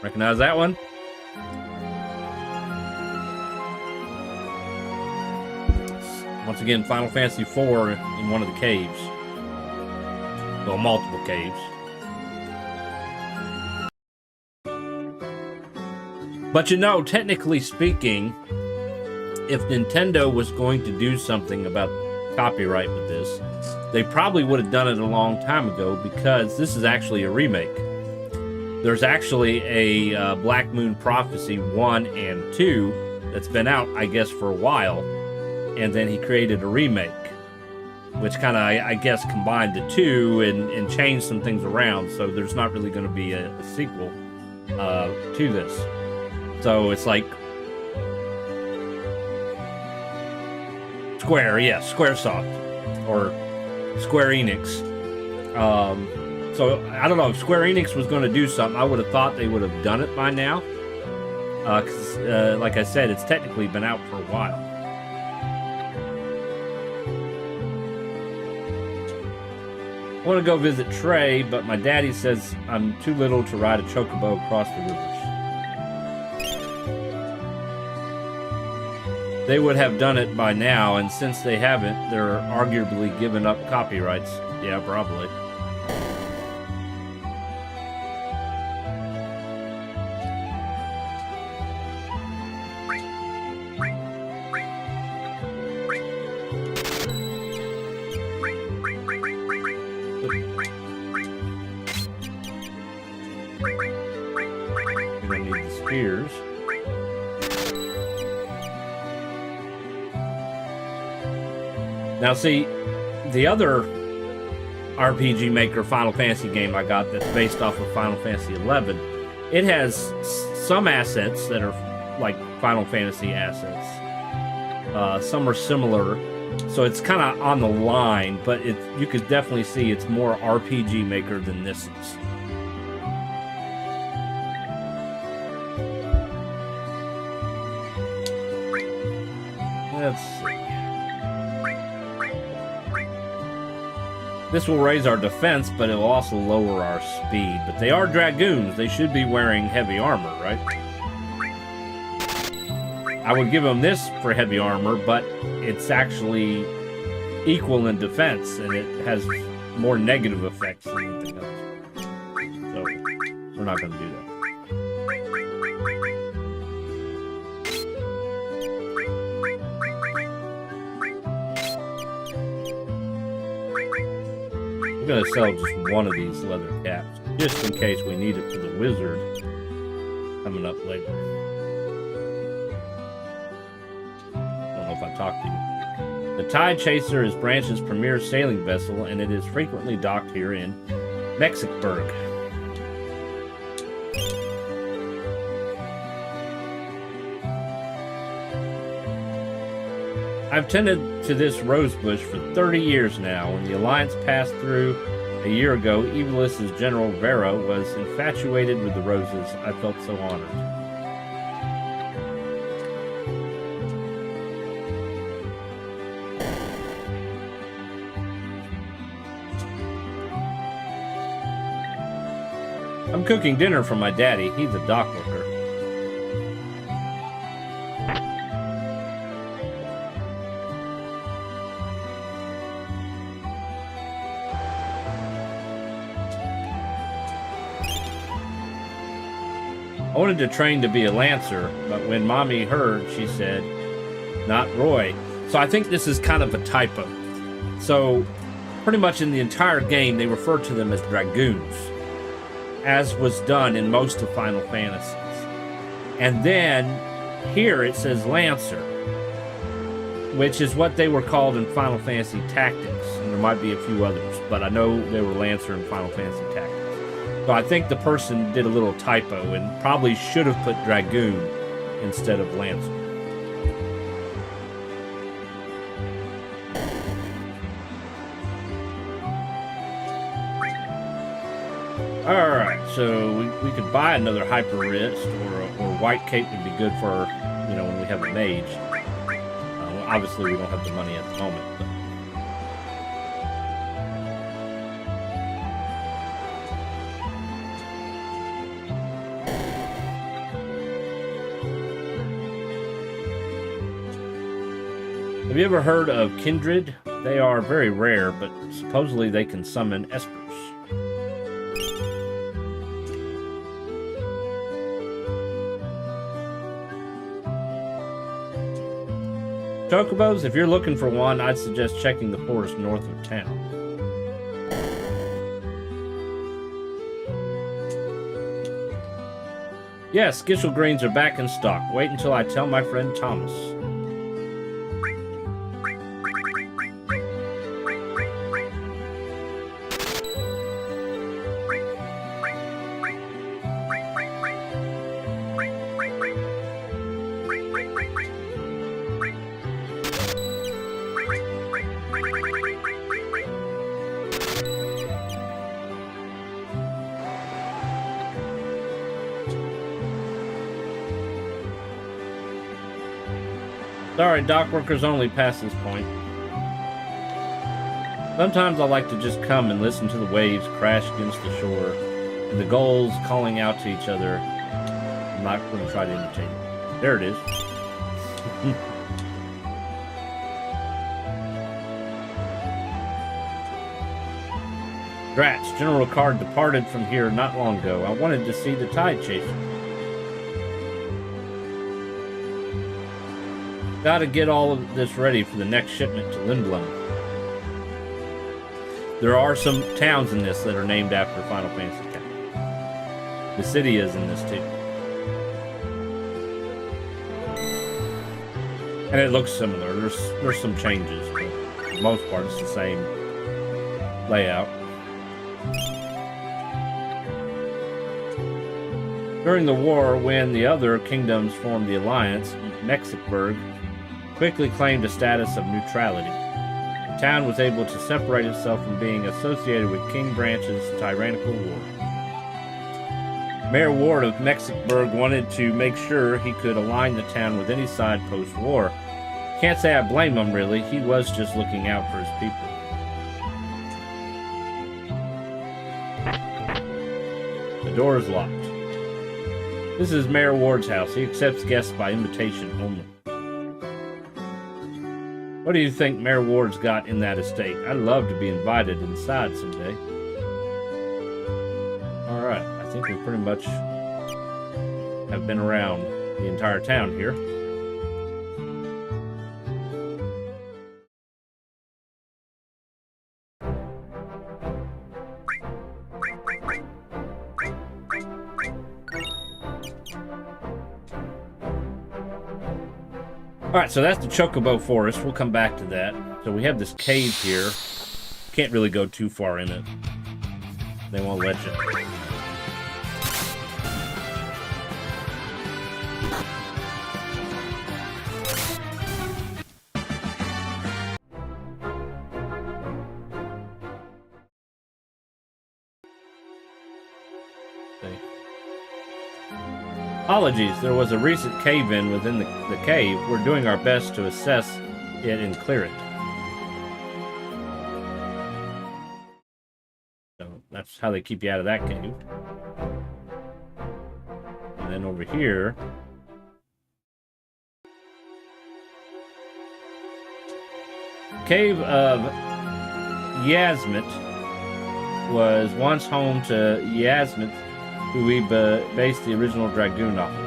Recognize that one? Once again, Final Fantasy IV in one of the caves. Well, multiple caves. But you know, technically speaking, if Nintendo was going to do something about copyright with this, they probably would have done it a long time ago, because this is actually a remake. There's actually a Blackmoon Prophecy 1 and 2 that's been out, I guess, for a while. And then he created a remake, which kind of, I guess, combined the two and changed some things around. So there's not really going to be a sequel to this. So it's like Squaresoft or Square Enix. So I don't know if Square Enix was going to do something. I would have thought they would have done it by now, because like I said, it's technically been out for a while. I want to go visit Trey, but my daddy says I'm too little to ride a chocobo across the rivers. They would have done it by now, and since they haven't, they're arguably giving up copyrights. Yeah, probably. We're gonna need the spears. Now see, the other RPG Maker Final Fantasy game I got that's based off of Final Fantasy 11, it has some assets that are like Final Fantasy assets. Some are similar, so it's kind of on the line, but you could definitely see it's more RPG Maker than this is. Let's see. This will raise our defense, but it will also lower our speed. But they are dragoons. They should be wearing heavy armor, right? I would give them this for heavy armor, but it's actually equal in defense, and it has more negative effects than anything else. So we're not going to do that. I'm going to sell just one of these leather caps, just in case we need it for the wizard coming up later. I don't know if I talked to you. The Tide Chaser is Branch's premier sailing vessel, and it is frequently docked here in Mexicburg. I've tended to this rose bush for 30 years now. When the Alliance passed through a year ago, Evilis's General Vera was infatuated with the roses. I felt so honored. I'm cooking dinner for my daddy. He's a dock worker. I wanted to train to be a lancer, but when Mommy heard, she said, "Not Roy." So I think this is kind of a typo. So pretty much in the entire game, they refer to them as dragoons, as was done in most of Final Fantasies. And then here it says Lancer, which is what they were called in Final Fantasy Tactics. And there might be a few others, but I know they were Lancer in Final Fantasy Tactics. So I think the person did a little typo and probably should have put Dragoon instead of Lancer. Alright, so we could buy another Hyper Wrist, or White Cape would be good for, you know, when we have a mage. Well, obviously we don't have the money at the moment, but... Have you ever heard of Kindred? They are very rare, but supposedly they can summon espers. Chocobos, if you're looking for one, I'd suggest checking the forest north of town. Yes, Gishel Greens are back in stock. Wait until I tell my friend Thomas. Sorry, dock workers only past this point. Sometimes I like to just come and listen to the waves crash against the shore and the gulls calling out to each other. I'm not going to try to imitate it. There it is. Drats, General Ricard departed from here not long ago. I wanted to see the Tide Chaser. Gotta get all of this ready for the next shipment to Lindblom. There are some towns in this that are named after Final Fantasy towns. The city is in this too. And it looks similar. There's some changes, but for the most part it's the same layout. During the war, when the other kingdoms formed the alliance, Mexicburg quickly claimed a status of neutrality. The town was able to separate itself from being associated with King Branch's tyrannical ward. Mayor Ward of Mexicburg wanted to make sure he could align the town with any side post-war. Can't say I blame him, really. He was just looking out for his people. The door is locked. This is Mayor Ward's house. He accepts guests by invitation only. What do you think Mayor Ward's got in that estate? I'd love to be invited inside someday. Alright, I think we pretty much have been around the entire town here. Alright, so that's the Chocobo Forest. We'll come back to that. So we have this cave here. Can't really go too far in it. They won't let you. Apologies, there was a recent cave-in within the cave. We're doing our best to assess it and clear it. So that's how they keep you out of that cave. And then over here, Cave of Yasmit was once home to Yasmit, who we based the original Dragoon off of.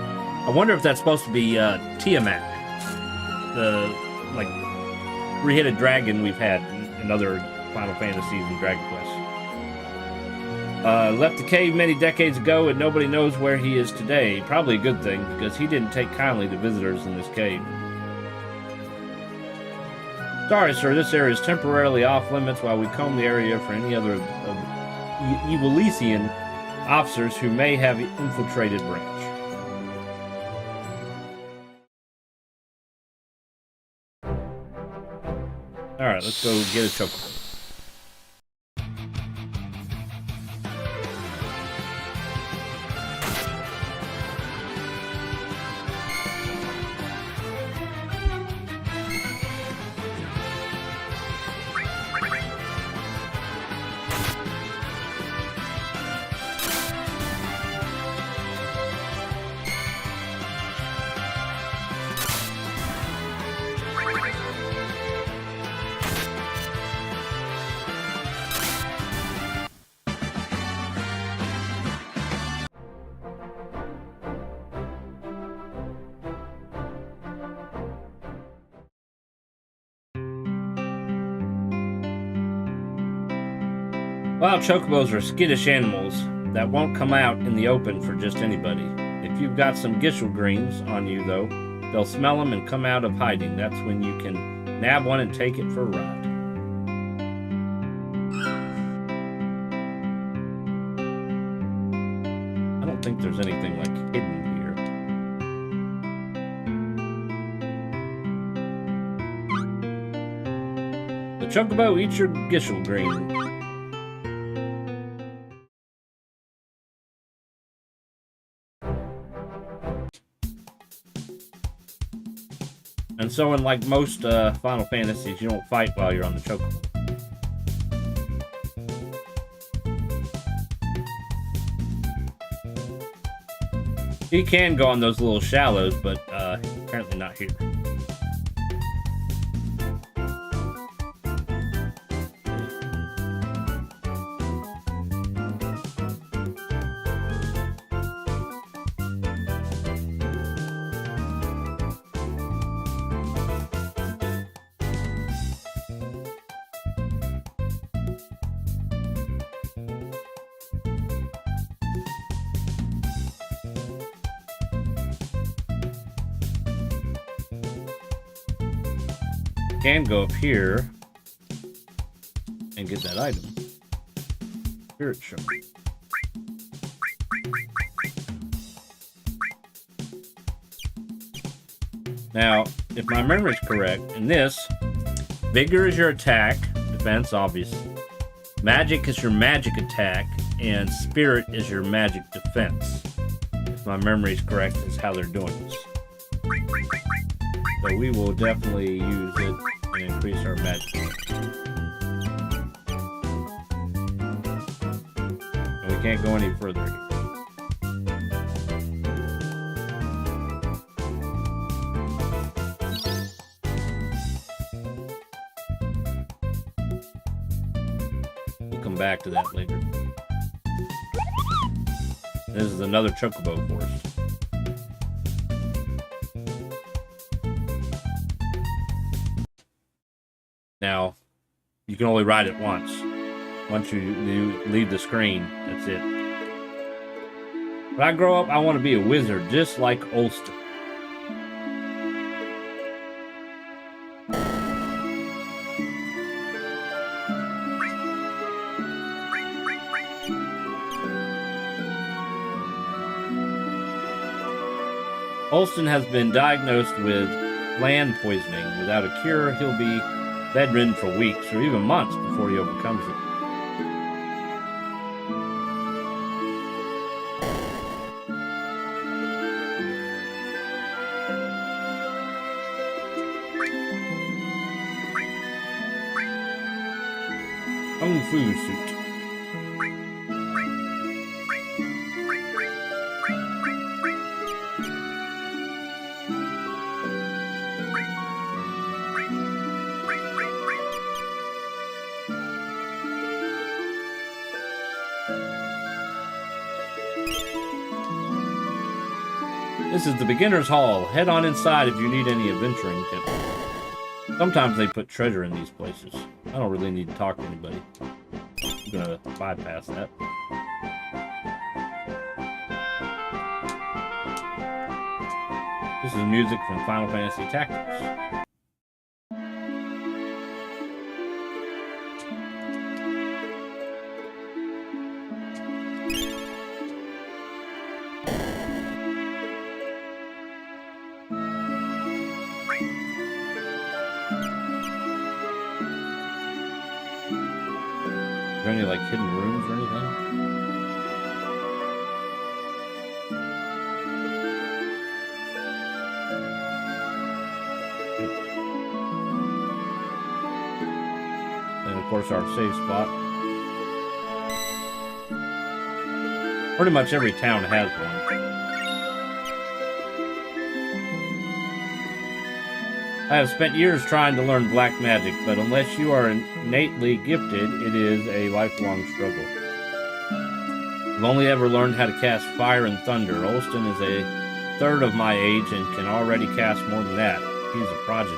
I wonder if that's supposed to be Tiamat, the like three-headed dragon we've had in other Final Fantasies and Dragon Quest. Left the cave many decades ago, and nobody knows where he is today. Probably a good thing, because he didn't take kindly to visitors in this cave. Sorry, sir, this area is temporarily off limits while we comb the area for any other Evilesian officers who may have infiltrated branch. Alright, let's go get a chocobo. Wild chocobos are skittish animals that won't come out in the open for just anybody. If you've got some gishel greens on you, though, they'll smell them and come out of hiding. That's when you can nab one and take it for a ride. I don't think there's anything like hidden here. The chocobo eats your gishel green. And so, unlike most Final Fantasies, you don't fight while you're on the chocobo. He can go on those little shallows, but apparently not here. Can go up here and get that item. Spirit Shard. Now, if my memory is correct, in this, Vigor is your attack, defense, obviously. Magic is your magic attack, and Spirit is your magic defense. If my memory is correct, is how they're doing this. So we will definitely use it and increase our magic. And we can't go any further here. come back to that later. This is another chocobo forest. Now, you can only ride it once. Once you leave the screen, that's it. When I grow up, I want to be a wizard, just like Olston. Olston has been diagnosed with land poisoning. Without a cure, he'll be bedridden for weeks or even months before he overcomes it. Kung Fu suit. This is the beginner's hall. Head on inside if you need any adventuring tips. Sometimes they put treasure in these places. I don't really need to talk to anybody. I'm gonna bypass that. This is music from Final Fantasy Tactics. Are there any, like, hidden rooms or anything? And, of course, our save spot. Pretty much every town has one. I have spent years trying to learn black magic, but unless you are innately gifted, it is a lifelong struggle. I've only ever learned how to cast fire and thunder. Olston is a third of my age and can already cast more than that. He's a prodigy.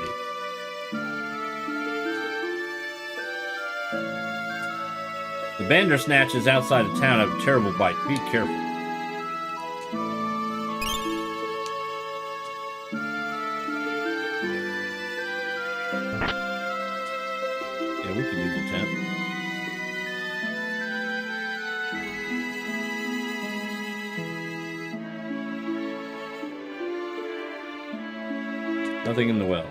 The Bandersnatches outside of town have a terrible bite. Be careful. We could use a tent. Nothing in the well.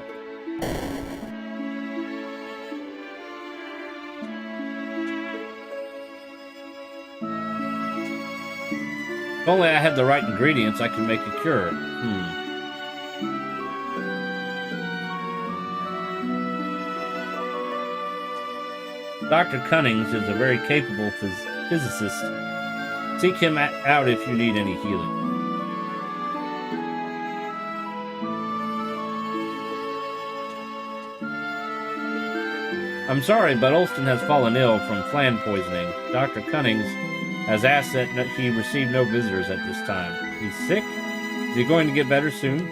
If only I had the right ingredients, I could make a cure. Dr. Cunnings is a very capable physicist. Seek him out if you need any healing. I'm sorry, but Olston has fallen ill from flan poisoning. Dr. Cunnings has asked that he receive no visitors at this time. He's sick? Is he going to get better soon?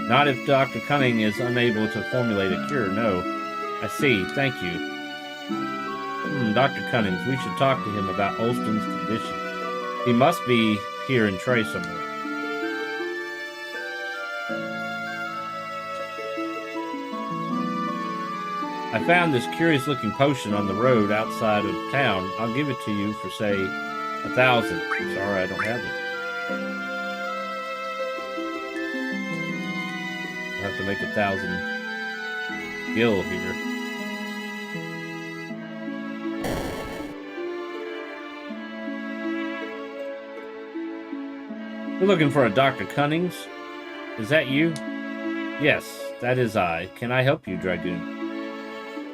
Not if Dr. Cunning is unable to formulate a cure, no. I see, thank you. Dr. Cunnings, we should talk to him about Olston's condition. He must be here in Trey somewhere. I found this curious-looking potion on the road outside of town. I'll give it to you for, say, 1,000. I'm sorry, I don't have it. I'll have to make 1,000 gil here. You're looking for a Dr. Cunnings? Is that you? Yes, that is I. Can I help you, Dragoon?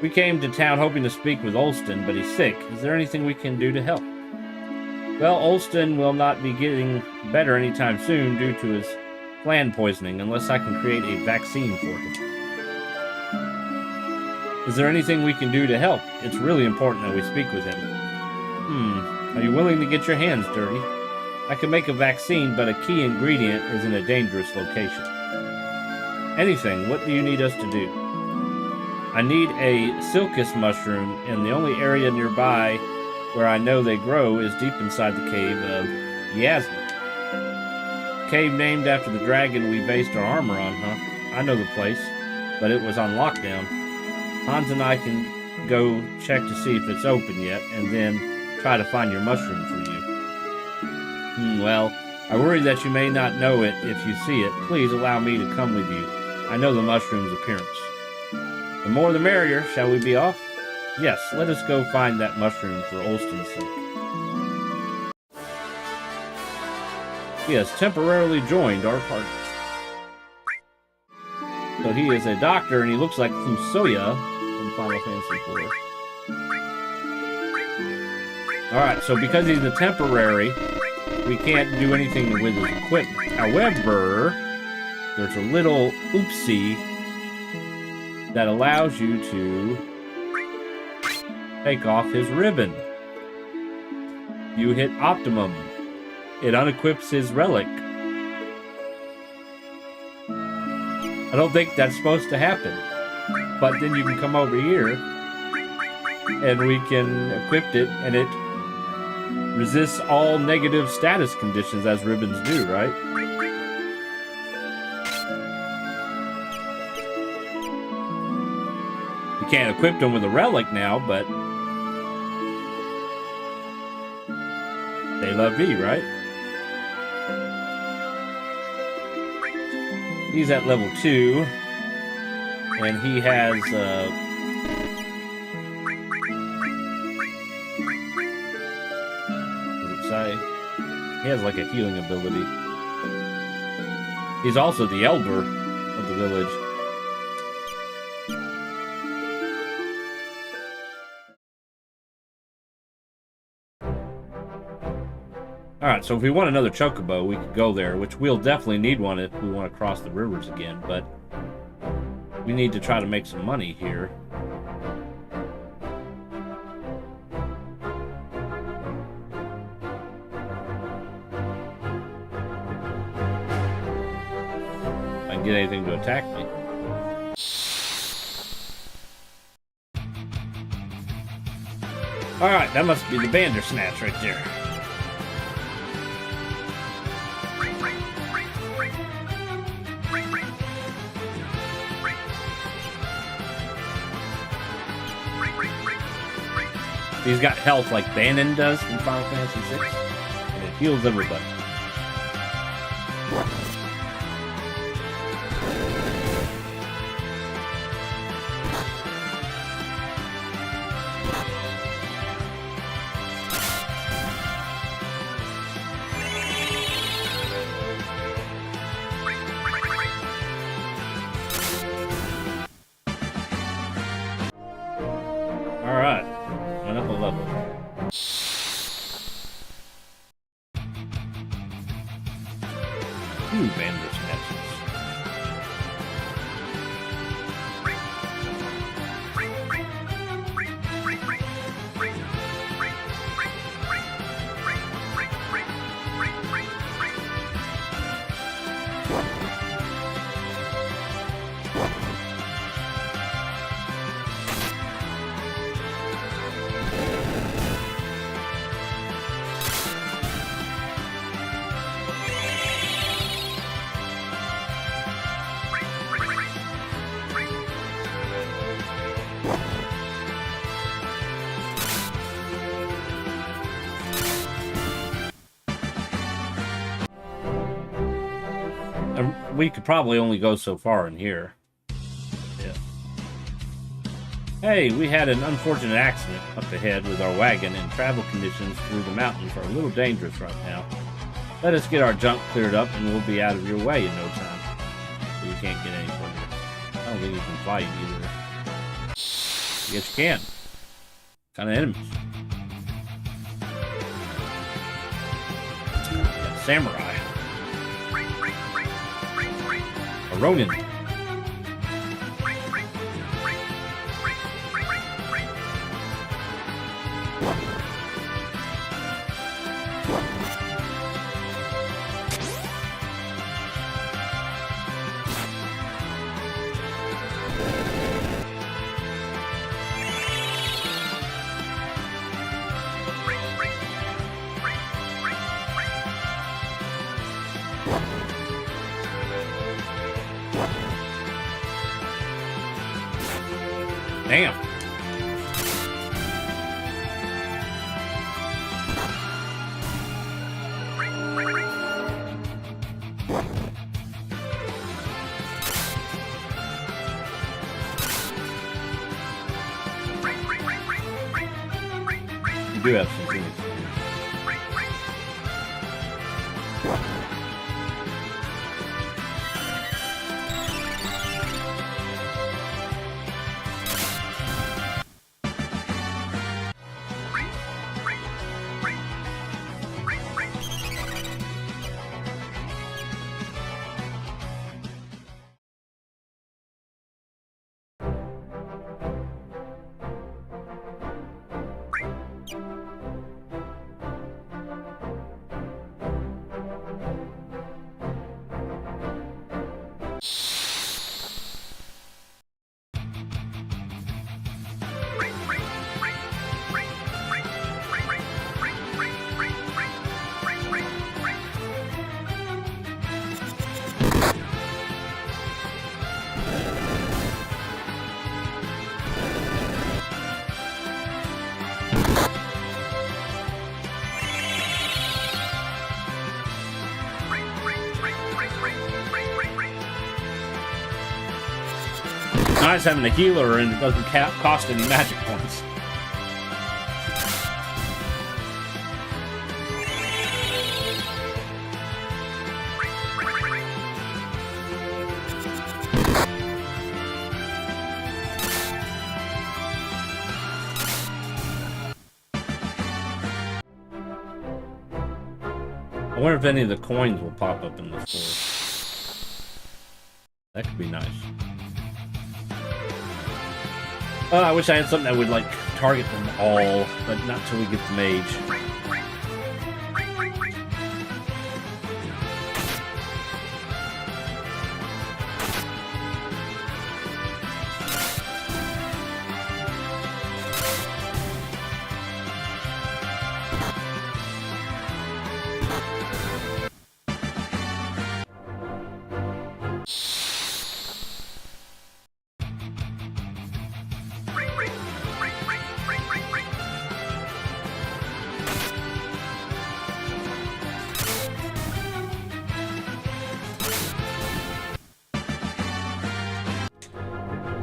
We came to town hoping to speak with Olston, but he's sick. Is there anything we can do to help? Well, Olston will not be getting better anytime soon due to his flan poisoning, unless I can create a vaccine for him. Is there anything we can do to help? It's really important that we speak with him. Are you willing to get your hands dirty? I can make a vaccine, but a key ingredient is in a dangerous location. Anything. What do you need us to do? I need a silkus mushroom, and the only area nearby where I know they grow is deep inside the cave of Yasmin. Cave named after the dragon we based our armor on, huh? I know the place, but it was on lockdown. Hans and I can go check to see if it's open yet, and then try to find your mushroom for you. Well, I worry that you may not know it if you see it. Please allow me to come with you. I know the mushroom's appearance. The more the merrier. Shall we be off? Yes, let us go find that mushroom for Olston's sake. He has temporarily joined our party. So he is a doctor, and he looks like Fusoya from Final Fantasy IV. Alright, so because he's a temporary, we can't do anything with his equipment. However, there's a little oopsie that allows you to take off his ribbon. You hit optimum. It unequips his relic. I don't think that's supposed to happen. But then you can come over here and we can equip it, and it resists all negative status conditions as ribbons do, right? You can't equip them with a relic now, but they love me, right? He's at level 2, and he has what does it say? He has like a healing ability. He's also the elder of the village. Alright, so if we want another chocobo, we could go there, which we'll definitely need one if we want to cross the rivers again, but we need to try to make some money here. If I can get anything to attack me. Alright, that must be the Bandersnatch right there. He's got health like Bannon does in Final Fantasy VI, and it heals everybody. Alright, went up a level. Ooh, Bandersnatches. We could probably only go so far in here. Yeah. Hey, we had an unfortunate accident up ahead with our wagon, and travel conditions through the mountains are a little dangerous right now. Let us get our junk cleared up and we'll be out of your way in no time. We can't get any further. I don't think you can fight either. Yes, you can. What kind of enemies? Samurai. A Ronin. Damn. You do have some things. Nice having a healer and it doesn't cost any magic points. I wonder if any of the coins will pop up in the store. That could be nice. I wish I had something that would, like, target them all, but not till we get the mage.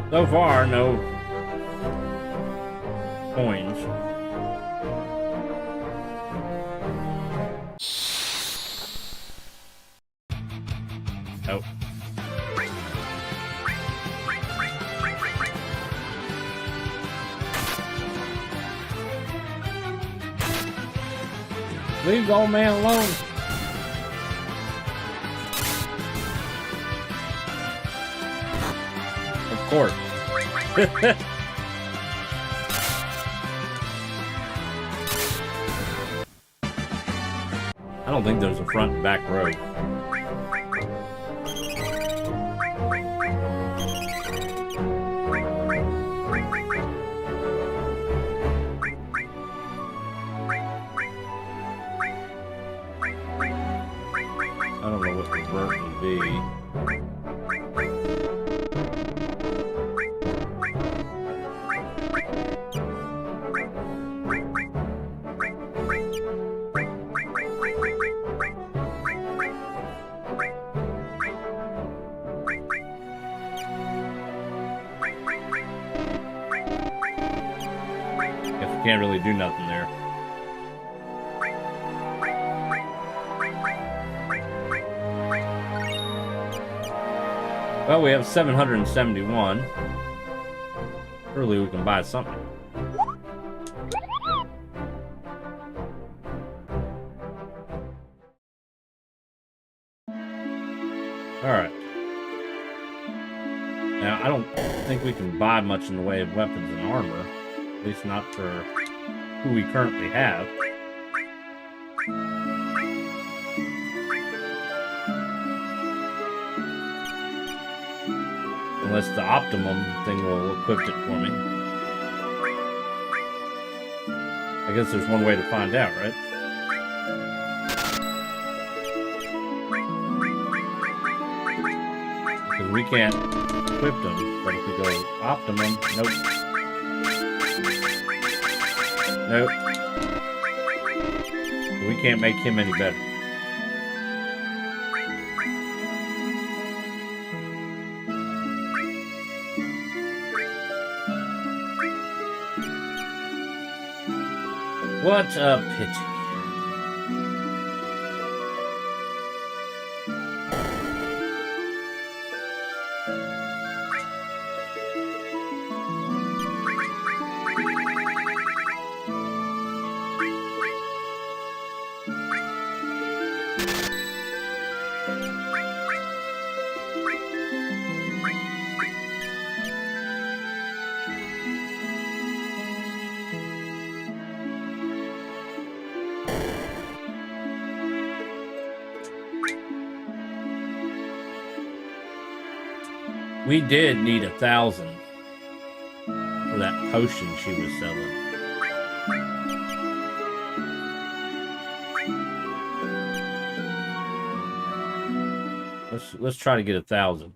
So far, no coins. Nope. Leave the old man alone. Of course. I don't think there's a front and back row. I don't know what the vert would be. Can't really do nothing there. Well, we have 771. Surely we can buy something. Alright. Now, I don't think we can buy much in the way of weapons and armor. At least not for who we currently have. Unless the optimum thing will equip it for me. I guess there's one way to find out, right? Because we can't equip them, but if we go optimum, nope. Nope. We can't make him any better. What a pity. We did need 1,000 for that potion she was selling. Let's try to get 1,000.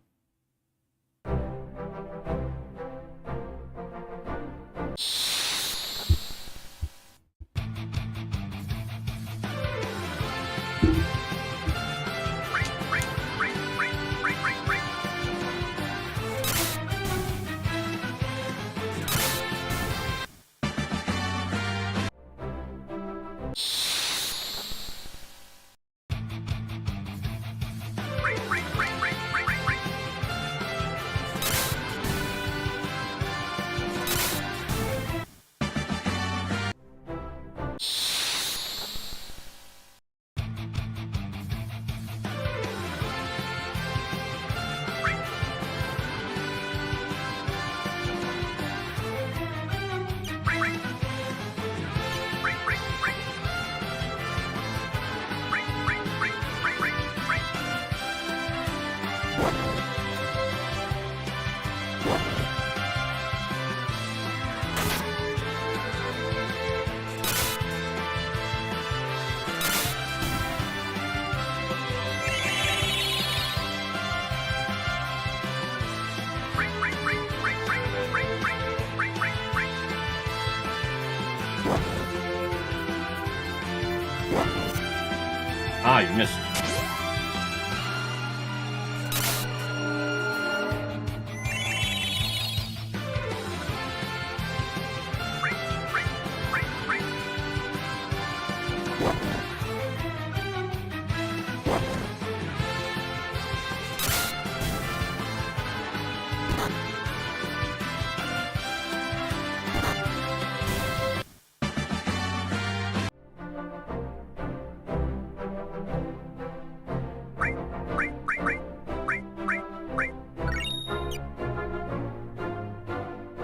Ah, you missed.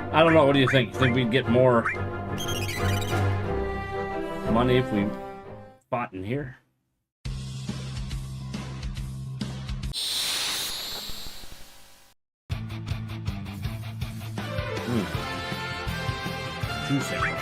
I don't know. What do you think? You think we'd get more money if we fought in here? Two seconds.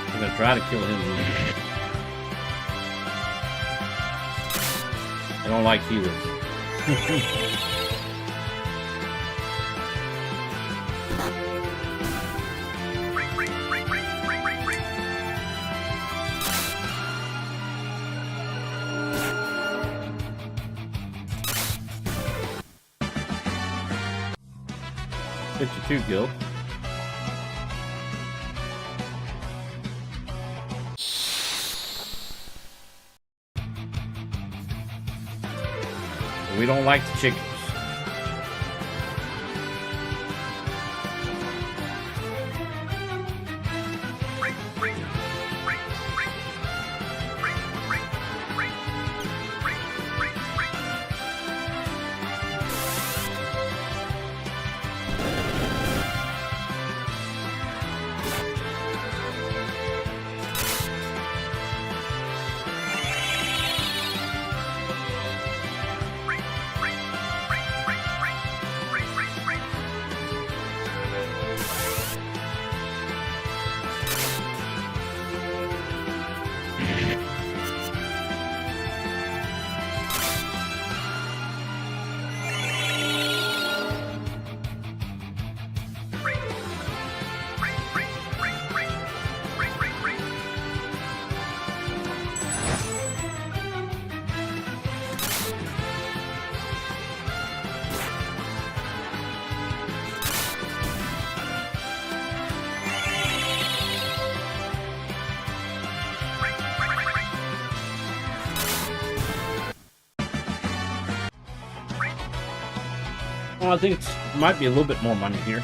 I'm gonna try to kill him. I don't like healers. $52 gil. We don't like the chickens. Oh, I think it might be a little bit more money here.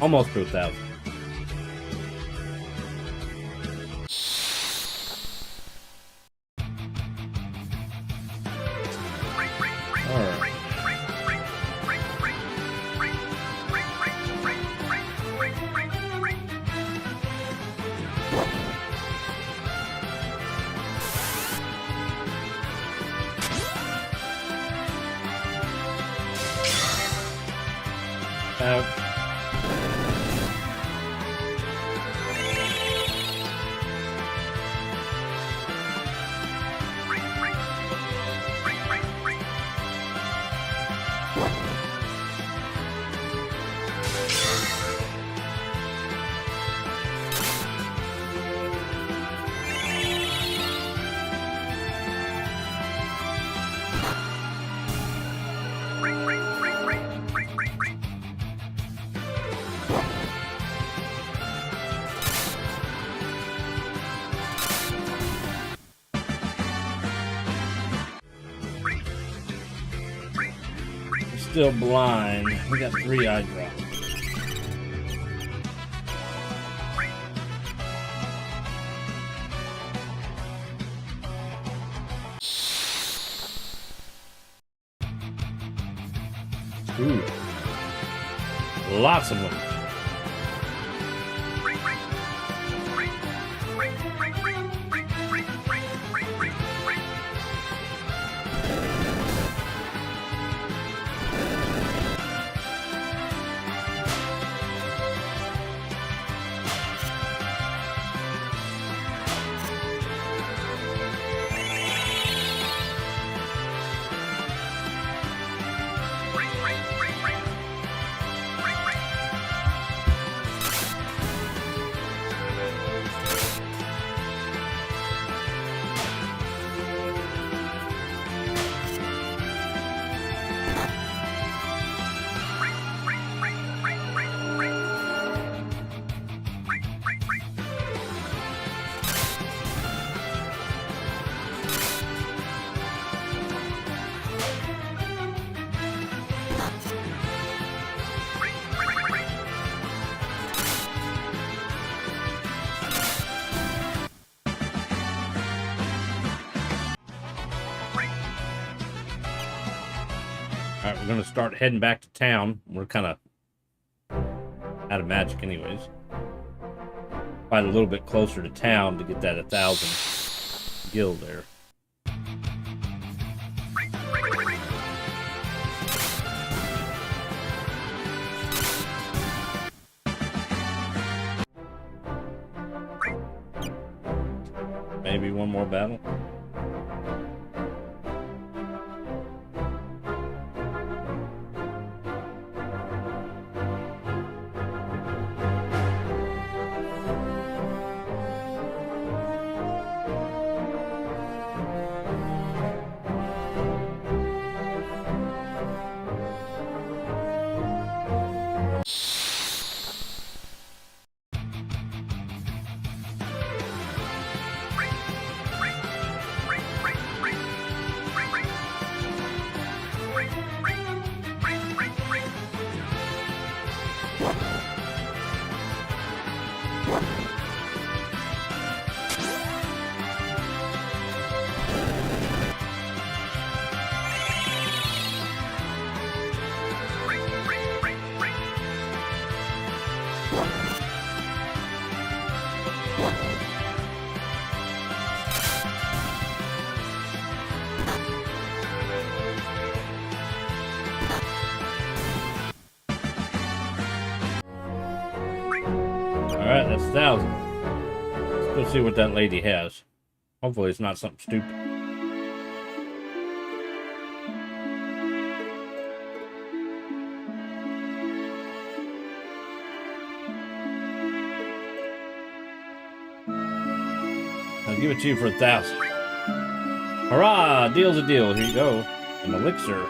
Almost to 1,000. Alright. Still blind. We got 3 eye drops. Ooh. Lots of them. Alright, we're gonna start heading back to town. We're kind of out of magic anyways. Find a little bit closer to town to get that 1,000 gil there. Maybe one more battle. Alright, that's 1,000. Let's go see what that lady has. Hopefully it's not something stupid. I'll give it to you for 1,000. Hurrah! Deal's a deal. Here you go. An elixir.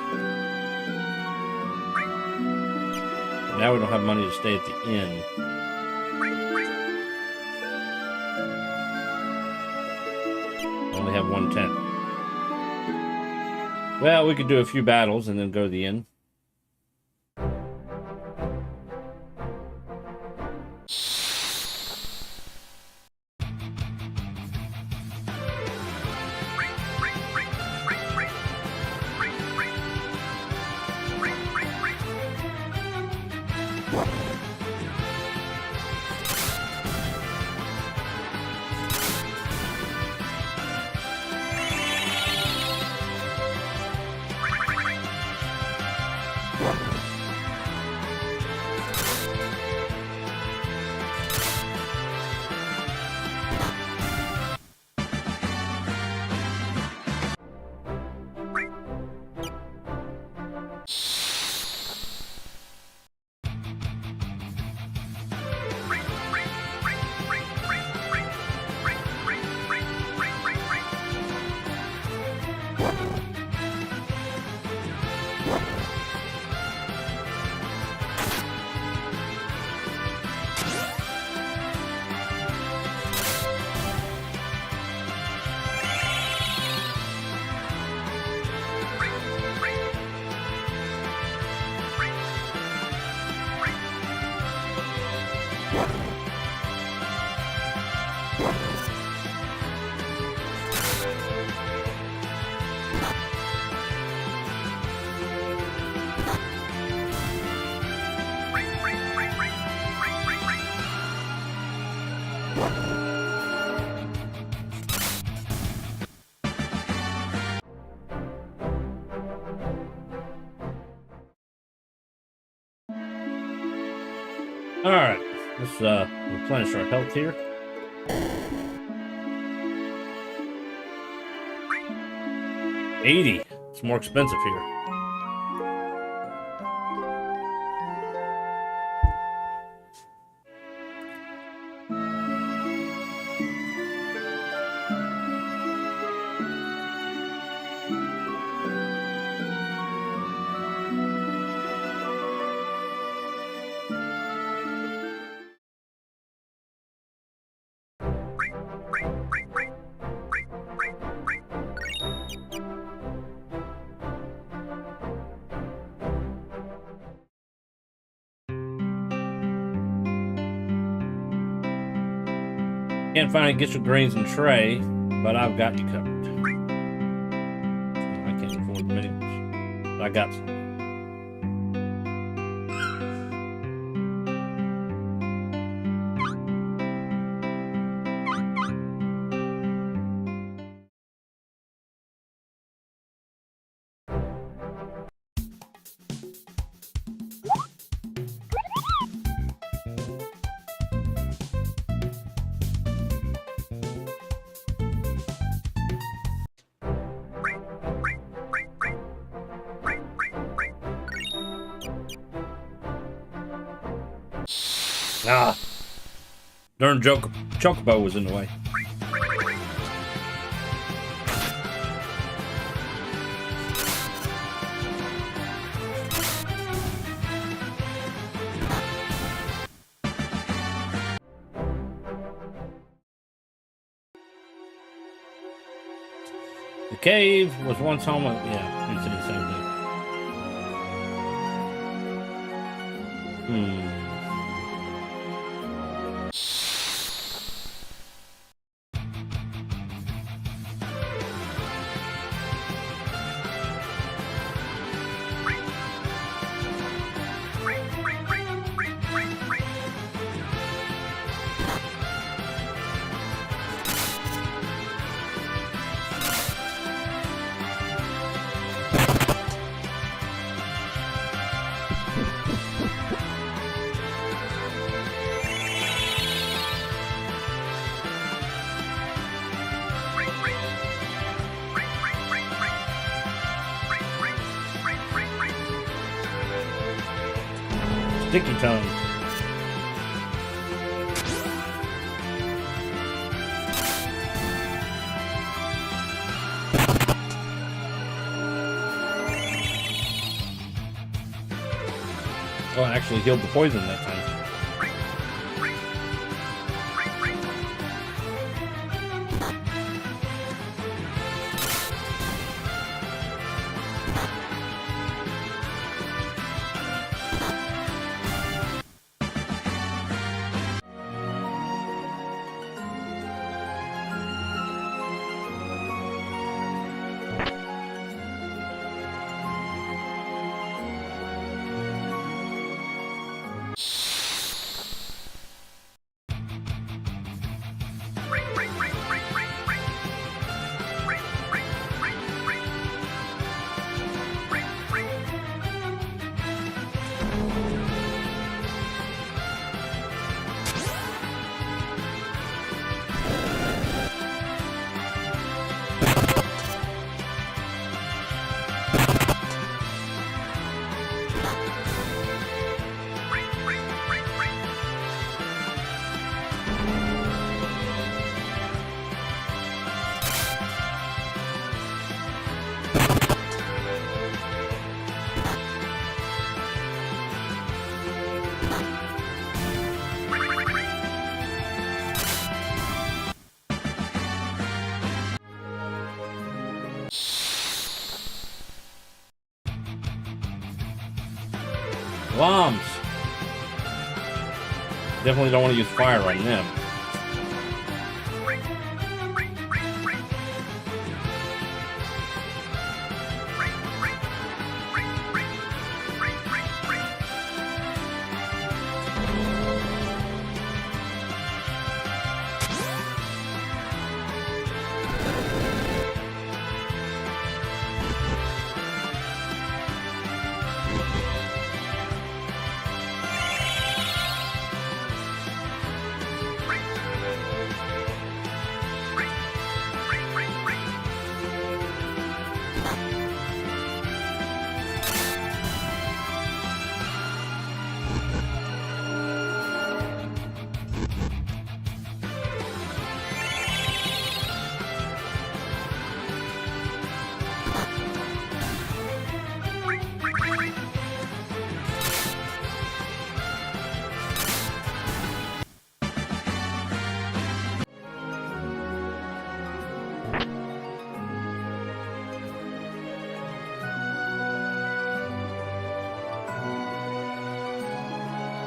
Now we don't have money to stay at the inn. Only have 1 tent. Well, we could do a few battles and then go to the inn. Alright, let's replenish our health here. $80. It's more expensive here. Can't find get your grains and tray, but I've got you covered. I can't afford the minis, but I got some. Ah, darn chocobo was in the way. The cave was once home of, yeah, you said the same thing. Sticky tongue. Oh, it actually healed the poison that time. Bombs. Definitely don't want to use fire on them.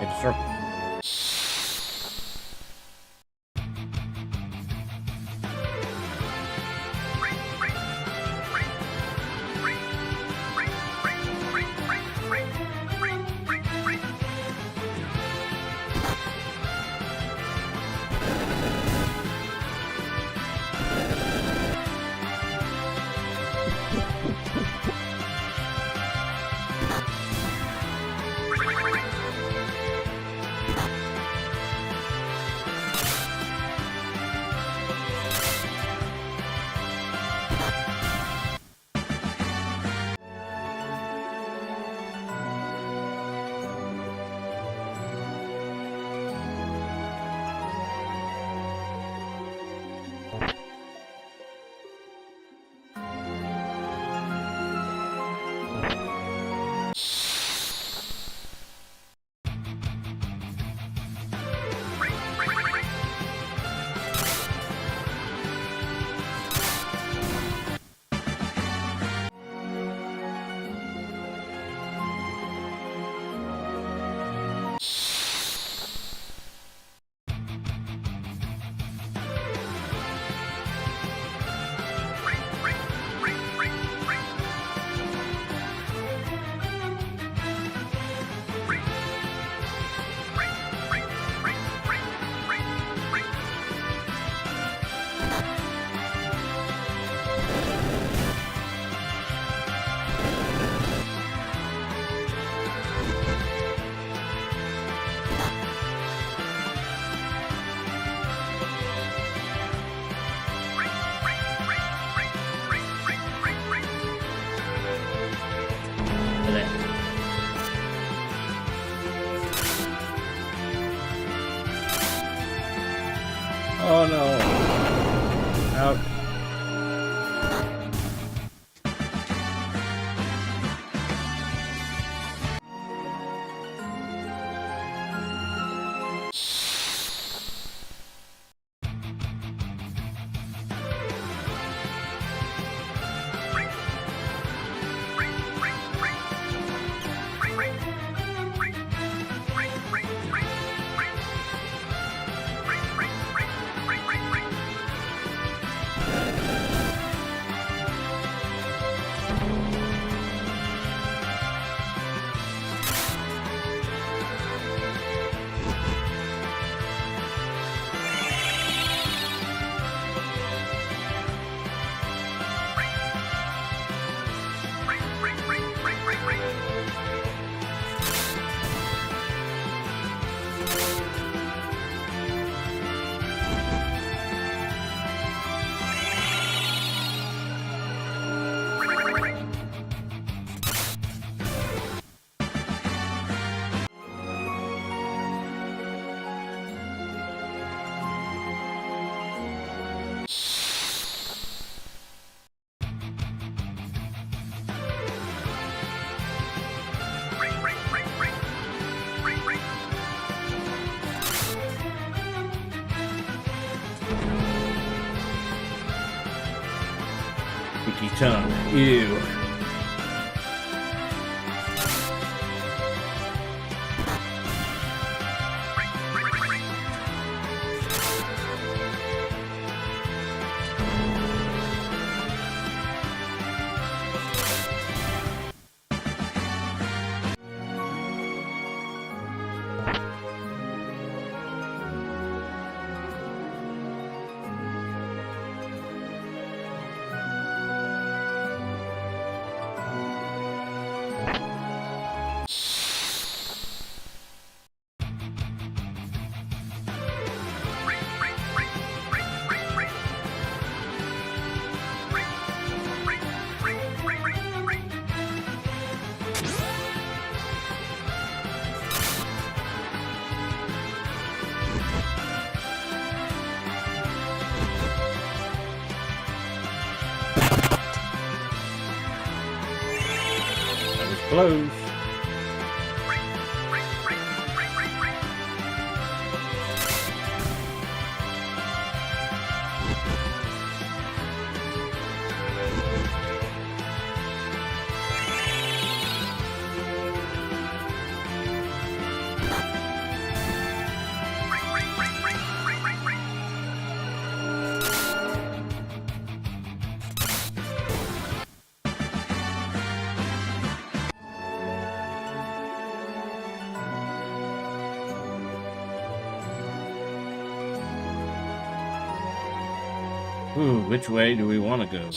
Hit the circle. Oh no. Out. Sticky tongue. Ew. Close. Ooh, which way do we want to go?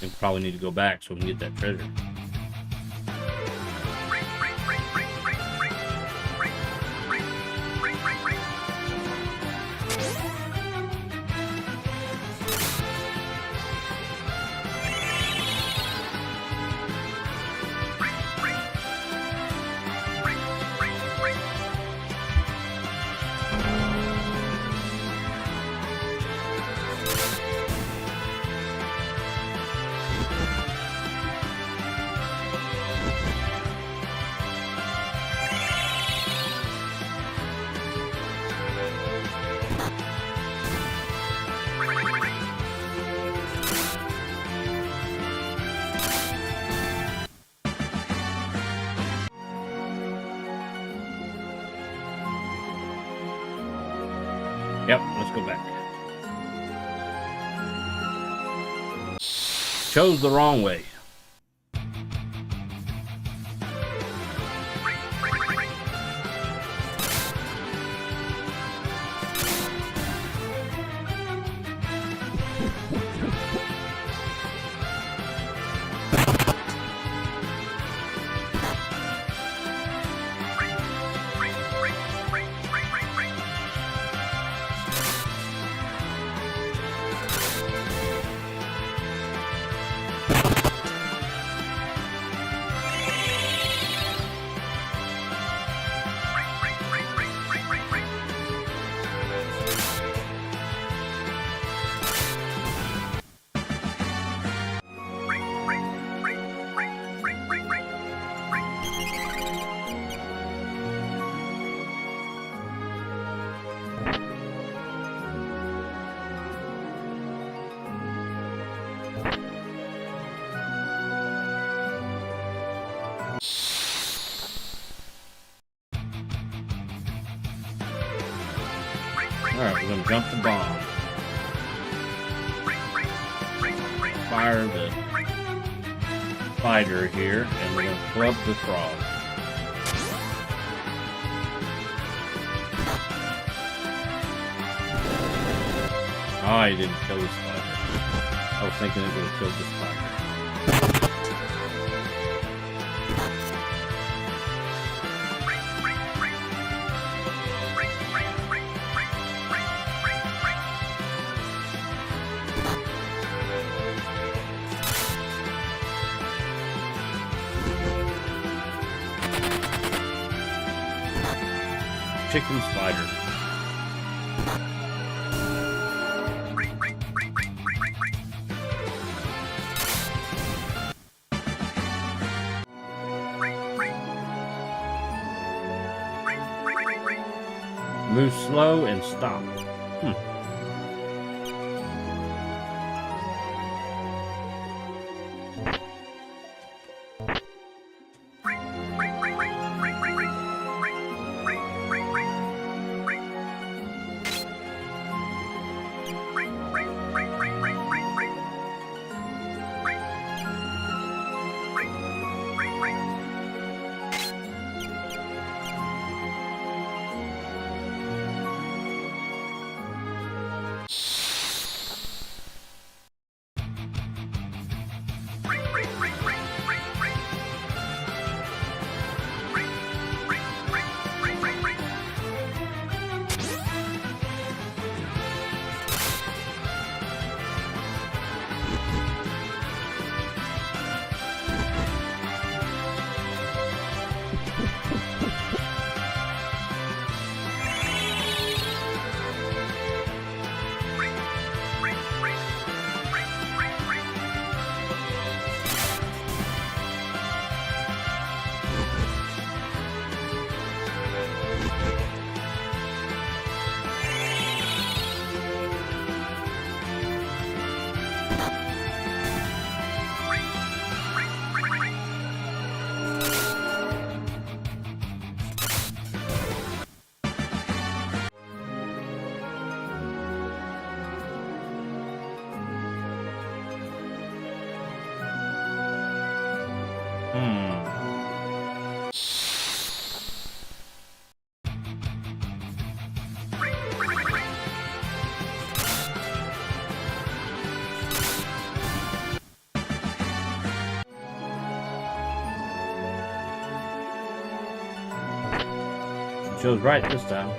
We probably need to go back so we can get that treasure. Yep, let's go back. Chose the wrong way. Alright, we're gonna jump the bomb. Fire the spider here, and we're gonna club the frog. Oh, he didn't kill the spider. I was thinking it would have killed the spider. Chicken spider. Move slow and stop. Chose right this time.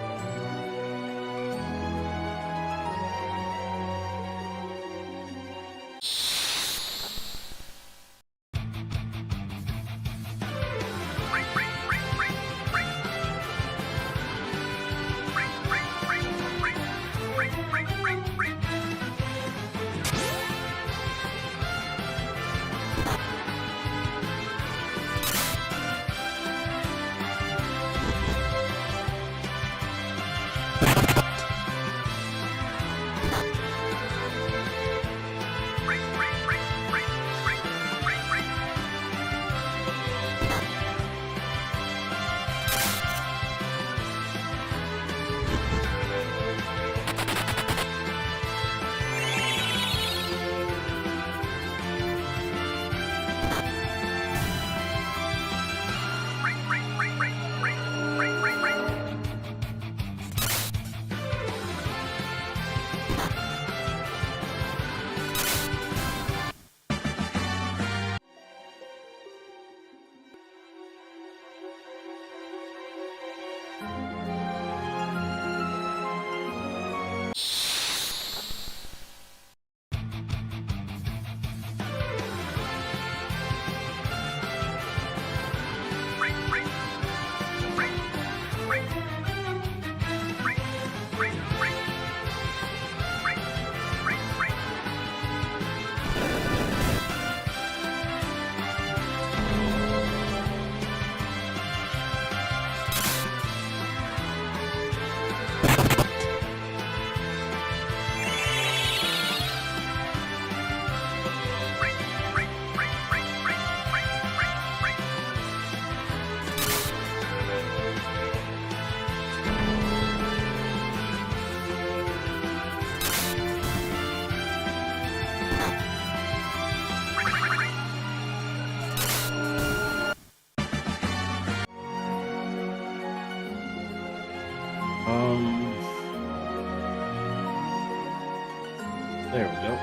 There we go.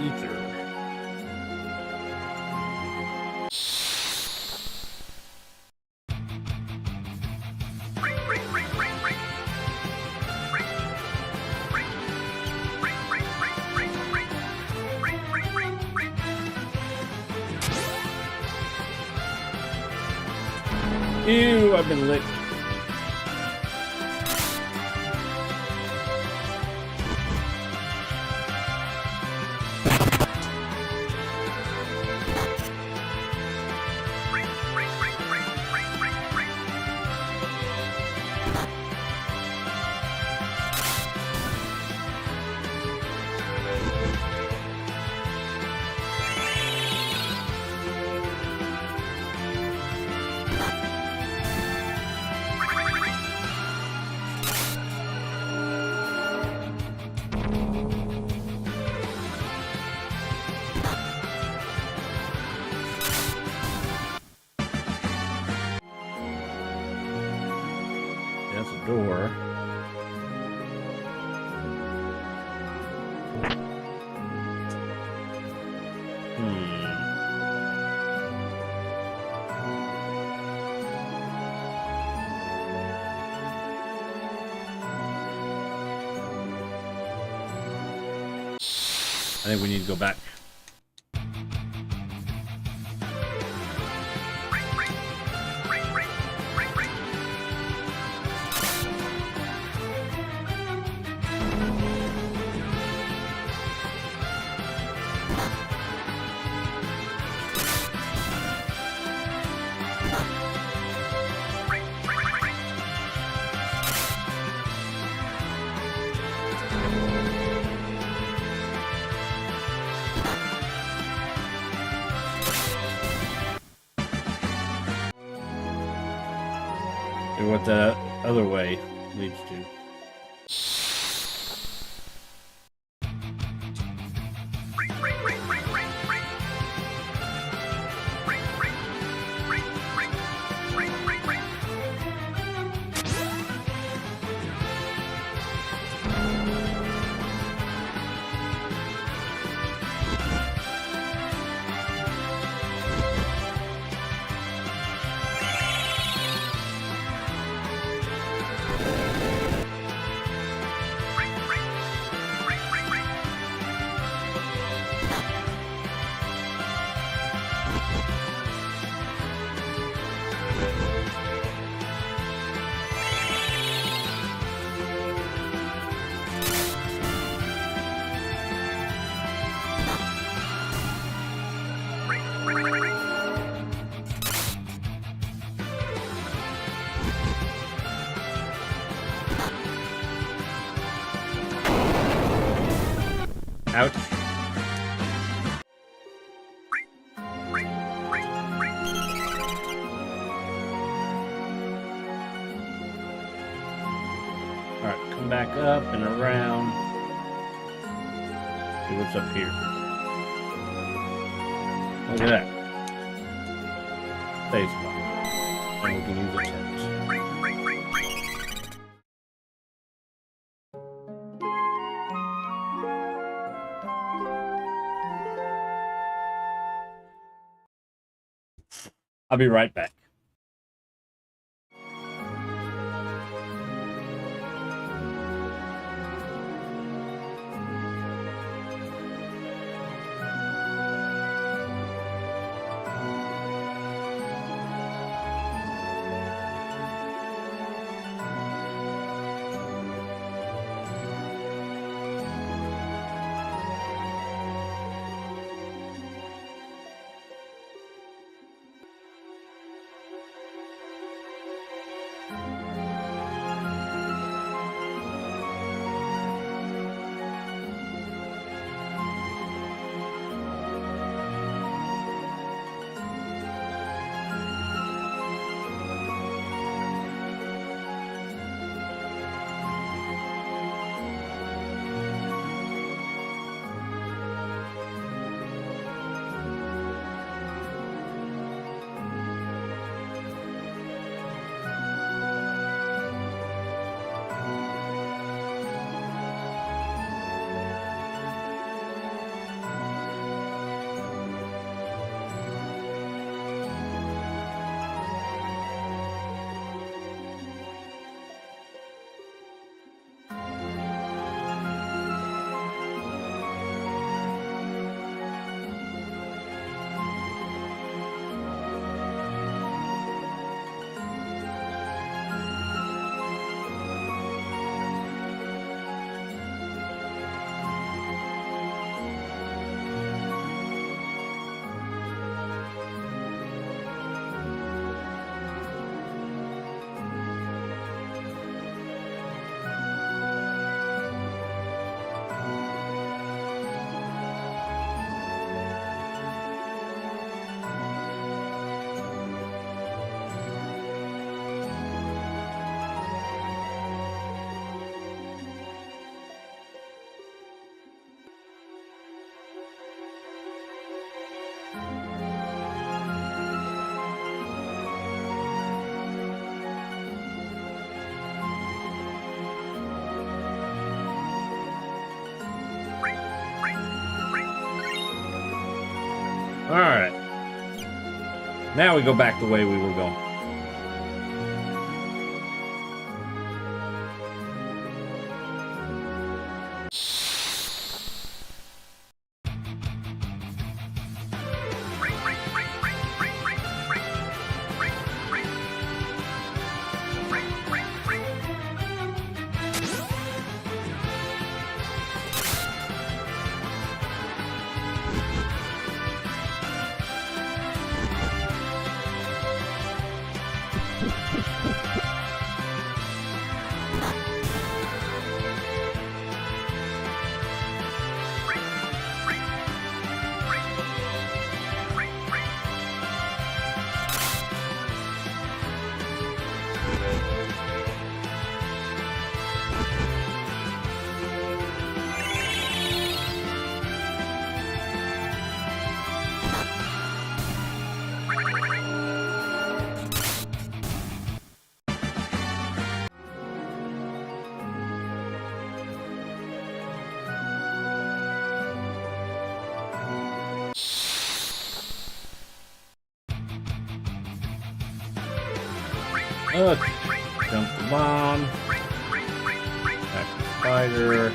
Ether. Ew, I've been licked. That's a door. I think we need to go back. And what the other way leads to. Ouch. Alright, come back up and around. See what's up here. Look at that. Save spot. And we can use the tabs. I'll be right back. Alright. Now we go back the way we were going. Okay. Jump the bomb. Attack the spider.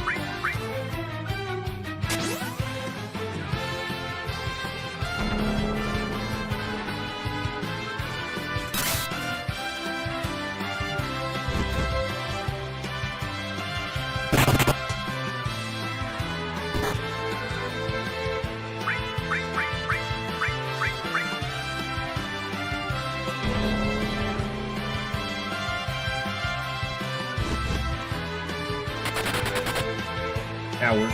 Coward.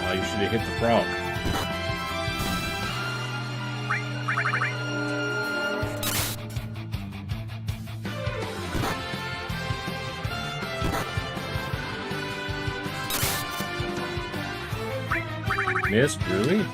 Oh, you should have hit the frog. Missed, really?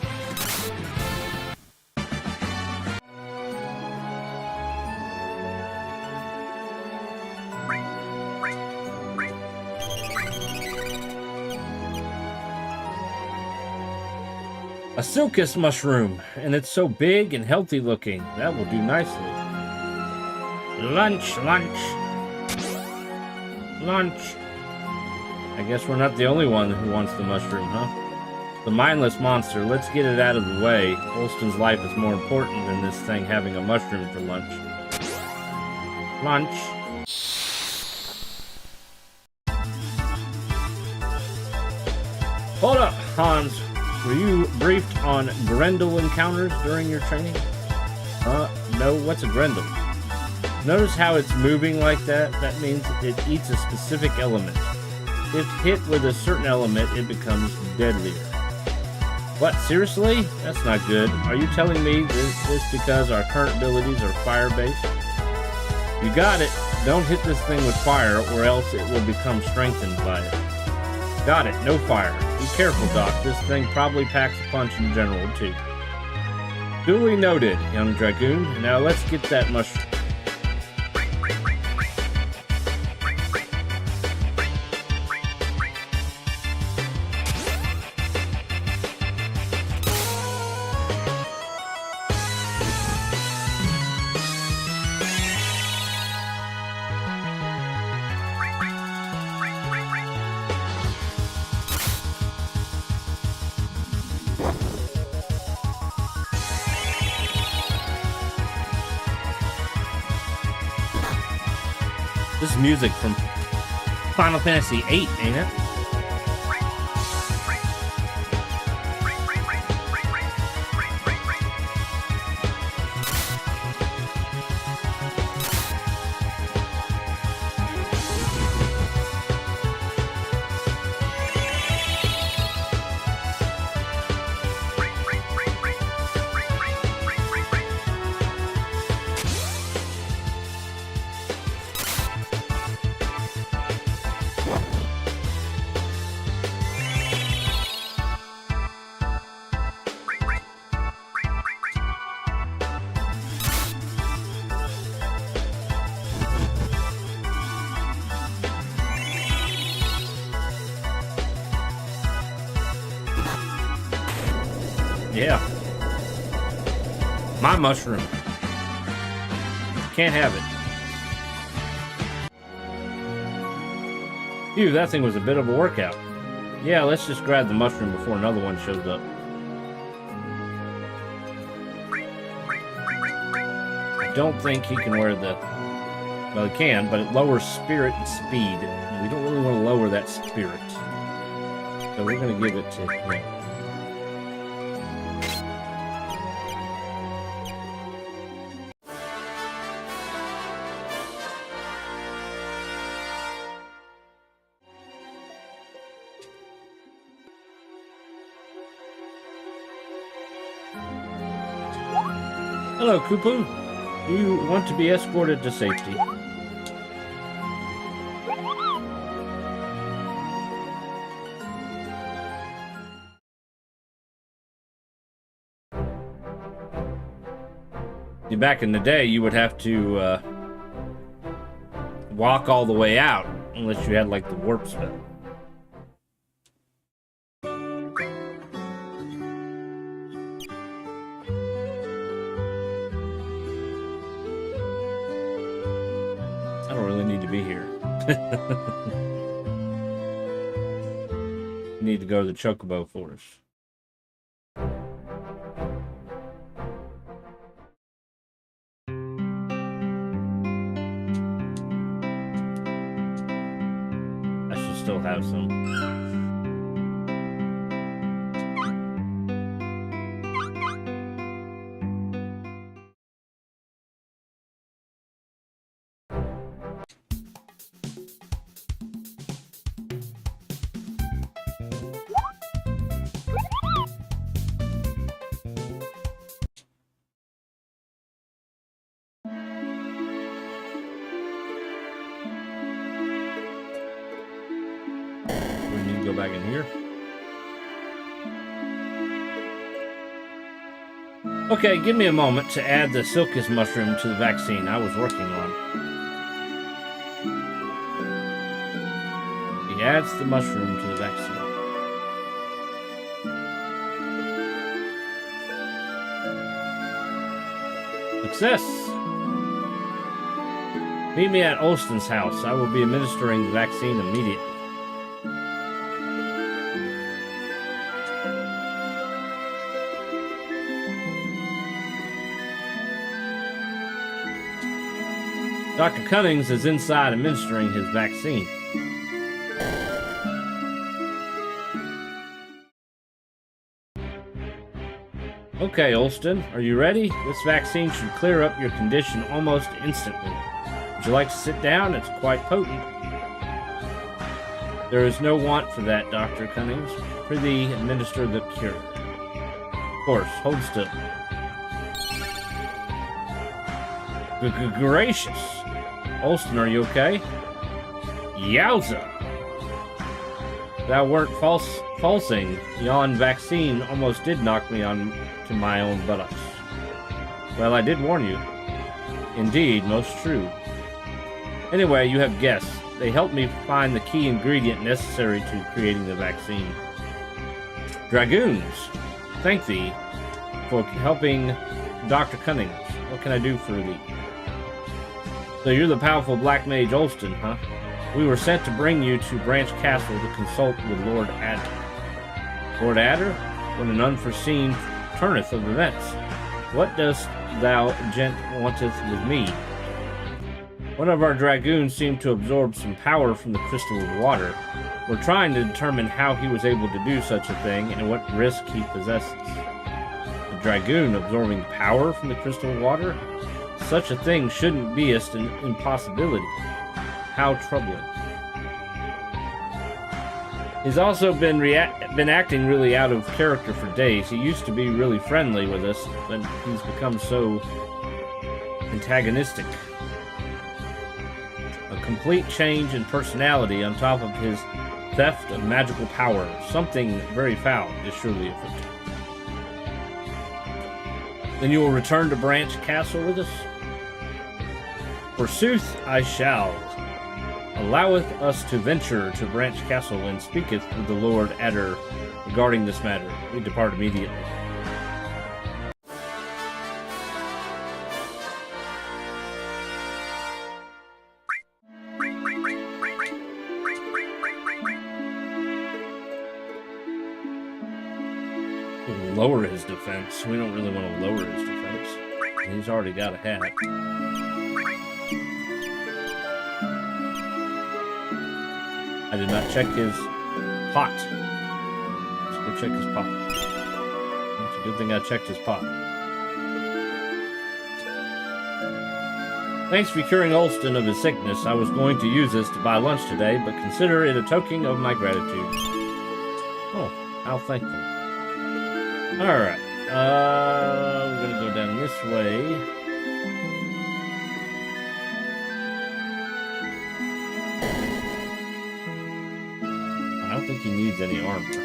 A silkus mushroom, and it's so big and healthy looking. That will do nicely. Lunch, lunch. Lunch. I guess we're not the only one who wants the mushroom, huh? The mindless monster, let's get it out of the way. Holston's life is more important than this thing having a mushroom for lunch. Lunch. Hold up, Hans. Were you briefed on Grendel encounters during your training? No, what's a Grendel? Notice how it's moving like that? That means it eats a specific element. If hit with a certain element, it becomes deadlier. What, seriously? That's not good. Are you telling me this because our current abilities are fire-based? You got it. Don't hit this thing with fire, or else it will become strengthened by it. Got it. No fire. Be careful, Doc. This thing probably packs a punch in general, too. Duly noted, young Dragoon. Now let's get that mushroom. This is music from Final Fantasy VIII, ain't it? Yeah. My mushroom. Can't have it. Phew, that thing was a bit of a workout. Yeah, let's just grab the mushroom before another one shows up. I don't think he can wear the... Well, he can, but it lowers spirit and speed. And we don't really want to lower that spirit. So we're going to give it to him. Hello, Kupu. You want to be escorted to safety. Back in the day, you would have to walk all the way out, unless you had, like, the warp spell. I don't really need to be here. Need to go to the Chocobo Forest. Still have some. Go back in here. Okay, give me a moment to add the Silkus mushroom to the vaccine I was working on. He adds the mushroom to the vaccine. Success! Meet me at Olston's house. I will be administering the vaccine immediately. Dr. Cunnings is inside administering his vaccine. Okay, Olston, are you ready? This vaccine should clear up your condition almost instantly. Would you like to sit down? It's quite potent. There is no want for that, Dr. Cunnings. Prithee, administer the cure. Of course, hold still. Gracious! Olston, are you okay? Yowza! Thou weren't falsing. Yon vaccine almost did knock me on to my own buttocks. Well, I did warn you. Indeed, most true. Anyway, you have guessed. They helped me find the key ingredient necessary to creating the vaccine. Dragoons! Thank thee for helping Dr. Cunnings. What can I do for thee? So you're the powerful Black Mage Olston, huh? We were sent to bring you to Branch Castle to consult with Lord Adder. Lord Adder? When an unforeseen turneth of events. What dost thou, gent, wanteth with me? One of our dragoons seemed to absorb some power from the crystal of water. We're trying to determine how he was able to do such a thing and what risk he possesses. A dragoon absorbing power from the crystal of water? Such a thing shouldn't be an impossibility. How troubling. He's also been acting really out of character for days. He used to be really friendly with us, but he's become so antagonistic. A complete change in personality on top of his theft of magical power. Something very foul is surely afoot. Then you will return to Branch Castle with us? Forsooth, I shall. Alloweth us to venture to Branch Castle and speaketh with the Lord Adder regarding this matter. We depart immediately. Lower his defense. We don't really want to lower his defense. He's already got a hat. I did not check his pot. Let's go check his pot. It's a good thing I checked his pot. Thanks for curing Olston of his sickness. I was going to use this to buy lunch today, but consider it a token of my gratitude. Oh, how thankful. Alright. We're gonna go down this way. I don't think he needs any armor.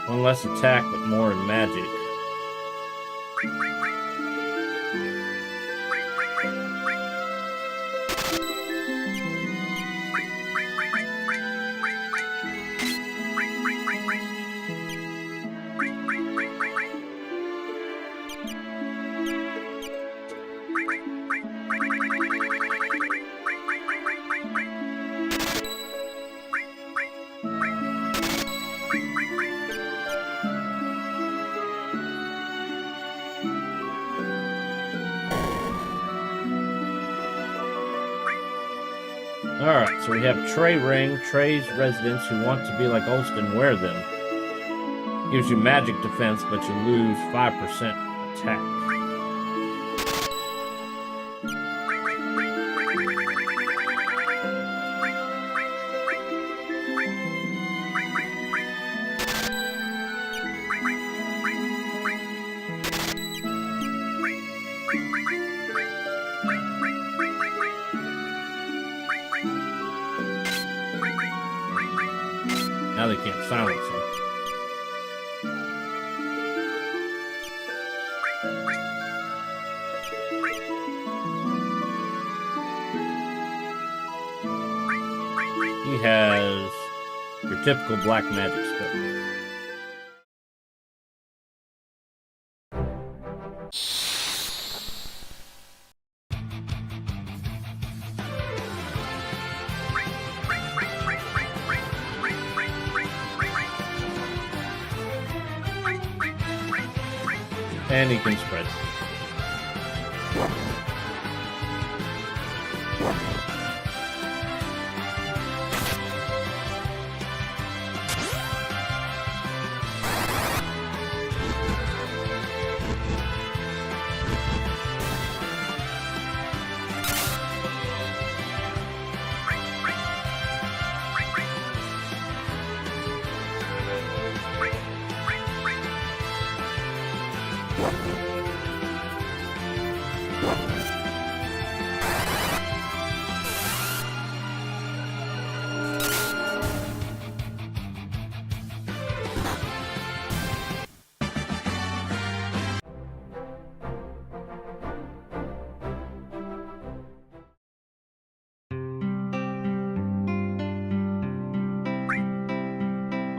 One less attack, but more in magic. Alright, so we have Trey Ring. Trey's residents who want to be like Olston wear them. Gives you magic defense, but you lose 5% attack. Now they can't silence him. He has your typical black magic spell. And he can spread.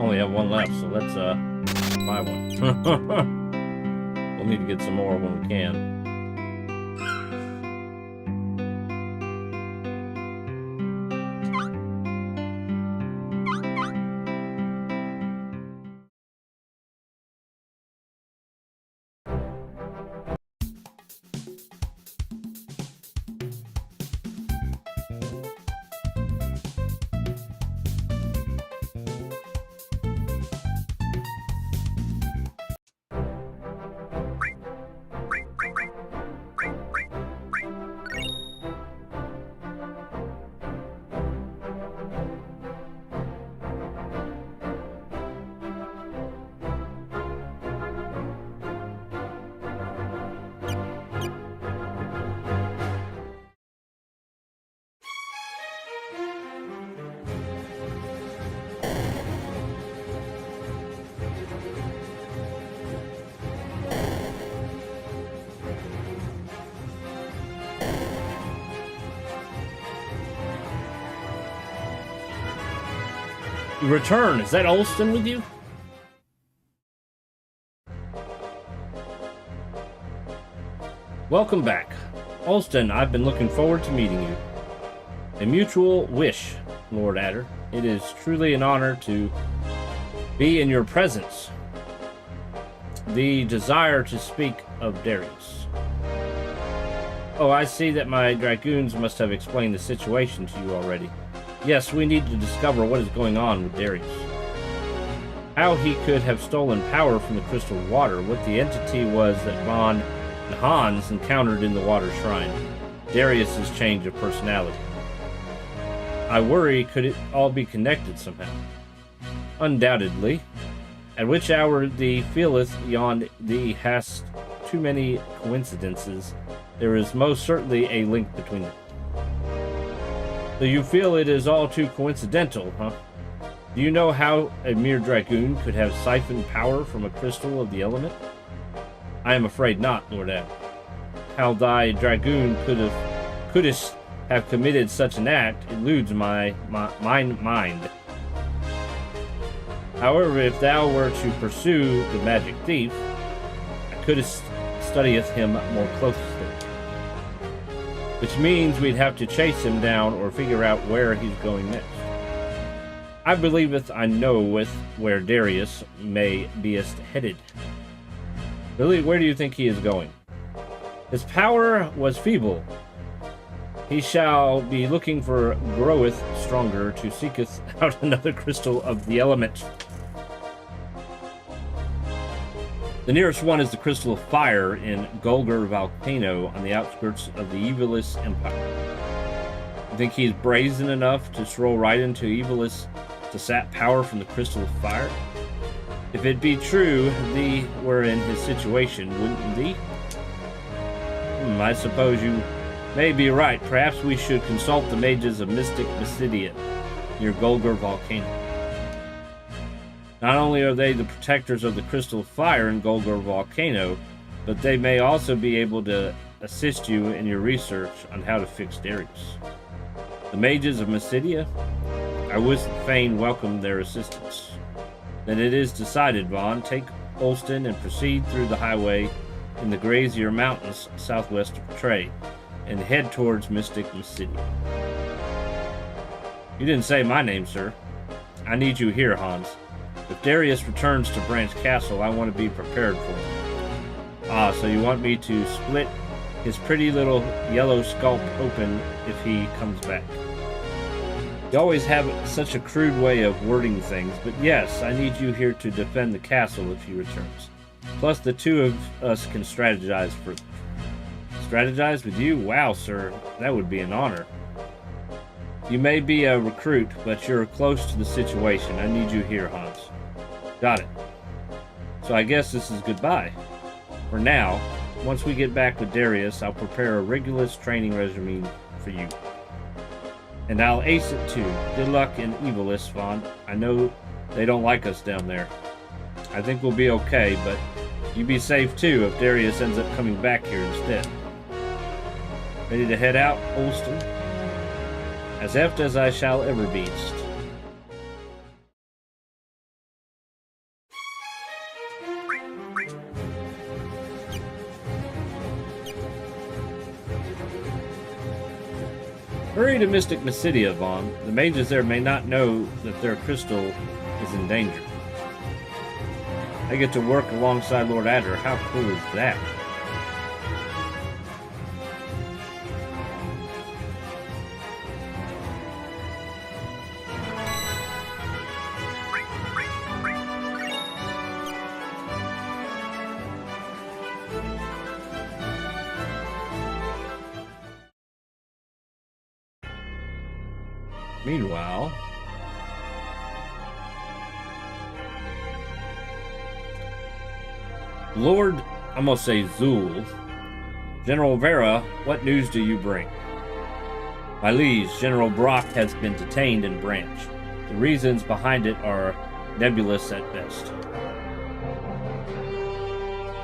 Only have one left, so let's buy one. We'll need to get some more when we can. You return. Is that Olston with you? Welcome back. Olston, I've been looking forward to meeting you. A mutual wish, Lord Adder. It is truly an honor to be in your presence. The desire to speak of Darius. Oh, I see that my dragoons must have explained the situation to you already. Yes, we need to discover what is going on with Darius. How he could have stolen power from the crystal water, what the entity was that Von and Hans encountered in the water shrine, Darius's change of personality. I worry, could it all be connected somehow? Undoubtedly. At which hour thee feeleth beyond thee hast too many coincidences, there is most certainly a link between them. So you feel it is all too coincidental, huh? Do you know how a mere dragoon could have siphoned power from a crystal of the element? I am afraid not, Lord Adder. How thy dragoon couldst have committed such an act eludes my mind. However, if thou were to pursue the magic thief, I couldst studieth him more closely. Which means we'd have to chase him down or figure out where he's going next. I believeth I knoweth where Darius may beest headed. Really, where do you think he is going? His power was feeble. He shall be looking for groweth stronger to seeketh out another crystal of the element. The nearest one is the crystal of fire in Golgar Volcano on the outskirts of the Evilis Empire. You think he's brazen enough to stroll right into Evilis to sap power from the crystal of fire? If it be true thee were in his situation, wouldn't thee? I suppose you may be right. Perhaps we should consult the mages of Mystic Mysidia near Golgar Volcano. Not only are they the protectors of the crystal of fire in Golgar Volcano, but they may also be able to assist you in your research on how to fix Darius. The mages of Mysidia? I would fain welcome their assistance. Then it is decided, Vaughn. Take Olston and proceed through the highway in the Grazier Mountains southwest of Trey and head towards Mystic Mysidia. You didn't say my name, sir. I need you here, Hans. If Darius returns to Branch Castle, I want to be prepared for him. Ah, so you want me to split his pretty little yellow scalp open if he comes back. You always have such a crude way of wording things, but yes, I need you here to defend the castle if he returns. Plus, the two of us can strategize further. Strategize with you? Wow, sir, that would be an honor. You may be a recruit, but you're close to the situation. I need you here, Hans. Got it. So I guess this is goodbye. For now, once we get back with Darius, I'll prepare a rigorous training regimen for you. And I'll ace it too. Good luck in Evilis, Vaughn. I know they don't like us down there. I think we'll be okay, but you be safe too if Darius ends up coming back here instead. Ready to head out, Olston? As eft as I shall ever beest. Hurry to Mystic Mysidia, Vaughn. The mages there may not know that their crystal is in danger. I get to work alongside Lord Adder. How cool is that? Meanwhile, Lord, I'm gonna say Zul, General Vera, what news do you bring? My liege, General Brock has been detained in Branch. The reasons behind it are nebulous at best.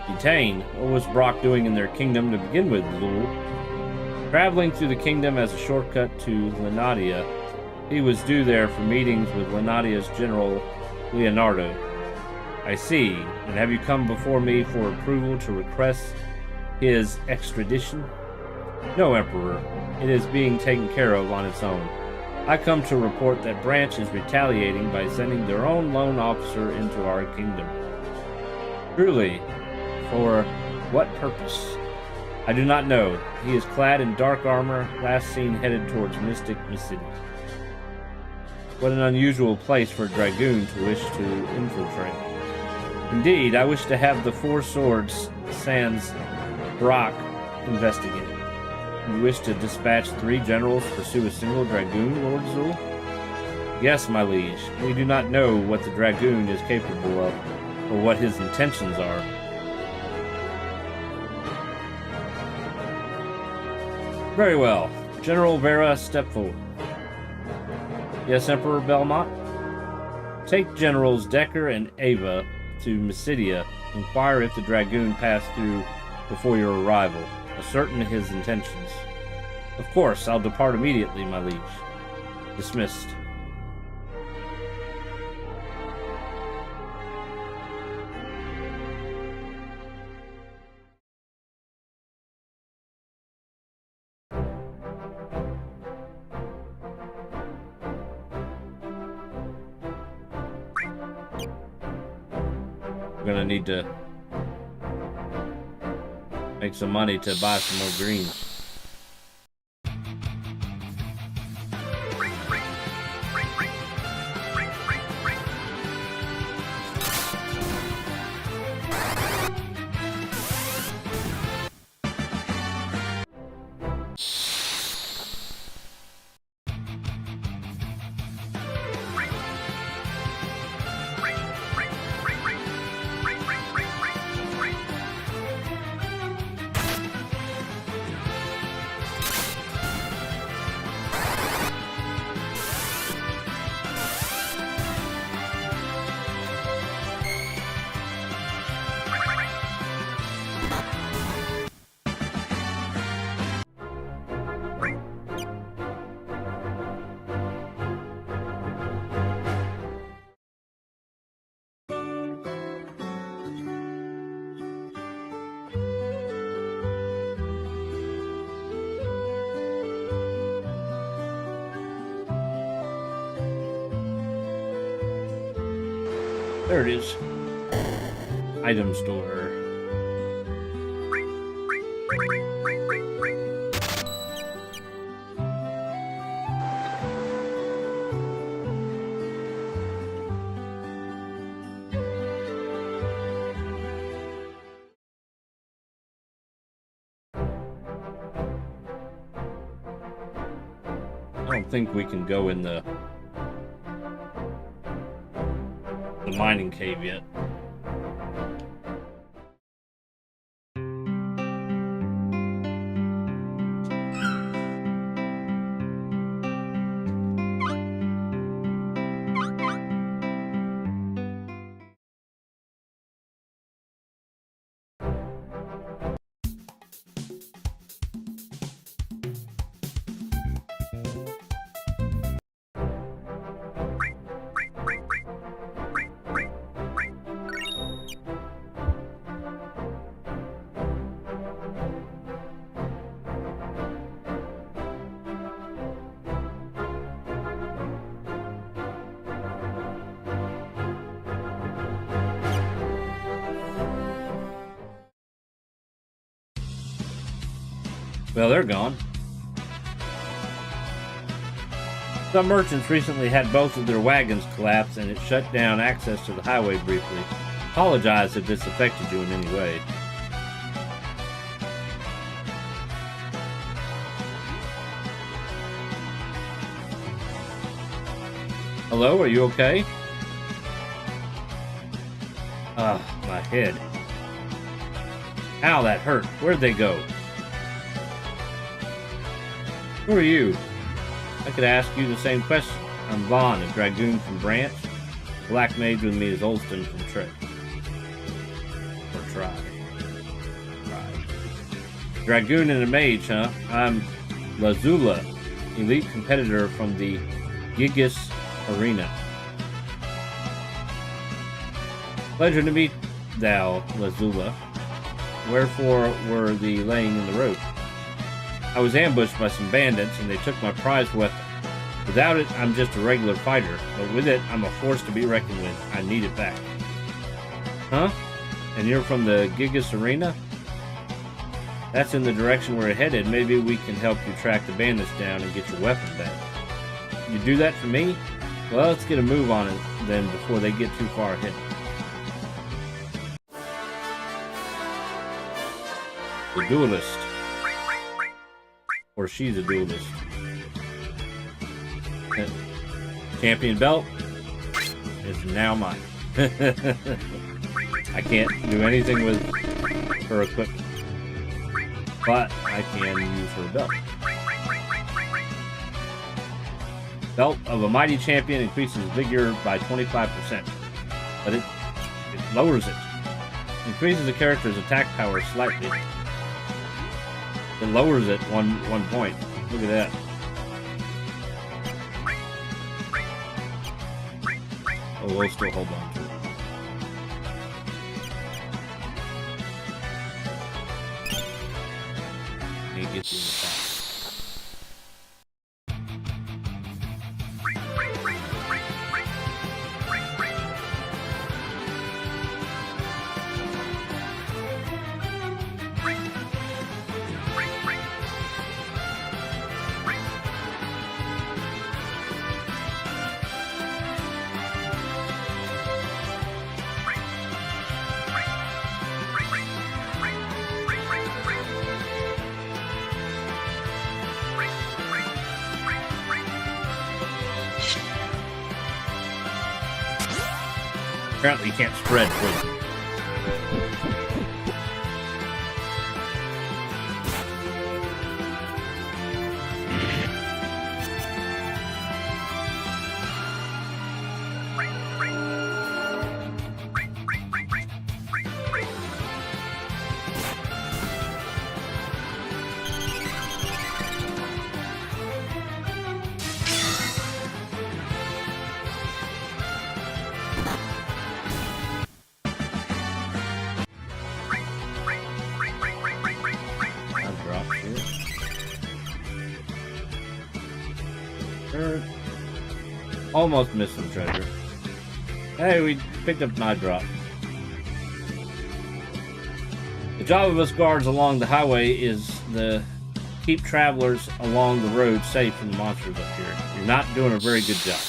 Detained? What was Brock doing in their kingdom to begin with, Zul? Traveling through the kingdom as a shortcut to Lenadia, He was due there for meetings with Lenatia's General Leonardo. I see. And have you come before me for approval to request his extradition? No, Emperor. It is being taken care of on its own. I come to report that Branch is retaliating by sending their own lone officer into our kingdom. Truly, for what purpose? I do not know. He is clad in dark armor, last seen headed towards Mystic City. What an unusual place for a dragoon to wish to infiltrate. Indeed, I wish to have the Four Swords sans Brock investigate. You wish to dispatch 3 generals to pursue a single dragoon, Lord Zul? Yes, my liege. We do not know what the dragoon is capable of, or what his intentions are. Very well. General Vera, step forward. Yes, Emperor Belmont? Take Generals Decker and Ava to Mysidia. Inquire if the dragoon passed through before your arrival. Ascertain his intentions. Of course, I'll depart immediately, my liege. Dismissed. We're gonna need to make some money to buy some more greens. There it is. Item store. I don't think we can go in the mining cave yet. Well, they're gone. Some merchants recently had both of their wagons collapse and it shut down access to the highway briefly. Apologize if this affected you in any way. Hello, are you okay? My head. Ow, that hurt. Where'd they go? Who are you? I could ask you the same question. I'm Vaughn, a dragoon from Branch. The black mage with me is Olston from Trick. Or Tribe. Dragoon and a mage, huh? I'm Lazula, elite competitor from the Gigas Arena. Pleasure to meet thou, Lazula. Wherefore were thee laying in the road? I was ambushed by some bandits, and they took my prized weapon. Without it, I'm just a regular fighter, but with it, I'm a force to be reckoned with. I need it back. Huh? And you're from the Gigas Arena? That's in the direction we're headed. Maybe we can help you track the bandits down and get your weapon back. You do that for me? Well, let's get a move on it then before they get too far ahead. The duelist. Or she's a duelist. Champion belt is now mine. I can't do anything with her equipment, but I can use her belt. Belt of a mighty champion increases vigor by 25%, but it lowers it. Increases the character's attack power slightly. It lowers it one point. Look at that. Oh, we'll still hold on to it. Can't get through the top. Apparently you can't spread poison. Almost missed some treasure. Hey, we picked up my drop. The job of us guards along the highway is to keep travelers along the road safe from the monsters up here. You're not doing a very good job.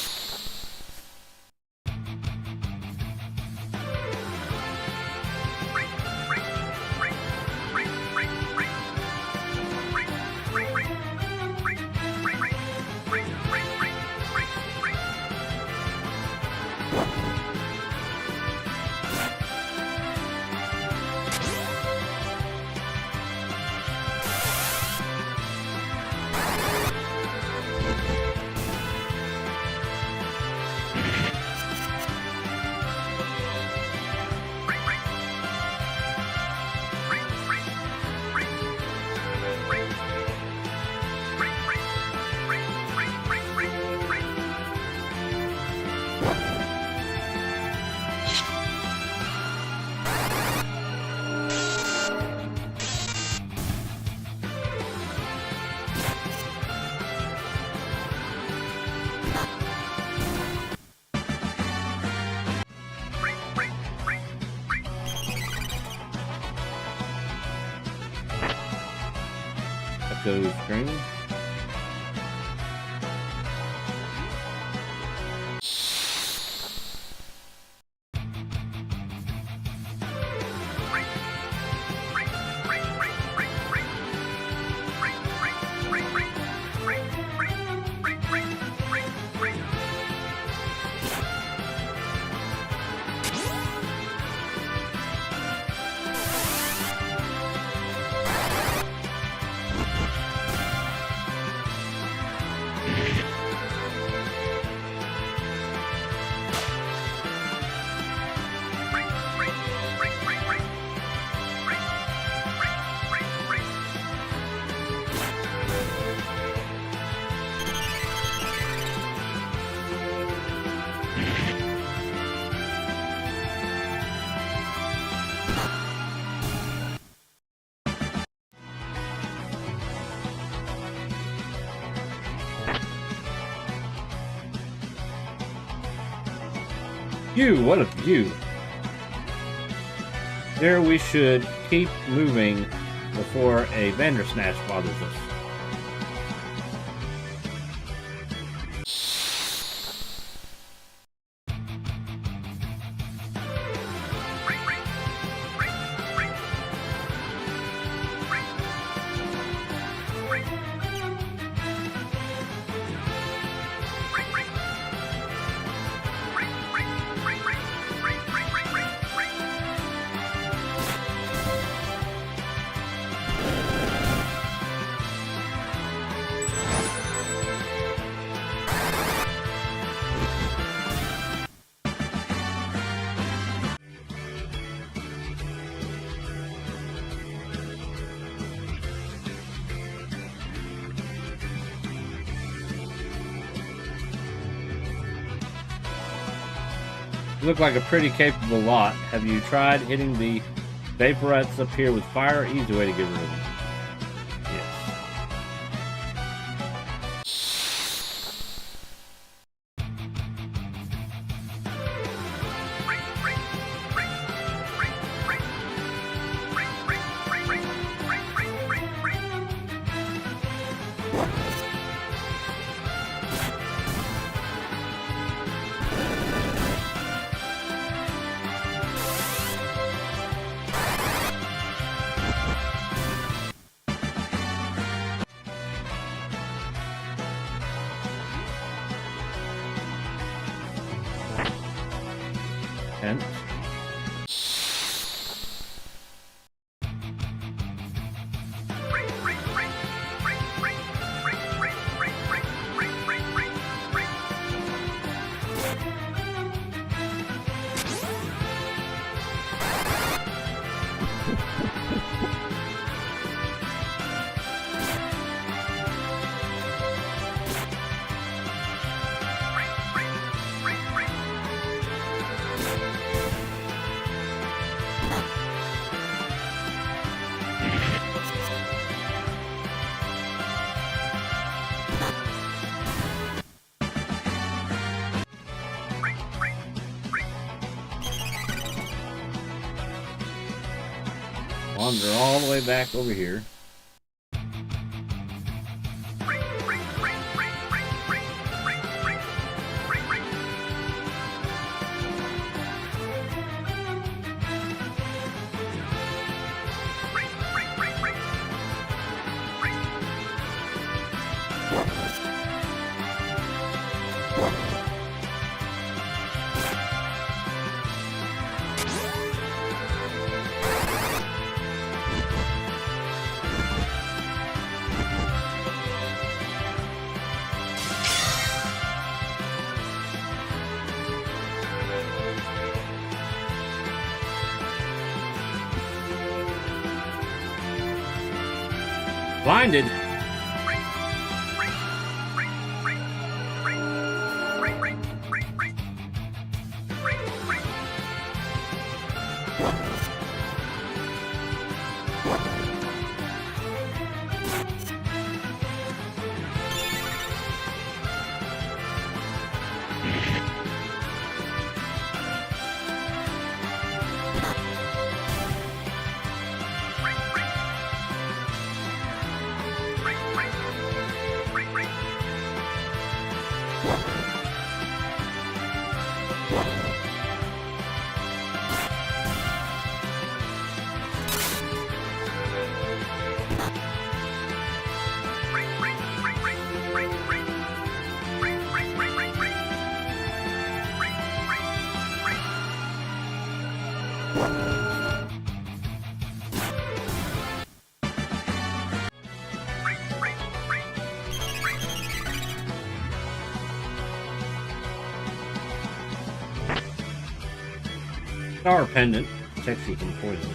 Echo screen. Phew, what a view. There we should keep moving before a Vandersnatch bothers us. You look like a pretty capable lot. Have you tried hitting the vaporettes up here with fire? Easy way to get rid of them. Yes. And wander all the way back over here. Blinded. Star pendant protects you from poison.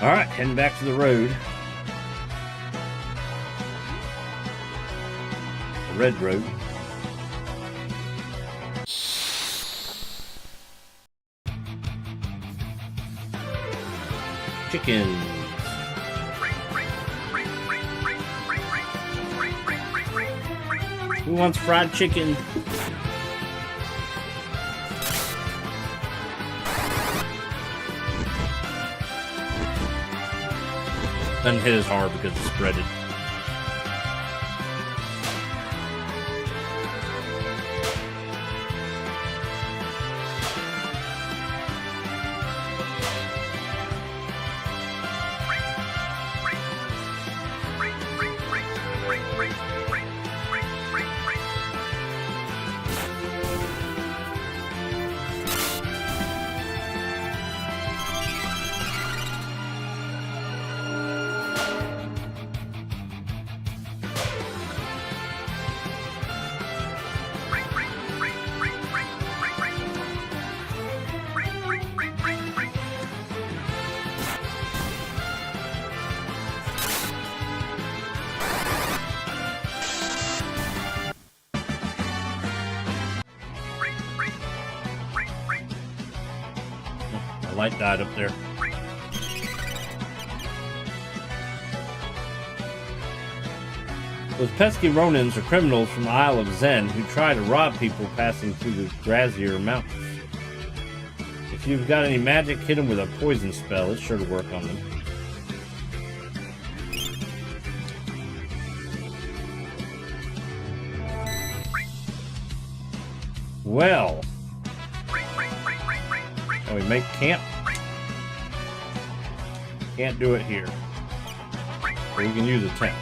All right, heading back to the road. The red road. Chickens. Who wants fried chicken? Doesn't hit as hard because it's breaded. The light died up there. Those pesky Ronins are criminals from the Isle of Zen who try to rob people passing through the grazier mountains. If you've got any magic, hit them with a poison spell. It's sure to work on them. Well, can we make camp? Can't do it here. But we can use a tent.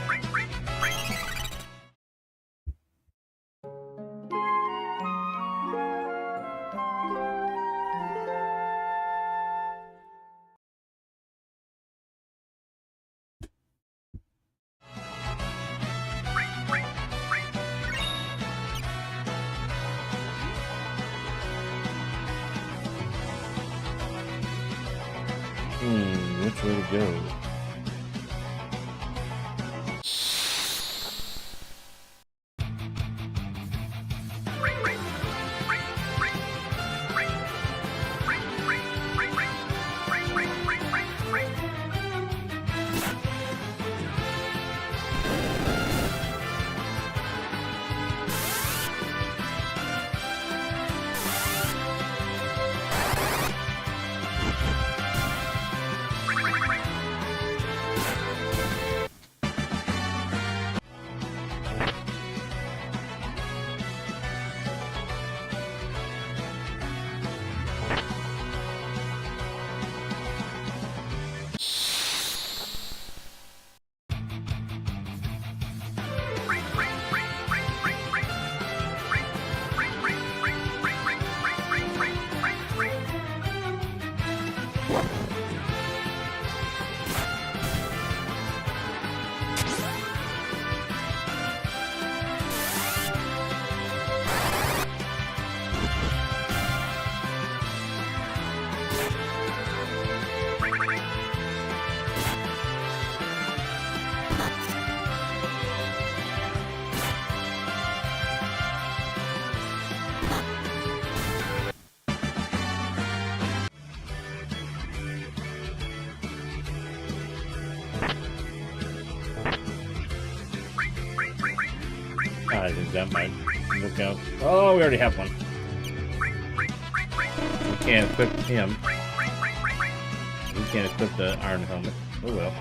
Which way to go? I think that might work out. Oh, we already have one. We can't equip him. We can't equip the iron helmet. Oh well.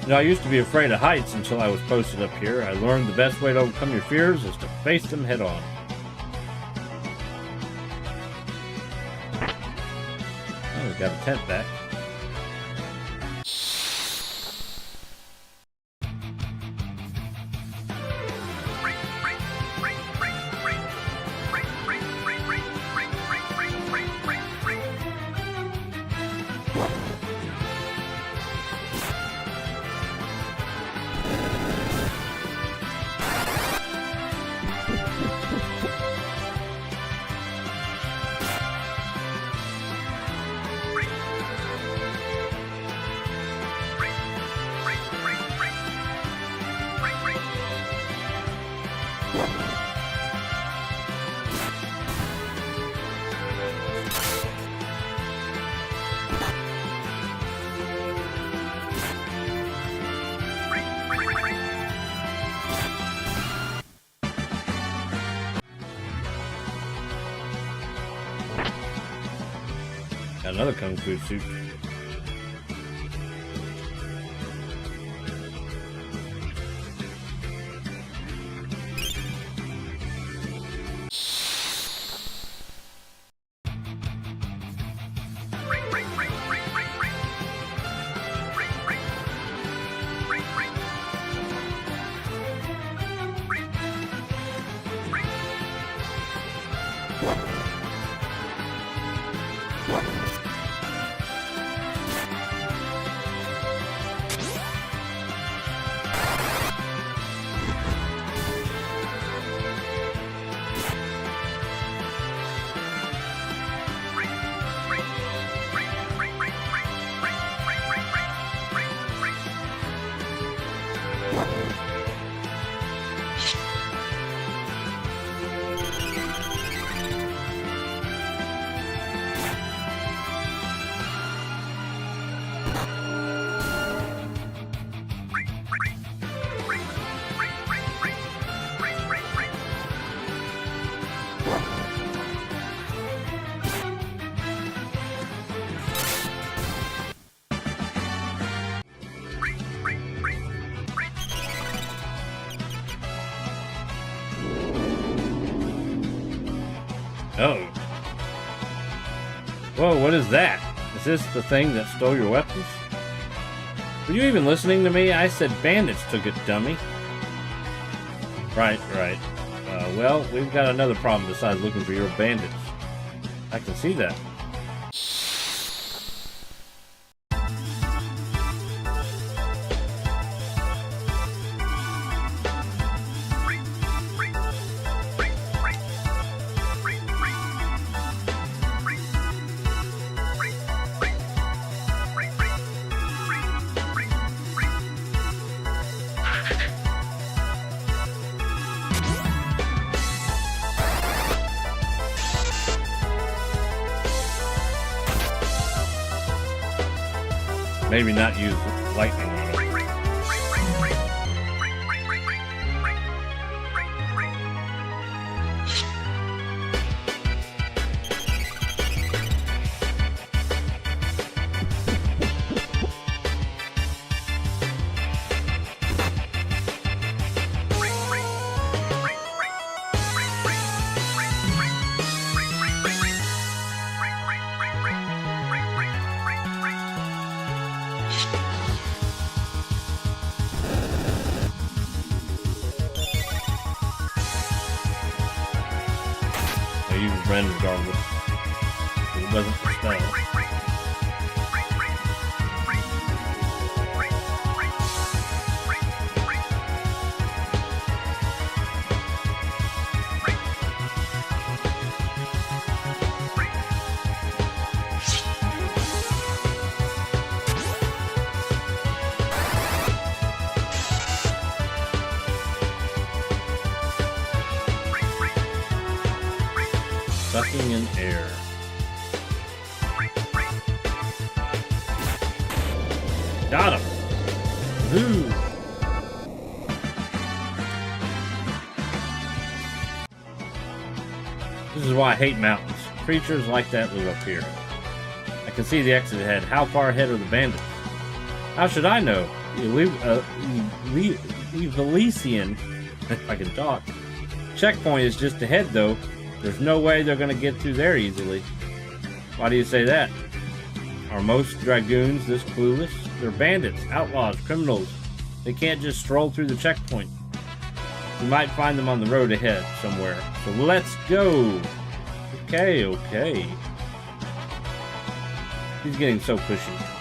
You know, I used to be afraid of heights until I was posted up here. I learned the best way to overcome your fears is to face them head on. Oh, we got a tent back. Got another kung fu suit. Oh. Whoa, what is that? Is this the thing that stole your weapons? Were you even listening to me? I said bandits took it, dummy. Right. Well, we've got another problem besides looking for your bandits. I can see that. Maybe not use lightning on it. Ren regardless. It wasn't the spell. Sucking in air. Got him! Woo! This is why I hate mountains. Creatures like that live up here. I can see the exit ahead. How far ahead are the bandits? How should I know? Evelician, if I can talk. Checkpoint is just ahead, though. There's no way they're going to get through there easily. Why do you say that? Are most dragoons this clueless? They're bandits, outlaws, criminals. They can't just stroll through the checkpoint. We might find them on the road ahead somewhere. So let's go. Okay. He's getting so pushy.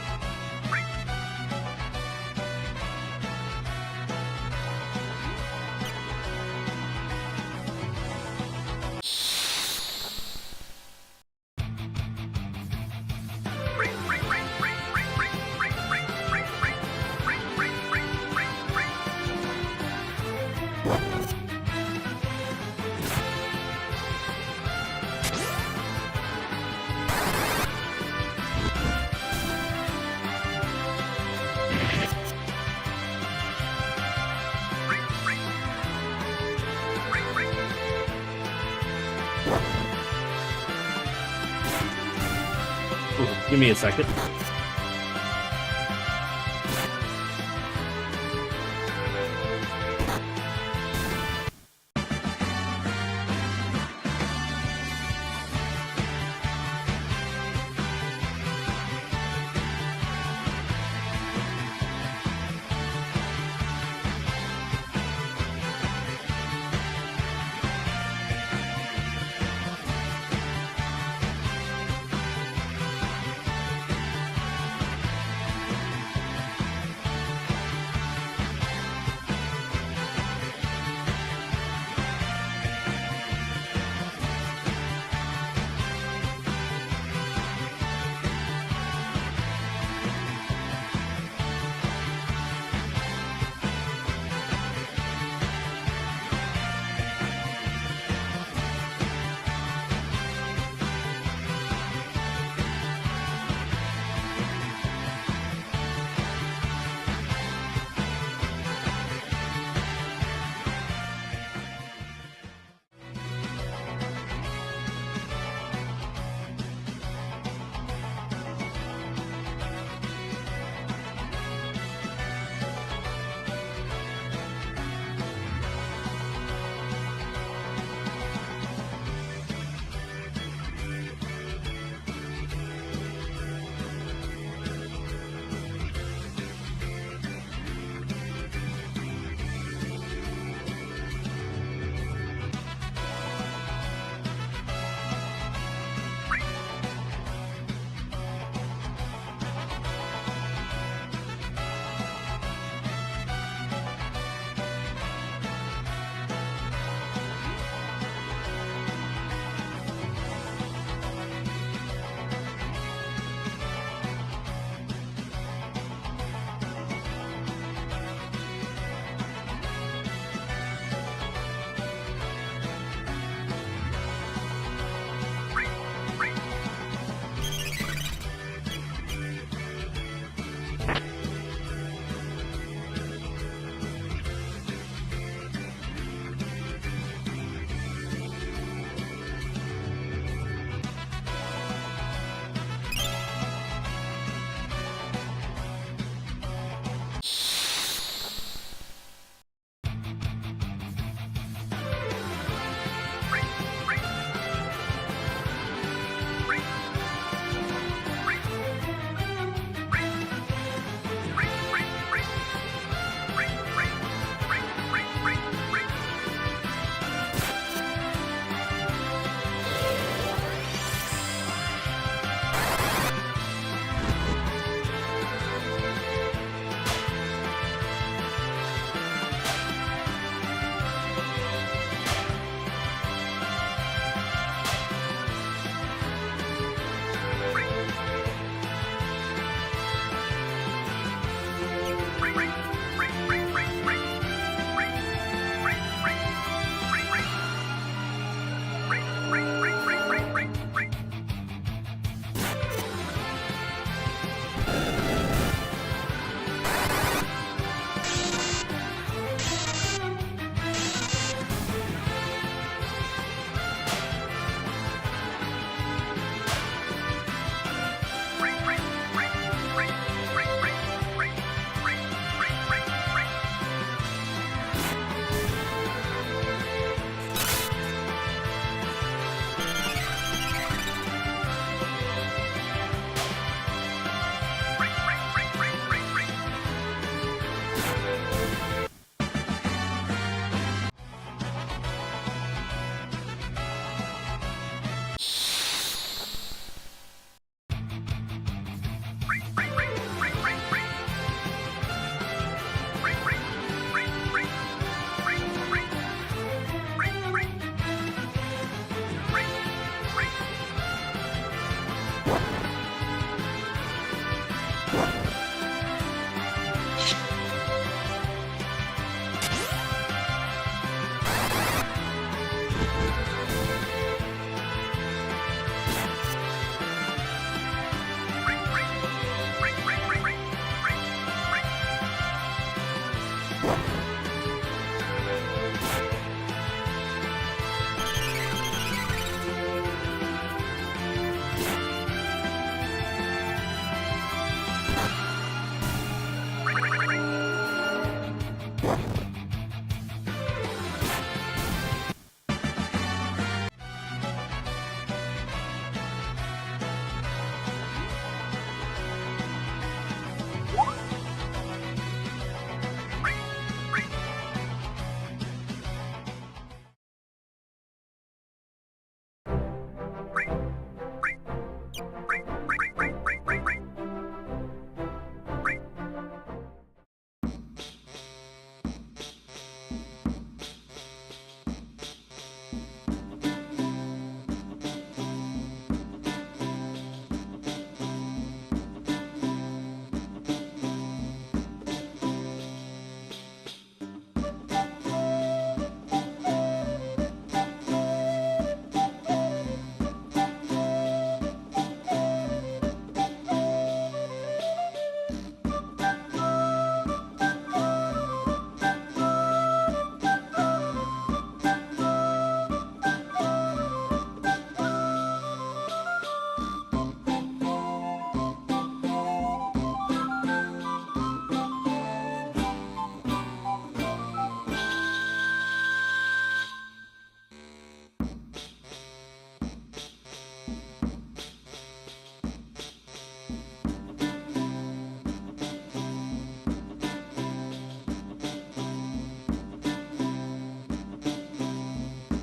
Give me a second.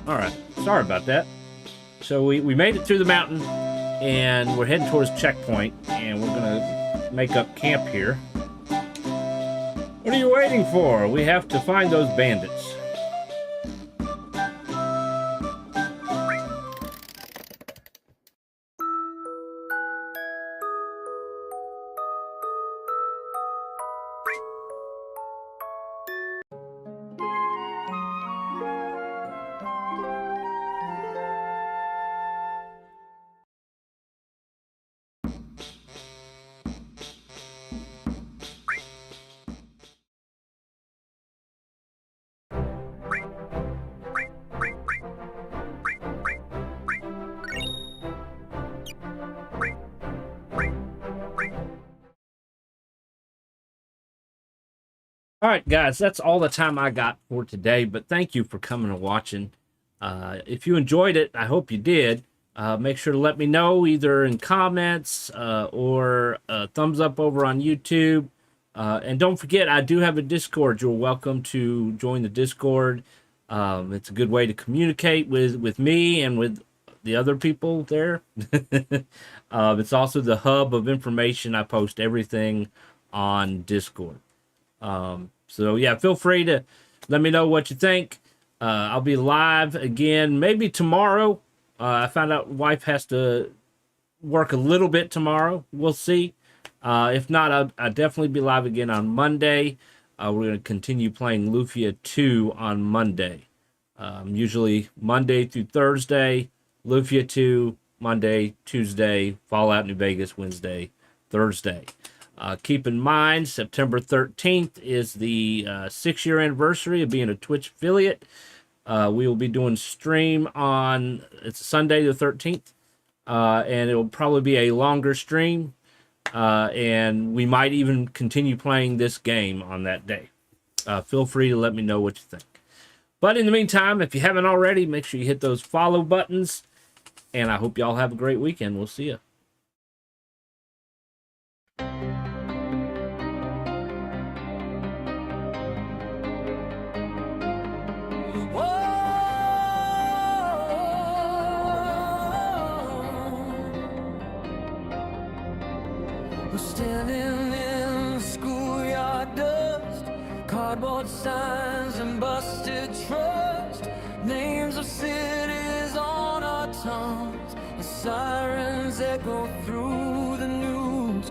All right, sorry about that. So we made it through the mountain, and we're heading towards checkpoint, and we're gonna make up camp here. What are you waiting for? We have to find those bandits. All right, guys, that's all the time I got for today, but thank you for coming and watching. If you enjoyed it, I hope you did. Make sure to let me know either in comments or thumbs up over on YouTube. And don't forget, I do have a Discord. You're welcome to join the Discord. It's a good way to communicate with me and with the other people there. It's also the hub of information. I post everything on Discord. So yeah, feel free to let me know what you think. I'll be live again, maybe tomorrow. I found out wife has to work a little bit tomorrow. We'll see. If not, I'll definitely be live again on Monday. We're going to continue playing Lufia 2 on Monday. Usually Monday through Thursday, Lufia 2, Monday, Tuesday, Fallout New Vegas, Wednesday, Thursday. Keep in mind, September 13th is the 6-year anniversary of being a Twitch affiliate. We will be doing stream on, it's Sunday the 13th, and it will probably be a longer stream, and we might even continue playing this game on that day. Feel free to let me know what you think. But in the meantime, if you haven't already, make sure you hit those follow buttons, and I hope y'all have a great weekend. We'll see you. We're standing in the schoolyard dust, cardboard signs and busted trust, names of cities on our tongues, the sirens echo through the news.